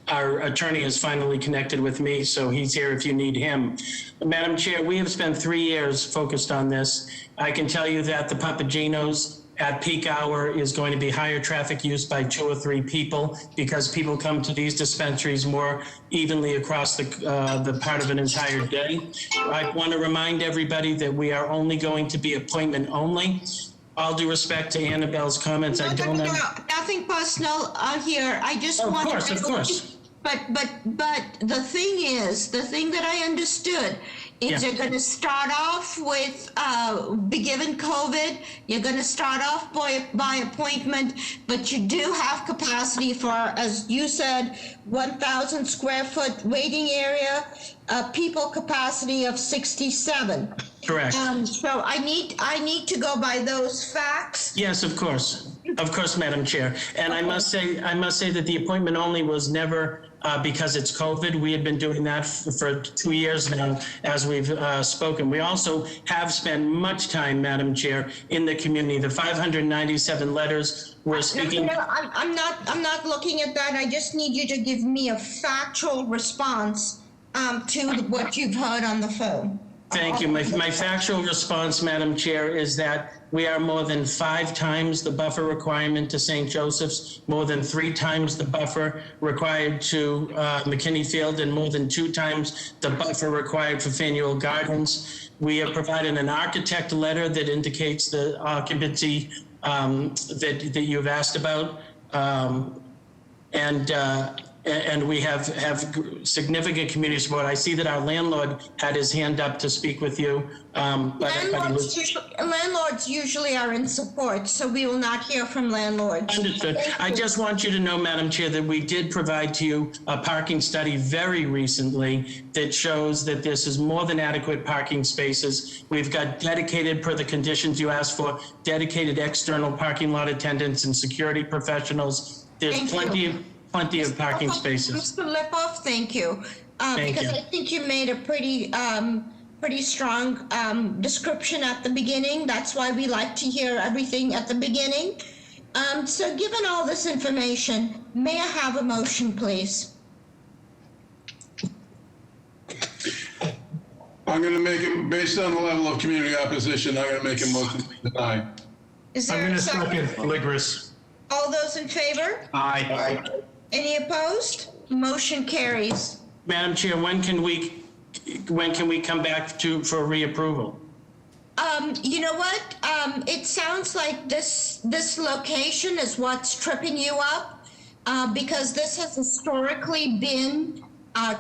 E: our attorney is finally connected with me, so he's here if you need him. Madam Chair, we have spent 3 years focused on this. I can tell you that the Papagenos at peak hour is going to be higher traffic use by 2 or 3 people because people come to these dispensaries more evenly across the part of an entire day. I want to remind everybody that we are only going to be appointment only. All due respect to Annabelle's comments, I don't know.
A: Nothing personal here. I just want to.
E: Of course.
A: But the thing is, the thing that I understood is you're going to start off with, be given COVID, you're going to start off by appointment, but you do have capacity for, as you said, 1,000 square foot waiting area, people capacity of 67.
E: Correct.
A: So I need to go by those facts.
E: Yes, of course. Of course, Madam Chair. And I must say that the appointment only was never because it's COVID. We had been doing that for 2 years now, as we've spoken. We also have spent much time, Madam Chair, in the community. The 597 letters we're speaking.
A: No, I'm not looking at that. I just need you to give me a factual response to what you've heard on the phone.
E: Thank you. My factual response, Madam Chair, is that we are more than 5 times the buffer requirement to St. Joseph's, more than 3 times the buffer required to McKinney Field, and more than 2 times the buffer required for Faneuil Gardens. We have provided an architect letter that indicates the occupancy that you've asked about. And we have significant community support. I see that our landlord had his hand up to speak with you.
A: Landlords usually are in support, so we will not hear from landlords.
E: Understood. I just want you to know, Madam Chair, that we did provide to you a parking study very recently that shows that this is more than adequate parking spaces. We've got dedicated, per the conditions you asked for, dedicated external parking lot attendants and security professionals. There's plenty of parking spaces.
A: Mr. Lipoff, thank you. Because I think you made a pretty strong description at the beginning. That's why we like to hear everything at the beginning. So given all this information, may I have a motion, please?
F: I'm going to make it, based on the level of community opposition, I'm going to make a motion to deny.
A: Is there
J: I'm going
A: a
J: to second
A: second?
J: Ligris.
A: All those in favor?
M: Aye.
A: Any opposed? Motion carries.
E: Madam Chair, when can we come back for reapproval?
A: You know what? It sounds like this location is what's tripping you up, because this has historically been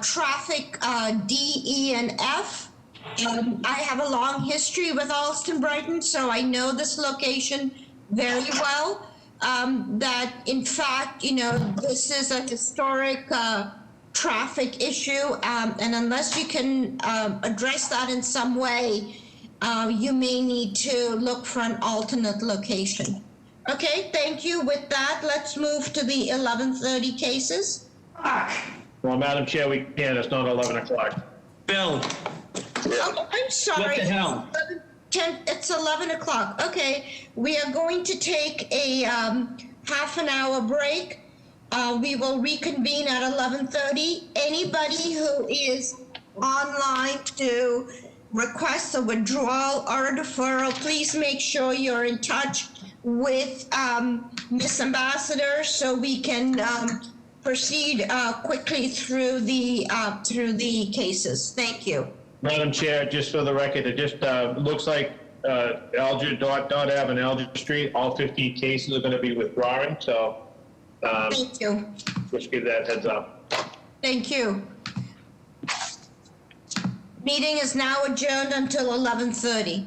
A: traffic D, E, and F. I have a long history with Alston Brighton, so I know this location very well. that in fact, this is a historic traffic issue, and unless you can address that in some way, you may need to look for an alternate location. Okay, thank you. With that, let's move to the 11:30 cases.
B: Well, Madam Chair, we can't, it's not 11 o'clock.
E: Bill,
A: Oh, I'm sorry.
E: what the hell?
A: It's 11 o'clock. Okay, we are going to take a half an hour break. We will reconvene at 11:30. Anybody who is online to request a withdrawal or a deferral, please make sure you're in touch with Ms. Ambassador so we can proceed quickly through the cases. Thank you.
B: Madam Chair, just for the record, it just looks like Alger, Dot Ave and Alger Street, all 50 cases are going to be withdrawing, so
A: Thank you.
B: just give that heads up.
A: Thank you. Meeting is now adjourned until 11:30.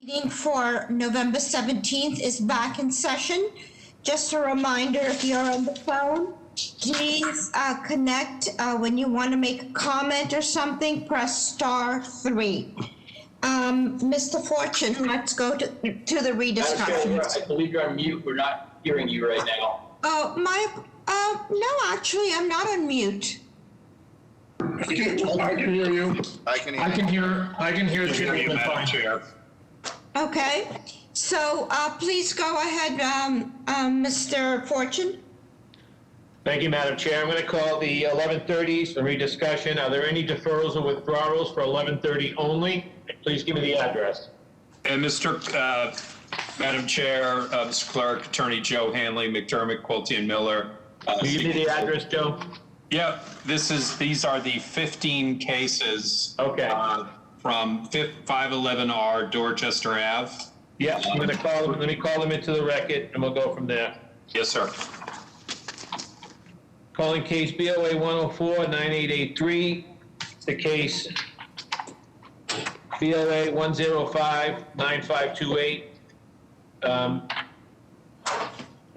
A: Meeting for November 17th is back in session. Just a reminder, if you're on the phone, please connect. When you want to make a comment or something, press *3. Mr. Fortune, let's go to the rediscussions.
H: I believe you're on mute. We're not hearing you right now.
A: Oh, no, actually, I'm not on mute.
F: I can hear you.
K: I can hear.
J: I can hear Chair.
B: Madam Chair.
A: Okay, so please go ahead, Mr. Fortune.
B: Thank you, Madam Chair. I'm going to call the 11:30s for rediscussion. Are there any deferrals or withdrawals for 11:30 only? Please give me the address.
N: And Madam Chair, Mr. Clerk, Attorney Joe Hanley, McDermott, Quilty, and Miller.
B: Can you give me the address, Joe?
N: Yeah, these are the 15 cases.
B: Okay.
N: From 511R Dorchester Ave.
B: Yes, I'm going to call them. Let me call them into the record, and we'll go from there.
N: Yes, sir.
B: Calling case BOA 104-9883. The case BOA 105-9528. I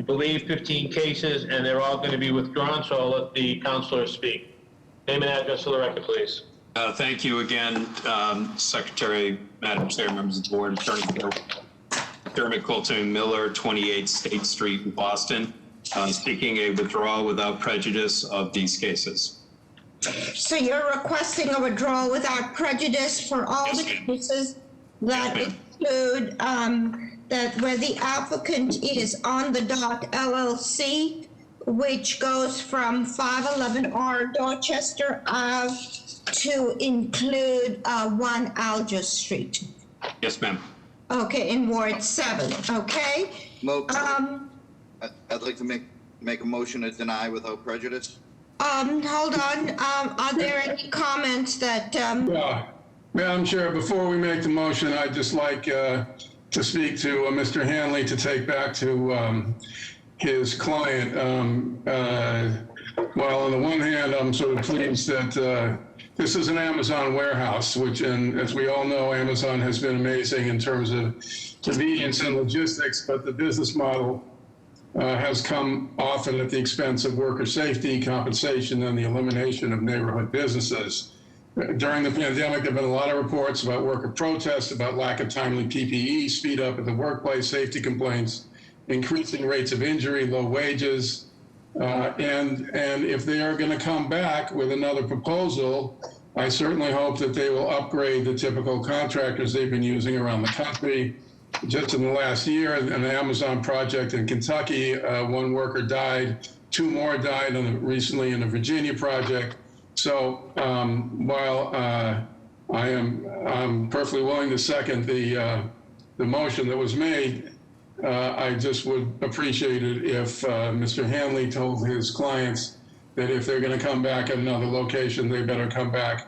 B: believe 15 cases, and they're all going to be withdrawn, so I'll let the counselor speak. Name and address for the record, please.
N: Thank you again, Secretary, Madam Chair, members of the board, Attorney Dermot Quilty Miller, 28 State Street in Boston, seeking a withdrawal without prejudice of these cases.
A: So you're requesting a withdrawal without prejudice for all the cases that include that where the applicant is On the Dot LLC, which goes from 511R Dorchester Ave to include 1 Alger Street.
N: Yes, ma'am.
A: Okay, in Ward 7, okay?
K: I'd like to make a motion to deny without prejudice.
A: Hold on, are there any comments that,
F: Yeah. Madam Chair, before we make the motion, I'd just like to speak to Mr. Hanley to take back to his client. Well, on the one hand, I'm sort of pleased that this is an Amazon warehouse, which, and as we all know, Amazon has been amazing in terms of convenience and logistics, but the business model has come often at the expense of worker safety, compensation, and the elimination of neighborhood businesses. During the pandemic, there have been a lot of reports about worker protests, about lack of timely PPE, speed up at the workplace, safety complaints, increasing rates of injury, low wages. And if they are going to come back with another proposal, I certainly hope that they will upgrade the typical contractors they've been using around the country. Just in the last year, an Amazon project in Kentucky, 1 worker died, 2 more died recently in a Virginia project. So while I'm perfectly willing to second the motion that was made, I just would appreciate it if Mr. Hanley told his clients that if they're going to come back at another location, they better come back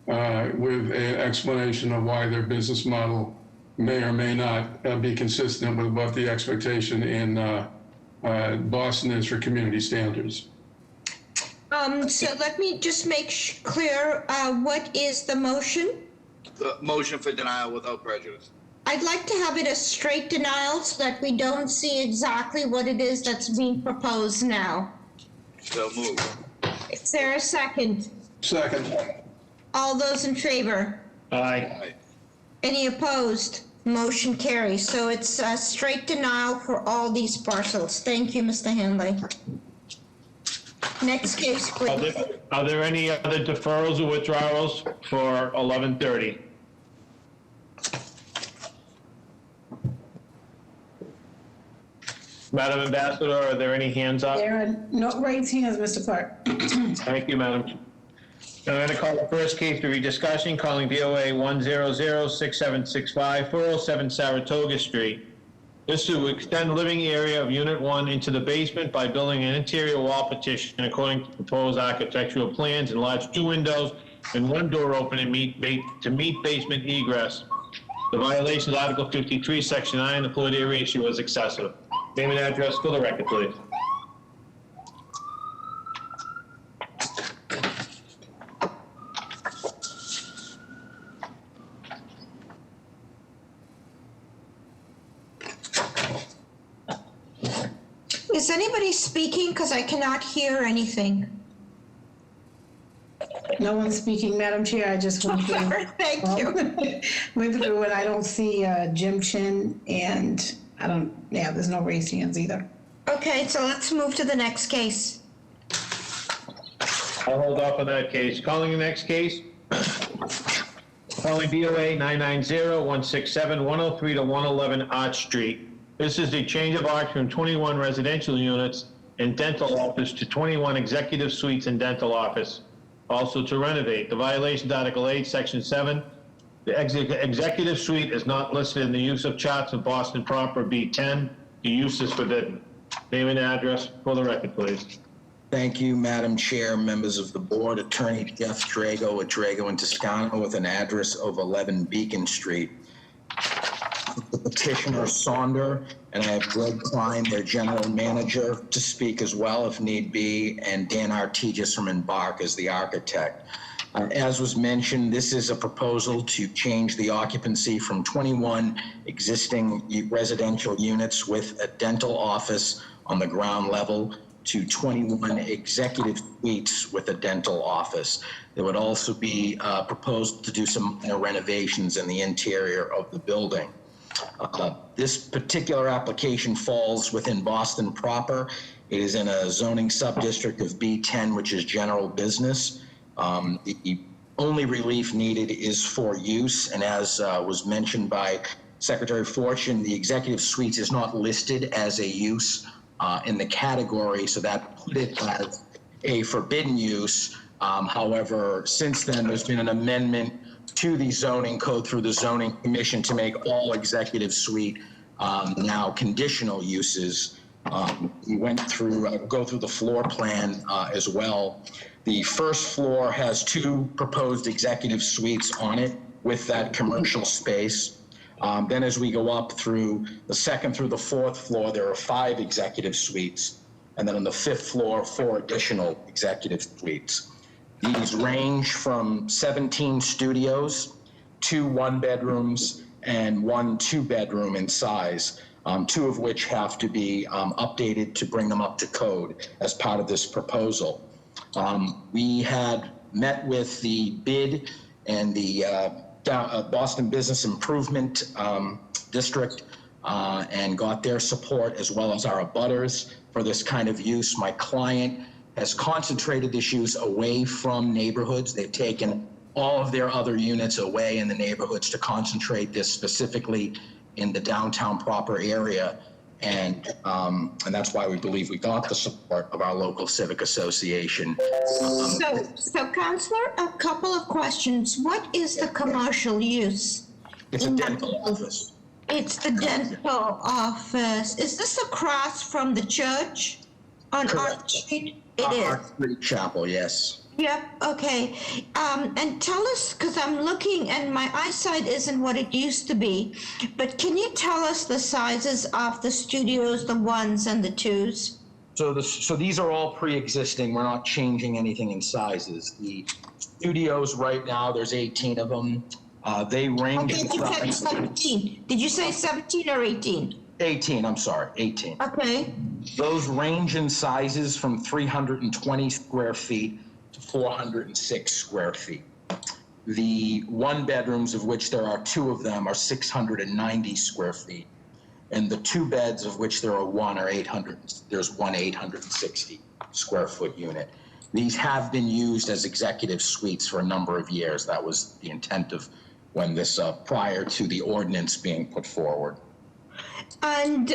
F: with an explanation of why their business model may or may not be consistent with what the expectation in Boston is for community standards.
A: so let me just make clear, what is the motion?
K: The motion for denial without prejudice.
A: I'd like to have it a straight denial so that we don't see exactly what it is that's being proposed now.
K: So moved.
A: Is there a second?
F: Second.
A: All those in favor?
B: Aye.
A: Any opposed? Motion carries. So it's a straight denial for all these parcels. Thank you, Mr. Hanley. Next case, please.
B: Are there any other deferrals or withdrawals for 11:30? Madam Ambassador, are there any hands up?
C: There are no raised hands, Mr. Clerk.
B: Thank you, Madam. I'm going to call the first case to rediscussion, calling BOA 1006765, 407 Saratoga Street. This is to extend living area of Unit 1 into the basement by building an interior wall partition according to proposed architectural plans, enlarge 2 windows and 1 door open to meet basement egress. The violation is Article 53, Section 9. The floor area ratio is excessive. Name and address for the record, please.
A: Is anybody speaking? Because I cannot hear anything.
C: No one's speaking, Madam Chair. I just went through.
A: Thank you.
C: Went through it. I don't see Jim Chin, and there's no raised hands either.
A: Okay, so let's move to the next case.
B: I'll hold off on that case. Calling the next case. Calling BOA 990-167-103 to 111 Arch Street. This is the change of occupancy from 21 residential units and dental office to 21 executive suites and dental office. Also to renovate. The violation, Article 8, Section 7. The executive suite is not listed in the use of charts of Boston proper B10. The use is forbidden. Name and address for the record, please.
L: Thank you, Madam Chair, members of the board. Attorney Jeff Drago at Drago and Toscano with an address of 11 Beacon Street. The petitioner Sonder, and I have Greg Klein, their general manager, to speak as well if need be, and Dan Artigas from Embark as the architect. As was mentioned, this is a proposal to change the occupancy from 21 existing residential units with a dental office on the ground level to 21 executive suites with a dental office. There would also be proposed to do some renovations in the interior of the building. This particular application falls within Boston proper. It is in a zoning sub-district of B10, which is general business. The only relief needed is for use, and as was mentioned by Secretary Fortune, the executive suites is not listed as a use in the category, so that put it as a forbidden use. However, since then, there's been an amendment to the zoning code through the zoning commission to make all executive suite now conditional uses. We went through, go through the floor plan as well. The first floor has 2 proposed executive suites on it with that commercial space. Then as we go up through the 2nd through the 4th floor, there are 5 executive suites. And then on the 5th floor, 4 additional executive suites. These range from 17 studios, 2 one-bedrooms, and 1 two-bedroom in size, 2 of which have to be updated to bring them up to code as part of this proposal. We had met with the BID and the Boston Business Improvement District and got their support, as well as our abutters, for this kind of use. My client has concentrated this use away from neighborhoods. They've taken all of their other units away in the neighborhoods to concentrate this specifically in the downtown proper area. And that's why we believe we got the support of our local civic association.
A: So Counselor, a couple of questions. What is the commercial use?
L: It's a dental office.
A: It's the dental office. Is this across from the church on Arch Street? It is.
L: Arch Street Chapel, yes.
A: Yep, okay. And tell us, because I'm looking and my eyesight isn't what it used to be, but can you tell us the sizes of the studios, the 1s and the 2s?
L: So these are all pre-existing. We're not changing anything in sizes. The studios right now, there's 18 of them. They range in size.
A: 17. Did you say 17 or 18?
L: 18, I'm sorry, 18.
A: Okay.
L: Those range in sizes from 320 square feet to 406 square feet. The 1-bedrooms, of which there are 2 of them, are 690 square feet. And the 2 beds, of which there are 1, are 800. There's 1 860 square foot unit. These have been used as executive suites for a number of years. That was the intent of when this, prior to the ordinance being put forward.
A: And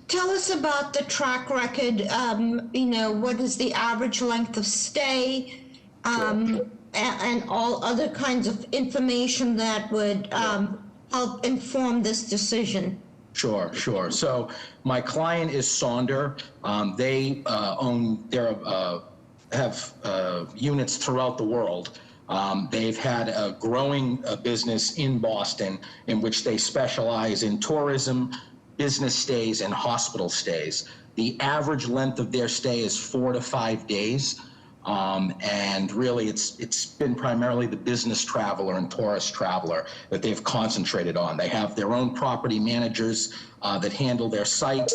A: tell us about the track record. What is the average length of stay, and all other kinds of information that would help inform this decision.
L: Sure. So my client is Sonder. They have units throughout the world. They've had a growing business in Boston in which they specialize in tourism, business stays, and hospital stays. The average length of their stay is 4 to 5 days. And really, it's been primarily the business traveler and tourist traveler that they've concentrated on. They have their own property managers that handle their sites.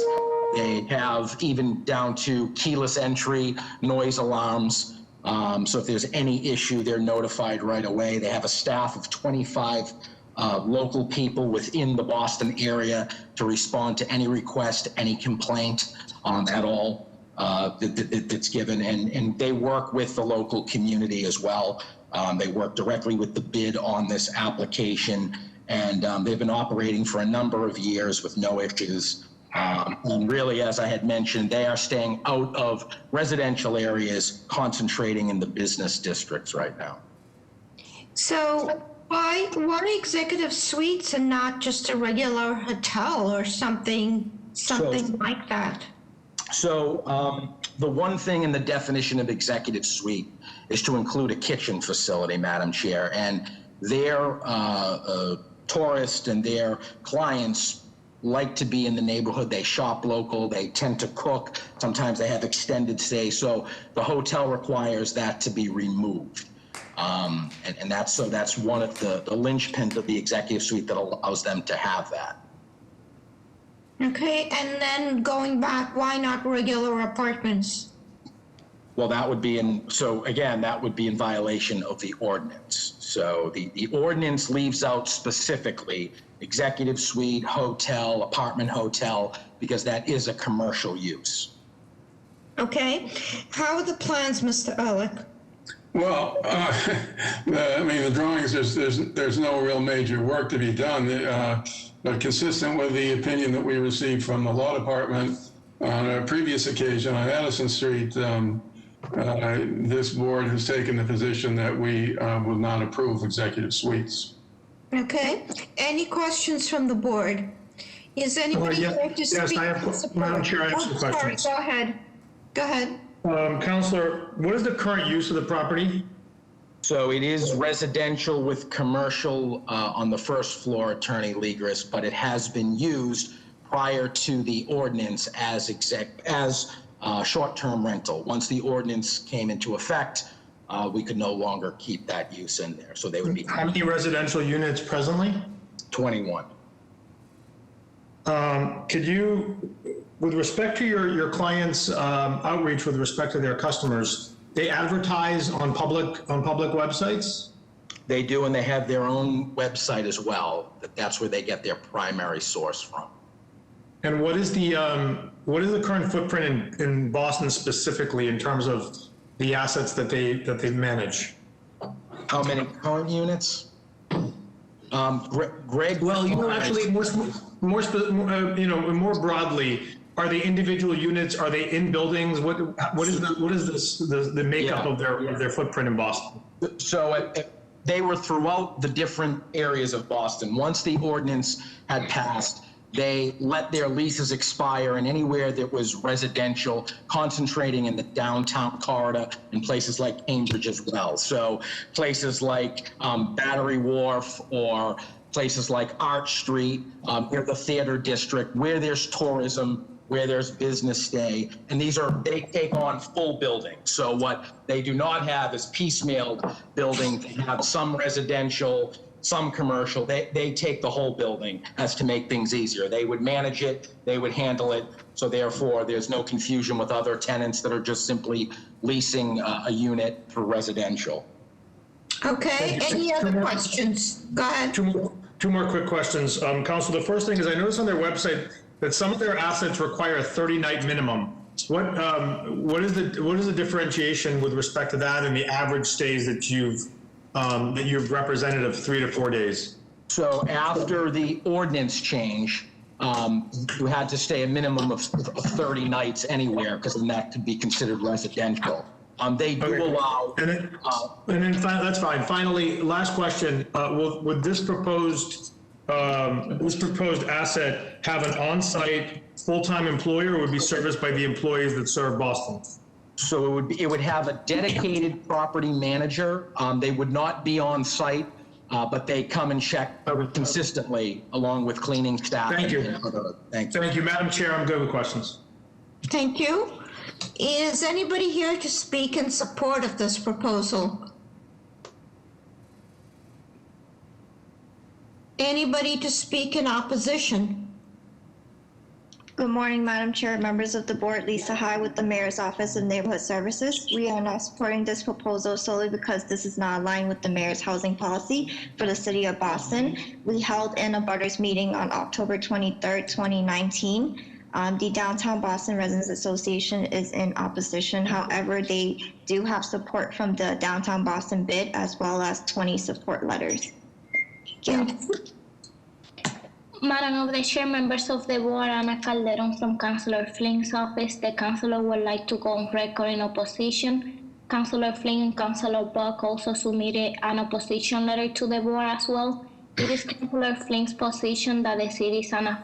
L: They have even down to keyless entry, noise alarms. So if there's any issue, they're notified right away. They have a staff of 25 local people within the Boston area to respond to any request, any complaint at all that's given. And they work with the local community as well. They work directly with the bid on this application, and they've been operating for a number of years with no issues. And really, as I had mentioned, they are staying out of residential areas, concentrating in the business districts right now.
A: So why executive suites and not just a regular hotel or something like that?
L: So the one thing in the definition of executive suite is to include a kitchen facility, Madam Chair, and their tourists and their clients like to be in the neighborhood. They shop local, they tend to cook, sometimes they have extended stay, so the hotel requires that to be removed. And that's one of the linchpins of the executive suite that allows them to have that.
A: Okay, and then going back, why not regular apartments?
L: Well, that would be that would be in violation of the ordinance. So the ordinance leaves out specifically executive suite, hotel, apartment hotel, because that is a commercial use.
A: Okay, how are the plans, Mr. Ehrlich?
F: Well, the drawings, there's no real major work to be done, but consistent with the opinion that we received from the law department on a previous occasion on Addison Street, this board has taken the position that we will not approve executive suites.
A: Okay, any questions from the board? Is anybody here to speak?
J: Yes, I have, Madam Chair, I have some questions.
A: Sorry, go ahead.
J: Counselor, what is the current use of the property?
L: So it is residential with commercial on the first floor, Attorney Legris, but it has been used prior to the ordinance as short-term rental. Once the ordinance came into effect, we could no longer keep that use in there. So they would be.
J: How many residential units presently?
L: 21.
J: Could you, with respect to your clients' outreach with respect to their customers, they advertise on public websites?
L: They do, and they have their own website as well. That's where they get their primary source from.
J: And what is the current footprint in Boston specifically in terms of the assets that they manage?
L: How many current units? Greg?
J: Well, actually, more broadly, are they individual units? Are they in buildings? What is the makeup of their footprint in Boston?
L: So they were throughout the different areas of Boston. Once the ordinance had passed, they let their leases expire in anywhere that was residential, concentrating in the downtown corridor and places like Cambridge as well. So places like Battery Wharf or places like Arch Street, near the theater district, where there's tourism, where there's business stay, and they take on full buildings. So what they do not have is piecemealed buildings. They have some residential, some commercial. They take the whole building as to make things easier. They would manage it, they would handle it, so therefore there's no confusion with other tenants that are just simply leasing a unit for residential.
A: Okay, any other questions? Go ahead.
J: Two more quick questions. Council, the first thing is I noticed on their website that some of their assets require a 30-night minimum. What is the differentiation with respect to that and the average stays that you've represented of 3 to 4 days?
L: So after the ordinance change, you had to stay a minimum of 30 nights anywhere, because then that could be considered residential. They do allow.
J: And then that's fine. Finally, last question: would this proposed asset have an on-site full-time employer, or would be serviced by the employees that serve Boston?
L: So it would have a dedicated property manager. They would not be on site, but they come and check consistently along with cleaning staff.
J: Thank you.
L: Thank you.
J: Thank you, Madam Chair. I'm good with questions.
A: Thank you. Is anybody here to speak in support of this proposal? Anybody to speak in opposition?
O: Good morning, Madam Chair, members of the board. Lisa High with the Mayor's Office of Neighborhood Services. We are not supporting this proposal solely because this is not aligned with the mayor's housing policy for the city of Boston. We held an abutters meeting on October 23rd, 2019. The Downtown Boston Residents Association is in opposition. However, they do have support from the Downtown Boston bid as well as 20 support letters. Thank you.
P: Madam of the Chair, members of the board, Ana Calderon from Councillor Flynn's office. The councillor would like to go on record in opposition. Councillor Flynn and Councillor Buck also submitted an opposition letter to the board as well. It is Councillor Flynn's position that the city is in an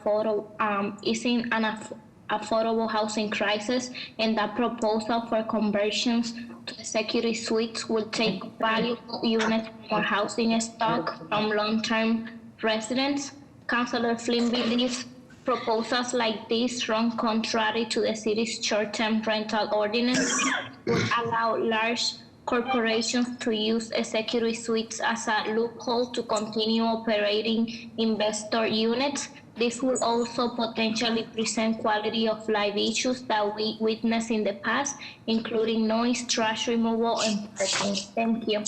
P: affordable housing crisis, and that proposal for conversions to executive suites will take valuable units for housing stock from long-term residents. Councillor Flynn believes proposals like this run contrary to the city's short-term rental ordinance, would allow large corporations to use executive suites as a loophole to continue operating investor units. This will also potentially present quality of life issues that we witnessed in the past, including noise, trash removal, and parking. Thank you.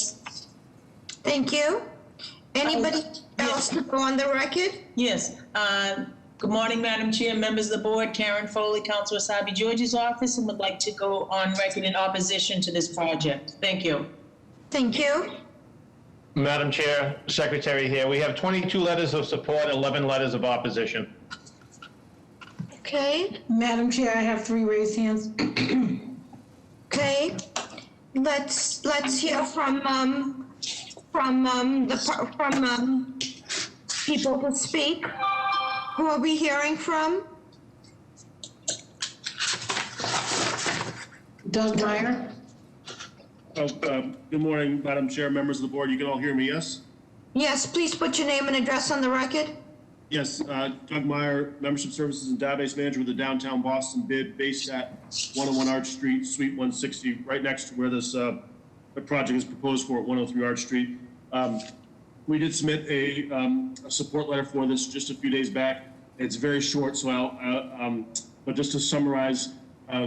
A: Thank you. Anybody else to go on the record?
Q: Yes. Good morning, Madam Chair, members of the board. Karen Foley, Councilor Sabi George's office, and would like to go on record in opposition to this project. Thank you.
A: Thank you.
B: Madam Chair, Secretary here, we have 22 letters of support, 11 letters of opposition.
A: Okay.
C: Madam Chair, I have 3 raised hands.
A: Okay. Let's hear from people to speak. Who are we hearing from?
C: Doug Meyer.
T: Good morning, Madam Chair, members of the board. You can all hear me, yes?
A: Yes, please put your name and address on the record.
T: Yes, Doug Meyer, Membership Services and Database Manager with the Downtown Boston bid, based at 101 Arch Street, Suite 160, right next to where this project is proposed for at 103 Arch Street. We did submit a support letter for this just a few days back. It's very short, so but just to summarize,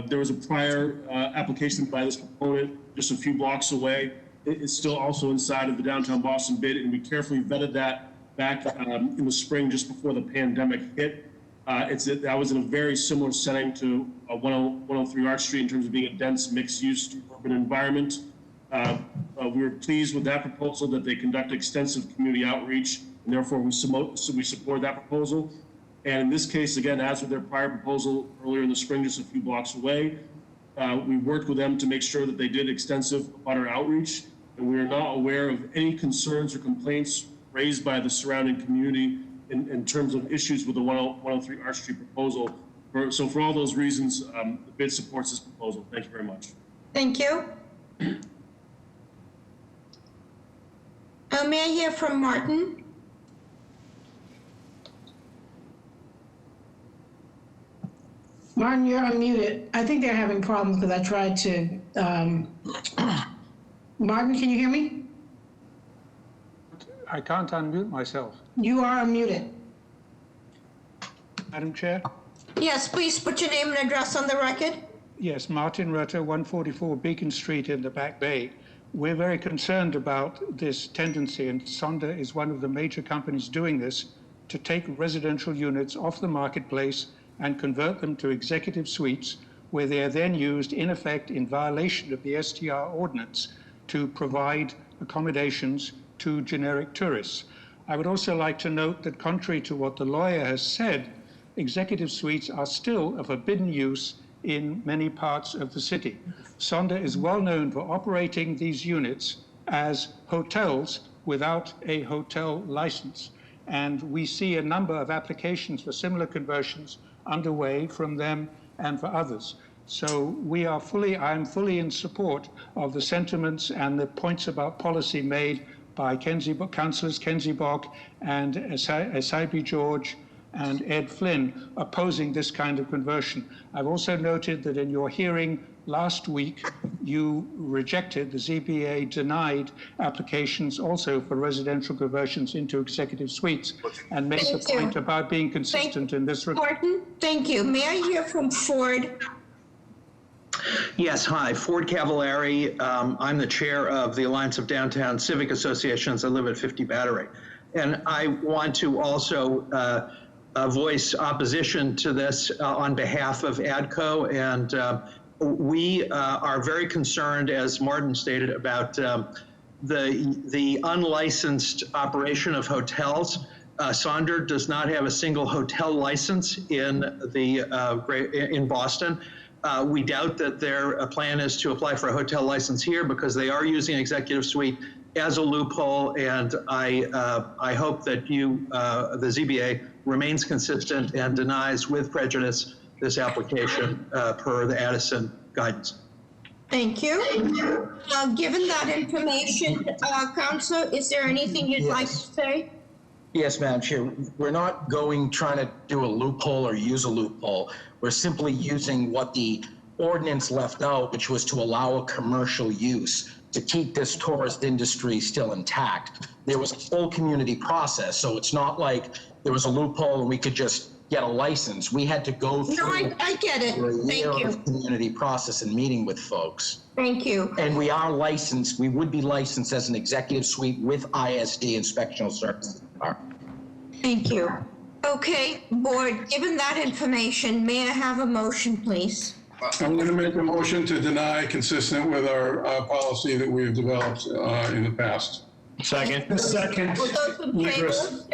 T: there was a prior application by this proponent just a few blocks away. It's still also inside of the Downtown Boston bid, and we carefully vetted that back in the spring just before the pandemic hit. That was in a very similar setting to 103 Arch Street in terms of being a dense mixed-use urban environment. We were pleased with that proposal, that they conduct extensive community outreach, and therefore we support that proposal. And in this case, again, as with their prior proposal earlier in the spring, just a few blocks away, we worked with them to make sure that they did extensive abutter outreach, and we are not aware of any concerns or complaints raised by the surrounding community in terms of issues with the 103 Arch Street proposal. So for all those reasons, the bid supports this proposal. Thank you very much.
A: Thank you. May I hear from Martin?
C: Martin, you're unmuted. I think they're having problems because I tried to. Martin, can you hear me?
U: I can't unmute myself.
C: You are unmuted.
U: Madam Chair?
A: Yes, please put your name and address on the record.
U: Yes, Martin Rutter, 144 Beacon Street in the Back Bay. We're very concerned about this tendency, and Sonder is one of the major companies doing this, to take residential units off the marketplace and convert them to executive suites, where they are then used, in effect, in violation of the STR ordinance to provide accommodations to generic tourists. I would also like to note that, contrary to what the lawyer has said, executive suites are still a forbidden use in many parts of the city. Sonder is well known for operating these units as hotels without a hotel license. And we see a number of applications for similar conversions underway from them and for others. So I'm fully in support of the sentiments and the points about policy made by Councillors Kenzie Bok and Sabi George and Ed Flynn opposing this kind of conversion. I've also noted that in your hearing last week, you rejected, the ZBA denied applications also for residential conversions into executive suites and made the point about being consistent in this regard.
A: Martin, thank you. May I hear from Ford?
D: Yes, hi, Ford Cavallari. I'm the chair of the Alliance of Downtown Civic Associations. I live at 50 Battery. And I want to also voice opposition to this on behalf of ADCO. And we are very concerned, as Martin stated, about the unlicensed operation of hotels. Sonder does not have a single hotel license in Boston. We doubt that their plan is to apply for a hotel license here because they are using executive suite as a loophole, and I hope that the ZBA remains consistent and denies with prejudice this application per the Addison guidance.
A: Thank you. Given that information, Councilor, is there anything you'd like to say?
L: Yes, Madam Chair. We're not trying to do a loophole or use a loophole. We're simply using what the ordinance left out, which was to allow a commercial use to keep this tourist industry still intact. There was a full community process, so it's not like there was a loophole and we could just get a license. We had to go through
A: I get it. Thank you.
L: of community process and meeting with folks.
A: Thank you.
L: And we are licensed, we would be licensed as an executive suite with ISD inspectional services.
A: Thank you. Okay, board, given that information, may I have a motion, please?
F: I'm going to make a motion to deny consistent with our policy that we've developed in the past.
B: Second.
J: Second.
A: All those in favor?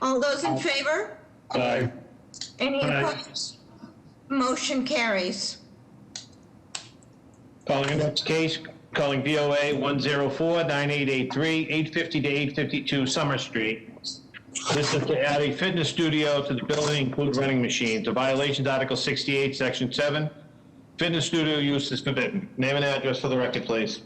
A: All those in favor?
F: Aye.
A: Any opposed? Motion carries.
B: Calling the next case, calling BOA 104-9883, 850 to 852 Summer Street. This is to add a fitness studio to the building, include running machines. The violation is Article 68, Section 7. Fitness studio use is forbidden. Name and address for the record, please.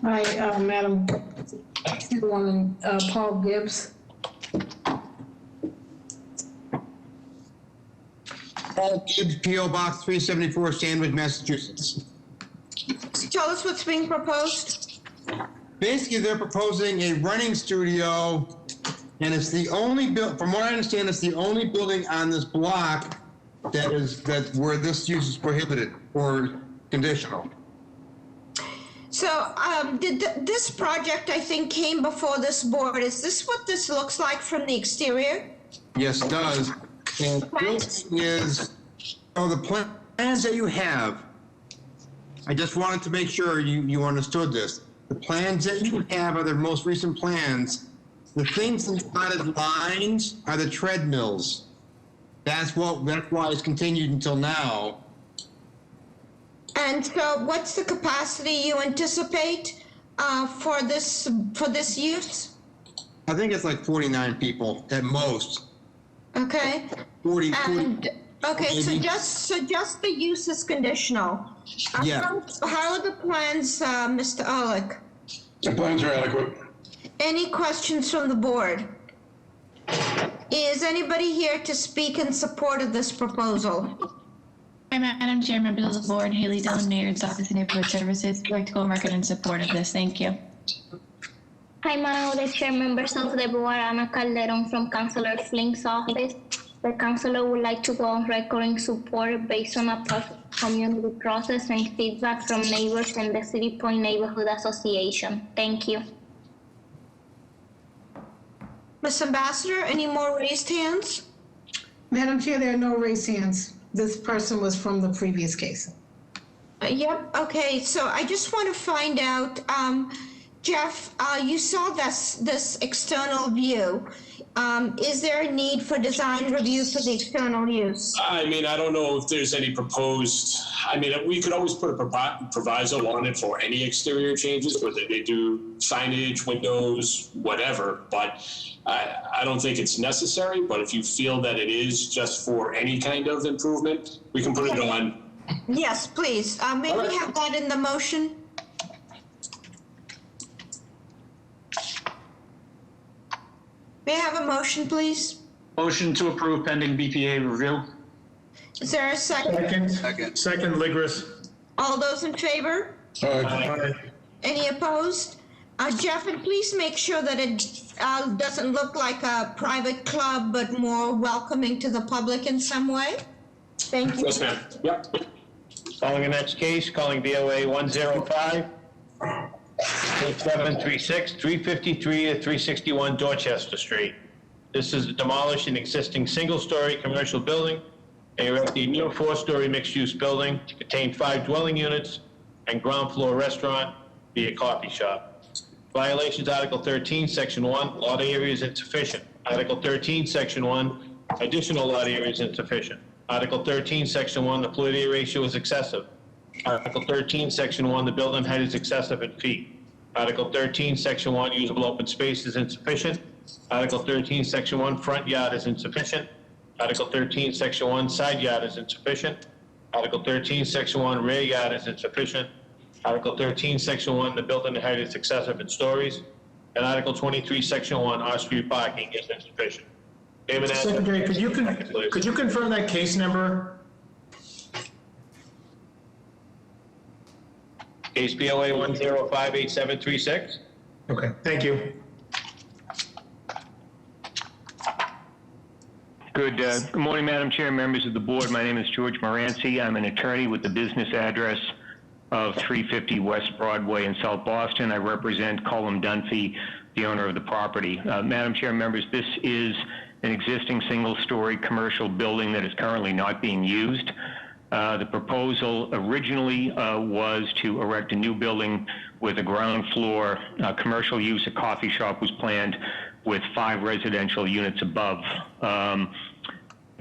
C: Hi, Madam Chairwoman, Paul Gibbs.
I: Paul Gibbs, P.O. Box 374, Sandwich, Massachusetts.
A: Tell us what's being proposed.
I: Basically, they're proposing a running studio, and it's the only from what I understand, it's the only building on this block that where this use is prohibited or conditional.
A: So this project, I think, came before this board. Is this what this looks like from the exterior?
I: Yes, it does. And the building is, the plans that you have, I just wanted to make sure you understood this. The plans that you have are the most recent plans. The things in dotted lines are the treadmills. That's why it's continued until now.
A: And so what's the capacity you anticipate for this use?
I: I think it's like 49 people at most.
A: Okay.
I: 40.
A: Okay, so just the use is conditional.
I: Yeah.
A: How are the plans, Mr. Ehrlich?
F: The plans are adequate.
A: Any questions from the board? Is anybody here to speak in support of this proposal?
R: Hi, Madam Chair, members of the board, Haley Dillon, Mayor's Office of Neighborhood Services. I'd like to go on record in support of this. Thank you.
P: Hi, Madam the Chair, members of the board. Ana Calderon from Councilor Flink's office. The councilor would like to go on record in support based on a community process and feedback from neighbors and the City Point Neighborhood Association. Thank you.
A: Ms. Ambassador, any more raised hands?
C: Madam Chair, there are no raised hands. This person was from the previous case.
A: Yep, okay, so I just want to find out, Jeff, you saw this external view. Is there a need for design review for the external use?
S: I mean, I don't know if there's any proposed, I mean, we could always put a proviso on it for any exterior changes, whether they do signage, windows, whatever, but I don't think it's necessary, but if you feel that it is just for any kind of improvement, we can put it on.
A: Yes, please. May we have that in the motion? May I have a motion, please?
M: Motion to approve pending BPA review.
A: Is there a second?
J: Second, Ligris.
A: All those in favor?
F: Aye.
A: Any opposed? Jeff, and please make sure that it doesn't look like a private club, but more welcoming to the public in some way. Thank you.
S: Yes, ma'am. Yep.
B: Calling the next case, calling BOA 105-8736, 353 to 361 Dorchester Street. This is to demolish an existing single-story commercial building and erect a new 4-story mixed-use building to contain 5 dwelling units and ground floor restaurant, be a coffee shop. Violations, Article 13, Section 1, lot area is insufficient. Article 13, Section 1, additional lot area is insufficient. Article 13, Section 1, the floor area ratio is excessive. Article 13, Section 1, the building height is excessive in feet. Article 13, Section 1, usable open space is insufficient. Article 13, Section 1, front yard is insufficient. Article 13, Section 1, side yard is insufficient. Article 13, Section 1, rear yard is insufficient. Article 13, Section 1, the building height is excessive in stories. And Article 23, Section 1, off-street parking is insufficient. Name and address.
J: Secretary, could you confirm that case number?
B: Case BOA 105-8736.
J: Okay, thank you.
G: Good morning, Madam Chair, members of the board. My name is George Moranci. I'm an attorney with the business address of 350 West Broadway in South Boston. I represent Cullum Dunphy, the owner of the property. Madam Chair, members, this is an existing single-story commercial building that is currently not being used. The proposal originally was to erect a new building with a ground floor commercial use. A coffee shop was planned with 5 residential units above.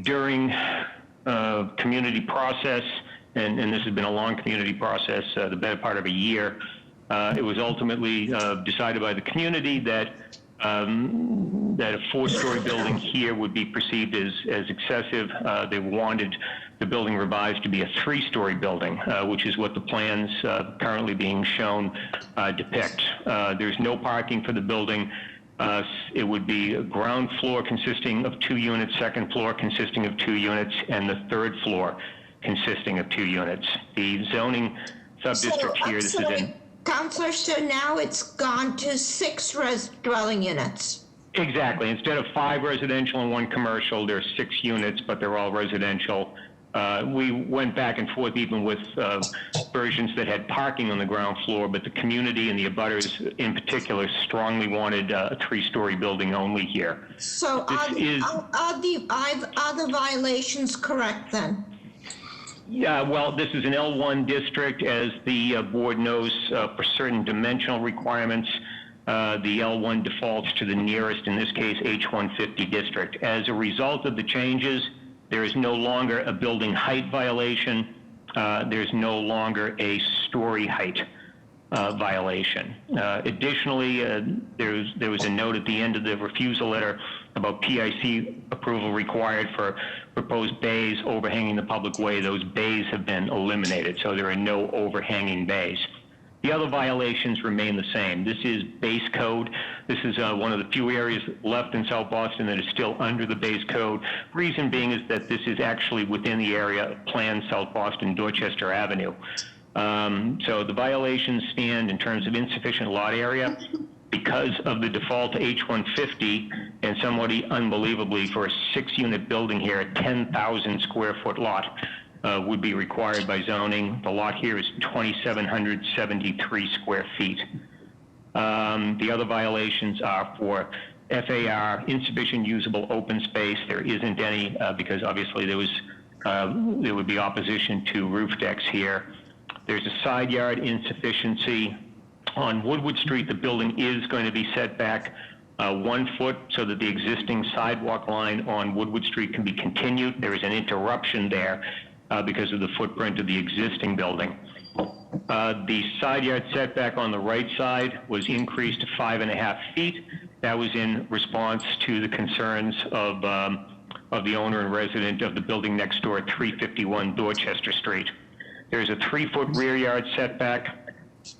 G: During community process, and this has been a long community process, the better part of a year, it was ultimately decided by the community that that a 4-story building here would be perceived as excessive. They wanted the building revised to be a 3-story building, which is what the plans currently being shown depict. There's no parking for the building. It would be a ground floor consisting of 2 units, second floor consisting of 2 units, and the third floor consisting of 2 units. The zoning sub-district here, this is in...
A: Counselor, so now it's gone to 6 dwelling units.
G: Exactly. Instead of 5 residential and 1 commercial, there's 6 units, but they're all residential. We went back and forth even with versions that had parking on the ground floor, but the community and the abutters in particular strongly wanted a 3-story building only here.
A: So are the violations correct then?
G: Yeah, well, this is an L1 district, as the board knows, for certain dimensional requirements. The L1 defaults to the nearest, in this case, H150 district. As a result of the changes, there is no longer a building height violation. There's no longer a story height violation. Additionally, there was a note at the end of the refusal letter about PIC approval required for proposed bays overhanging the public way. Those bays have been eliminated, so there are no overhanging bays. The other violations remain the same. This is base code. This is one of the few areas left in South Boston that is still under the base code. Reason being is that this is actually within the area of planned South Boston Dorchester Avenue. So the violations stand in terms of insufficient lot area because of the default to H150, and somewhat unbelievably for a 6-unit building here, a 10,000 square foot lot would be required by zoning. The lot here is 2,773 square feet. The other violations are for FAR, insufficient usable open space. There isn't any because obviously there would be opposition to roof decks here. There's a side yard insufficiency. On Woodward Street, the building is going to be set back 1 foot so that the existing sidewalk line on Woodward Street can be continued. There is an interruption there because of the footprint of the existing building. The side yard setback on the right side was increased to 5.5 feet. That was in response to the concerns of the owner and resident of the building next door at 351 Dorchester Street. There's a 3-foot rear yard setback.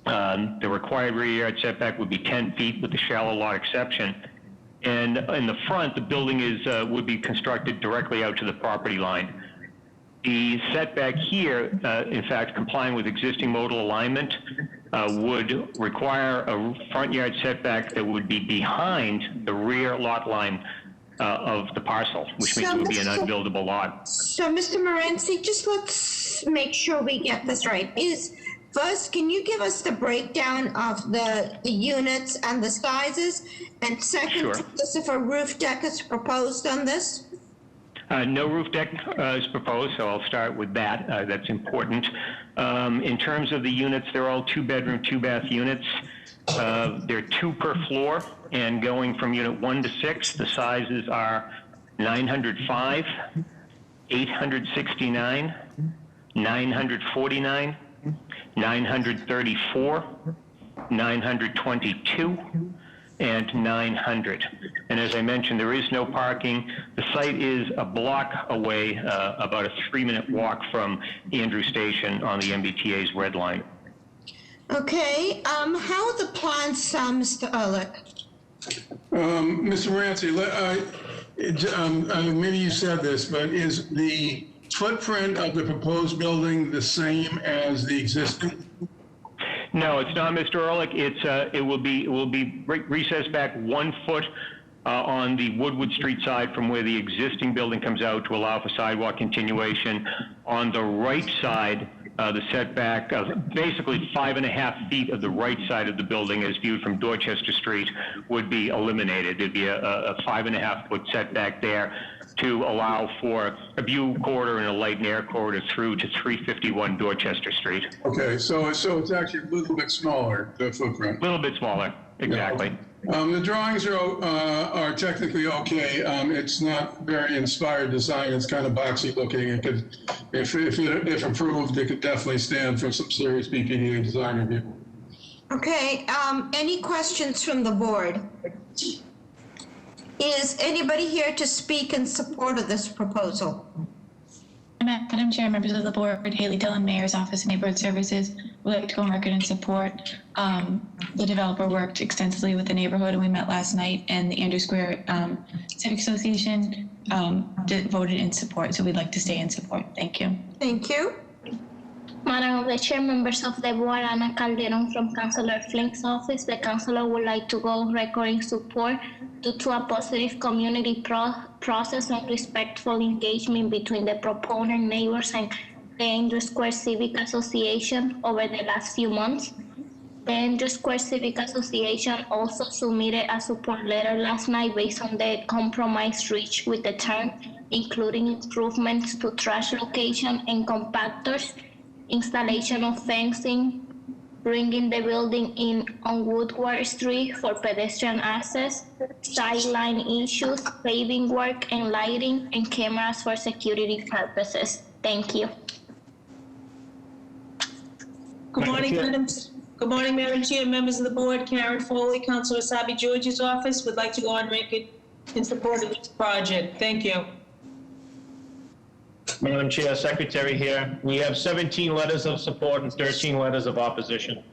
G: The required rear yard setback would be 10 feet with the shallow lot exception. And in the front, the building would be constructed directly out to the property line. The setback here, in fact, complying with existing modal alignment, would require a front yard setback that would be behind the rear lot line of the parcel, which means it would be an unbuildable lot.
A: So, Mr. Morency, just let's make sure we get this right. First, can you give us the breakdown of the units and the sizes? And second,
G: Sure.
A: tell us if a roof deck is proposed on this?
G: No roof deck is proposed, so I'll start with that. That's important. In terms of the units, they're all 2-bedroom, 2-bath units. They're 2 per floor, and going from unit 1 to 6, the sizes are 905, 869, 949, 934, 922, and 900. And as I mentioned, there is no parking. The site is a block away, about a 3-minute walk from Andrew Station on the MBTA's Red Line.
A: Okay, how are the plans, Mr. Ehrlich?
F: Mr. Morency, maybe you said this, but is the footprint of the proposed building the same as the existing?
G: No, it's not, Mr. Ehrlich. It will be recessed back 1 foot on the Woodward Street side from where the existing building comes out to allow for sidewalk continuation. On the right side, the setback of basically 5.5 feet of the right side of the building as viewed from Dorchester Street would be eliminated. There'd be a 5.5-foot setback there to allow for a view corridor and a light and air corridor through to 351 Dorchester Street.
F: Okay, so it's actually a little bit smaller, the footprint.
G: A little bit smaller, exactly.
F: The drawings are technically okay. It's not very inspired design. It's kind of boxy looking. It could, if approved, it could definitely stand for some serious BPDA design review.
A: Okay, any questions from the board? Is anybody here to speak in support of this proposal?
R: Madam Chair, members of the board, Haley Dillon, Mayor's Office of Neighborhood Services, would like to go on record and support. The developer worked extensively with the neighborhood, and we met last night, and the Andrew Square Civic Association voted in support, so we'd like to stay in support. Thank you.
A: Thank you.
P: Madam Chair, members of the board, Ana Calderon from Councilor Flink's office. The councilor would like to go on record in support due to a positive community process and respectful engagement between the proponent neighbors and the Andrew Square Civic Association over the last few months. The Andrew Square Civic Association also submitted a support letter last night based on the compromise reached with the town, including improvements to trash location and compactors, installation of fencing, bringing the building in on Woodward Street for pedestrian access, sideline issues, paving work and lighting, and cameras for security purposes. Thank you.
Q: Good morning, Madam Chair, members of the board. Karen Foley, Councilor Asabi George's office, would like to go on record in support of this project. Thank you.
B: Madam Chair, Secretary here. We have 17 letters of support and 13 letters of opposition.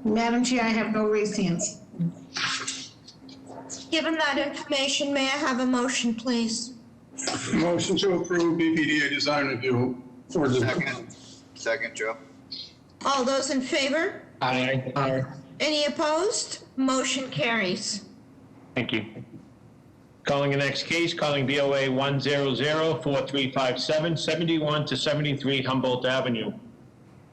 C: Madam Chair, I have no raised hands.
A: Given that information, may I have a motion, please?
F: Motion to approve BPDA design review for the.
K: Second, Joe.
A: All those in favor?
B: Aye.
A: Any opposed? Motion carries.
B: Thank you. Calling the next case, calling BOA 1004357, 71 to 73 Humboldt Avenue.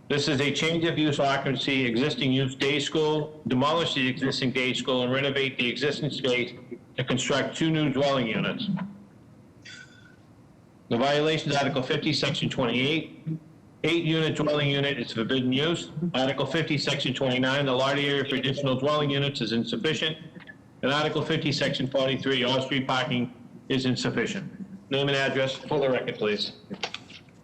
B: This is a change of use occupancy, existing use day school, demolish the existing day school and renovate the existing space to construct 2 new dwelling units. The violation is Article 50, Section 28. 8-unit dwelling unit is forbidden use. Article 50, Section 29, the lot area for additional dwelling units is insufficient. And Article 50, Section 43, off-street parking is insufficient. Name and address for the record, please.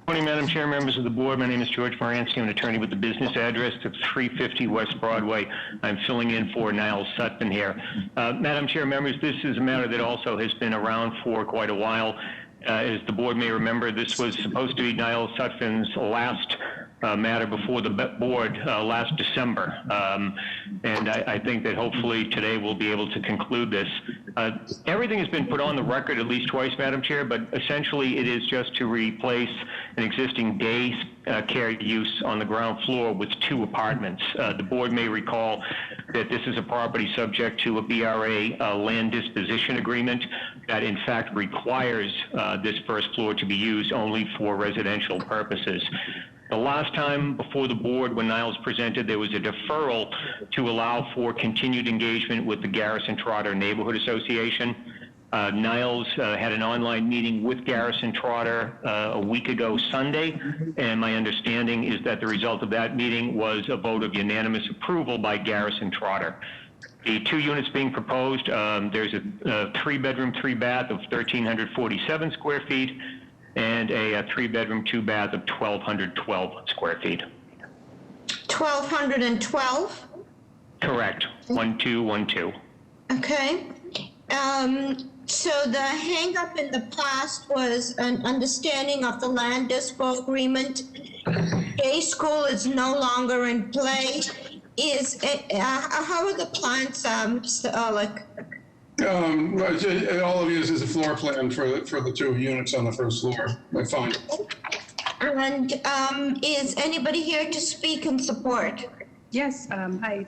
G: Morning, Madam Chair, members of the board. My name is George Moransky. I'm an attorney with the business address of 350 West Broadway. I'm filling in for Niall Sutphin here. Madam Chair, members, this is a matter that also has been around for quite a while. As the board may remember, this was supposed to be Niall Sutphin's last matter before the board last December. And I think that hopefully today we'll be able to conclude this. Everything has been put on the record at least twice, Madam Chair, but essentially it is just to replace an existing day care use on the ground floor with 2 apartments. The board may recall that this is a property subject to a BRA land disposition agreement that in fact requires this first floor to be used only for residential purposes. The last time before the board, when Niles presented, there was a deferral to allow for continued engagement with the Garrison Trotter Neighborhood Association. Niles had an online meeting with Garrison Trotter a week ago Sunday, and my understanding is that the result of that meeting was a vote of unanimous approval by Garrison Trotter. The 2 units being proposed, there's a 3-bedroom, 3-bath of 1,347 square feet, and a 3-bedroom, 2-bath of 1,212 square feet.
A: 1,212?
G: Correct. 1212.
A: Okay. So the hang-up in the past was an understanding of the land dispo agreement. Day school is no longer in play. How are the plans, Mr. Ehrlich?
F: All it is a floor plan for the 2 units on the first floor. That's fine.
A: And is anybody here to speak in support?
E: Yes, hi,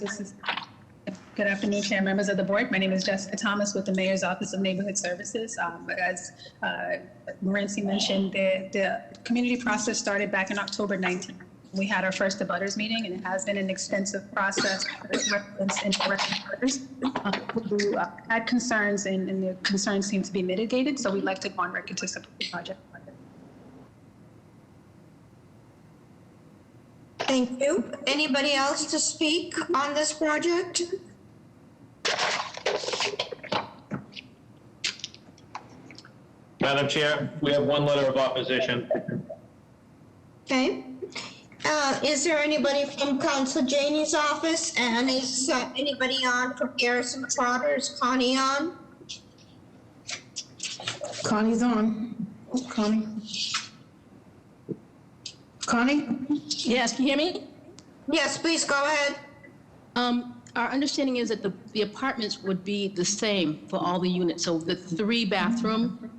E: good afternoon, Chair, members of the board. My name is Jessica Thomas with the Mayor's Office of Neighborhood Services. As Morency mentioned, the community process started back in October 19th. We had our first abutters meeting, and it has been an extensive process with residents and direct abutters who had concerns, and the concerns seem to be mitigated, so we'd like to go on record to support the project.
A: Thank you. Anybody else to speak on this project?
B: Madam Chair, we have 1 letter of opposition.
A: Okay. Is there anybody from Council Janey's office? And is anybody on from Garrison Trotter? Is Connie on?
C: Connie's on. Connie? Connie?
V: Yes, can you hear me?
A: Yes, please go ahead.
V: Our understanding is that the apartments would be the same for all the units. So the 3-bathroom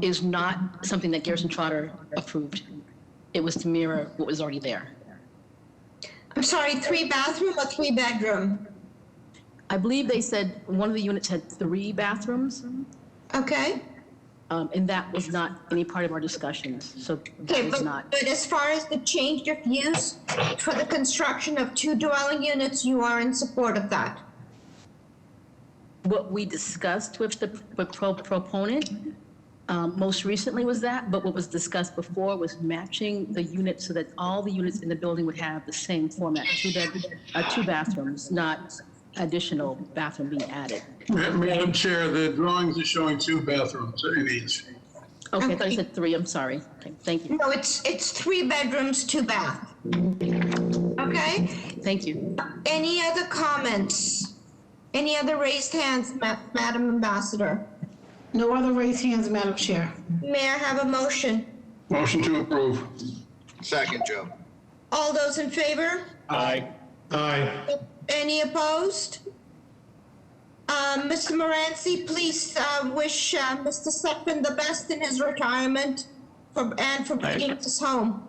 V: is not something that Garrison Trotter approved. It was to mirror what was already there.
A: I'm sorry, 3-bathroom or 3-bedroom?
V: I believe they said one of the units had 3 bathrooms.
A: Okay.
V: And that was not any part of our discussions, so that
A: Okay,
V: was not.
A: but as far as the change of use for the construction of 2 dwelling units, you are in support of that?
V: What we discussed with the proponent most recently was that, but what was discussed before was matching the units so that all the units in the building would have the same format, 2 bathrooms, not additional bathroom being added.
F: Madam Chair, the drawings are showing 2 bathrooms in each.
V: Okay, I thought you said 3, I'm sorry. Okay, thank you.
A: No, it's 3 bedrooms, 2 bath. Okay?
V: Thank you.
A: Any other comments? Any other raised hands, Madam Ambassador?
C: No other raised hands, Madam Chair.
A: May I have a motion?
F: Motion to approve.
K: Second, Joe.
A: All those in favor?
B: Aye.
J: Aye.
A: Any opposed? Mr. Morency, please wish Mr. Sepin the best in his retirement and for bringing us home.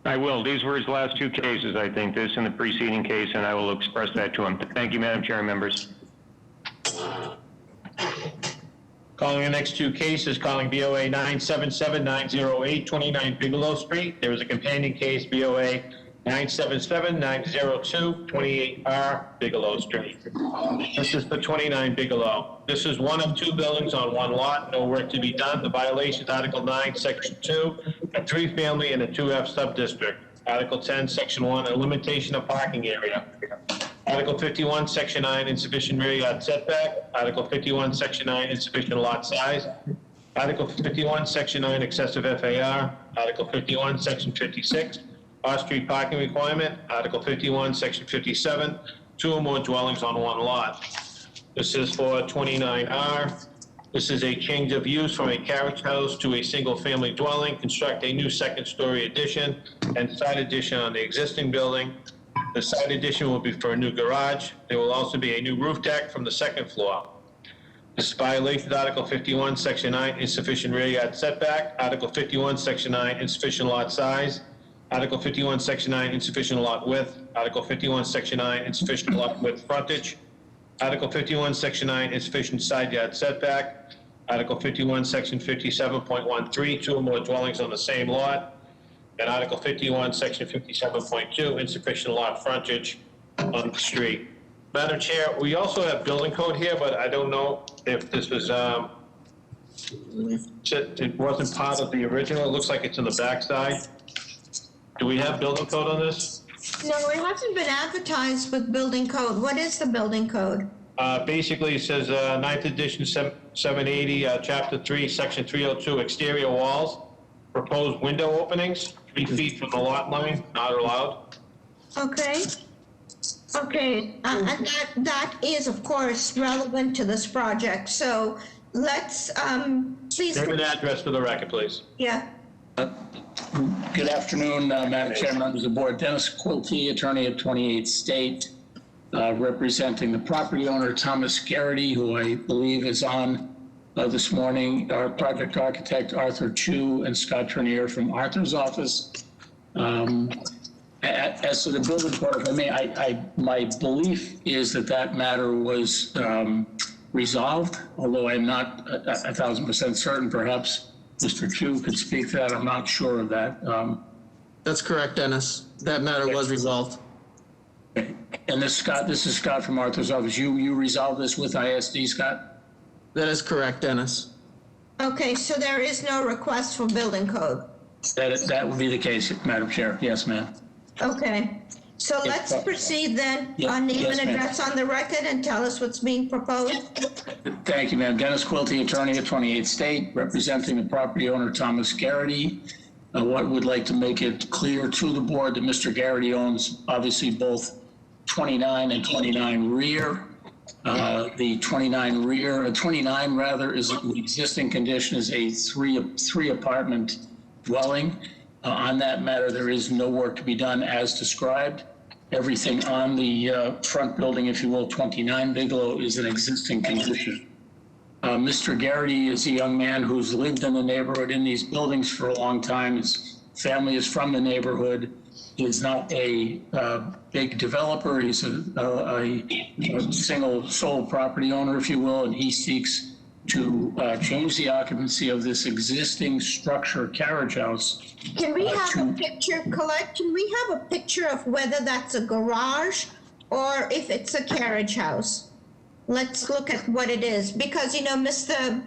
G: I will. These were his last 2 cases, I think, this and the preceding case, and I will express that to him. Thank you, Madam Chair and members.
B: Calling the next 2 cases, calling BOA 977-908, 29 Bigelow Street. There was a companion case, BOA 977-902, 28R Bigelow Street. This is for 29 Bigelow. This is one of 2 buildings on 1 lot, no work to be done. The violation is Article 9, Section 2, a 3-family in a 2F sub-district. Article 10, Section 1, a limitation of parking area. Article 51, Section 9, insufficient rear yard setback. Article 51, Section 9, insufficient lot size. Article 51, Section 9, excessive FAR. Article 51, Section 56, off-street parking requirement. Article 51, Section 57, 2 or more dwellings on 1 lot. This is for 29R. This is a change of use from a carriage house to a single-family dwelling. Construct a new 2nd-story addition and side addition on the existing building. The side addition will be for a new garage. There will also be a new roof deck from the 2nd floor. This violation, Article 51, Section 9, insufficient rear yard setback. Article 51, Section 9, insufficient lot size. Article 51, Section 9, insufficient lot width. Article 51, Section 9, insufficient lot width frontage. Article 51, Section 9, insufficient side yard setback. Article 51, Section 57.13, two or more dwellings on the same lot. And Article 51, Section 57.2, insufficient lot frontage on the street. Madam Chair, we also have building code here, but I don't know if this was, it wasn't part of the original. It looks like it's in the backside. Do we have building code on this?
A: No, it hasn't been advertised with building code. What is the building code?
B: Basically, it says 9th edition, 780, Chapter 3, Section 302, exterior walls, proposed window openings, 3 feet from the lot line, not allowed.
A: Okay. Okay, and that is, of course, relevant to this project. So let's, please.
B: Name and address for the record, please.
A: Yeah.
H: Good afternoon, Madam Chair, members of the board. Dennis Quilty, attorney of 28th State, representing the property owner, Thomas Garrity, who I believe is on this morning, our project architect, Arthur Chu, and Scott Trenier from Arthur's office. As to the building code, if I may, my belief is that matter was resolved, although I'm not 1,000% certain. Perhaps Mr. Chu could speak to that. I'm not sure of that.
N: That's correct, Dennis. That matter was resolved.
H: And this is Scott from Arthur's office. You resolved this with ISD, Scott?
N: That is correct, Dennis.
A: Okay, so there is no request for building code.
H: That would be the case, Madam Chair. Yes, ma'am.
A: Okay, so let's proceed then. Name and address on the record and tell us what's being proposed.
H: Thank you, ma'am. Dennis Quilty, attorney at 28th State, representing the property owner, Thomas Garrity. What would like to make it clear to the board that Mr. Garrity owns obviously both 29 and 29 rear. The 29 rather is the existing condition is a three apartment dwelling. On that matter, there is no work to be done as described. Everything on the front building, if you will, 29 Bigelow, is an existing condition. Mr. Garrity is a young man who's lived in the neighborhood in these buildings for a long time. His family is from the neighborhood. He is not a big developer. He's a single sole property owner, if you will, and he seeks to change the occupancy of this existing structure, carriage house.
A: Can we have a picture, Colette? Can we have a picture of whether that's a garage or if it's a carriage house? Let's look at what it is, because, you know, Mr.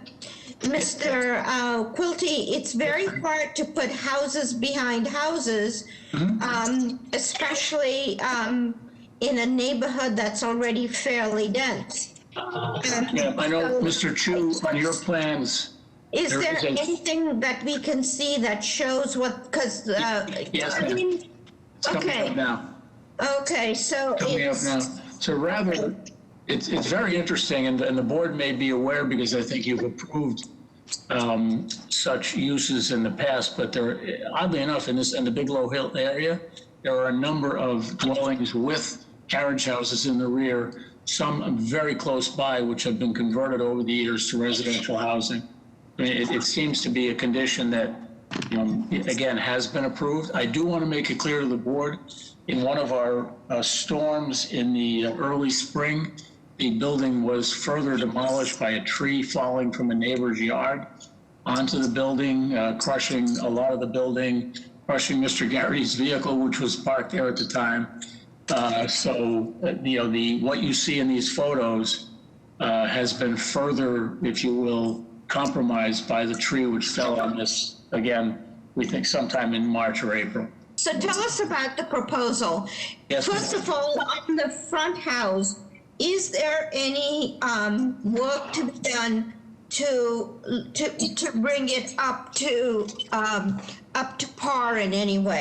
A: Quilty, it's very hard to put houses behind houses, especially in a neighborhood that's already fairly dense.
H: Yeah, I know, Mr. Chu, on your plans.
A: Is there anything that we can see that shows what, because,
H: yes,
A: I mean,
H: it's coming up now.
A: Okay, so
H: Coming up now. So rather, it's very interesting, and the board may be aware because I think you've approved such uses in the past, but there, oddly enough, in the Bigelow Hill area, there are a number of dwellings with carriage houses in the rear, some very close by, which have been converted over the years to residential housing. I mean, it seems to be a condition that, again, has been approved. I do want to make it clear to the board, in one of our storms in the early spring, the building was further demolished by a tree falling from a neighbor's yard onto the building, crushing a lot of the building, crushing Mr. Garrity's vehicle, which was parked there at the time. So, what you see in these photos has been further, if you will, compromised by the tree which fell on this, again, we think sometime in March or April.
A: So tell us about the proposal.
H: Yes,
A: First of all, on the front house, is there any work to be done to bring it up to par in any way?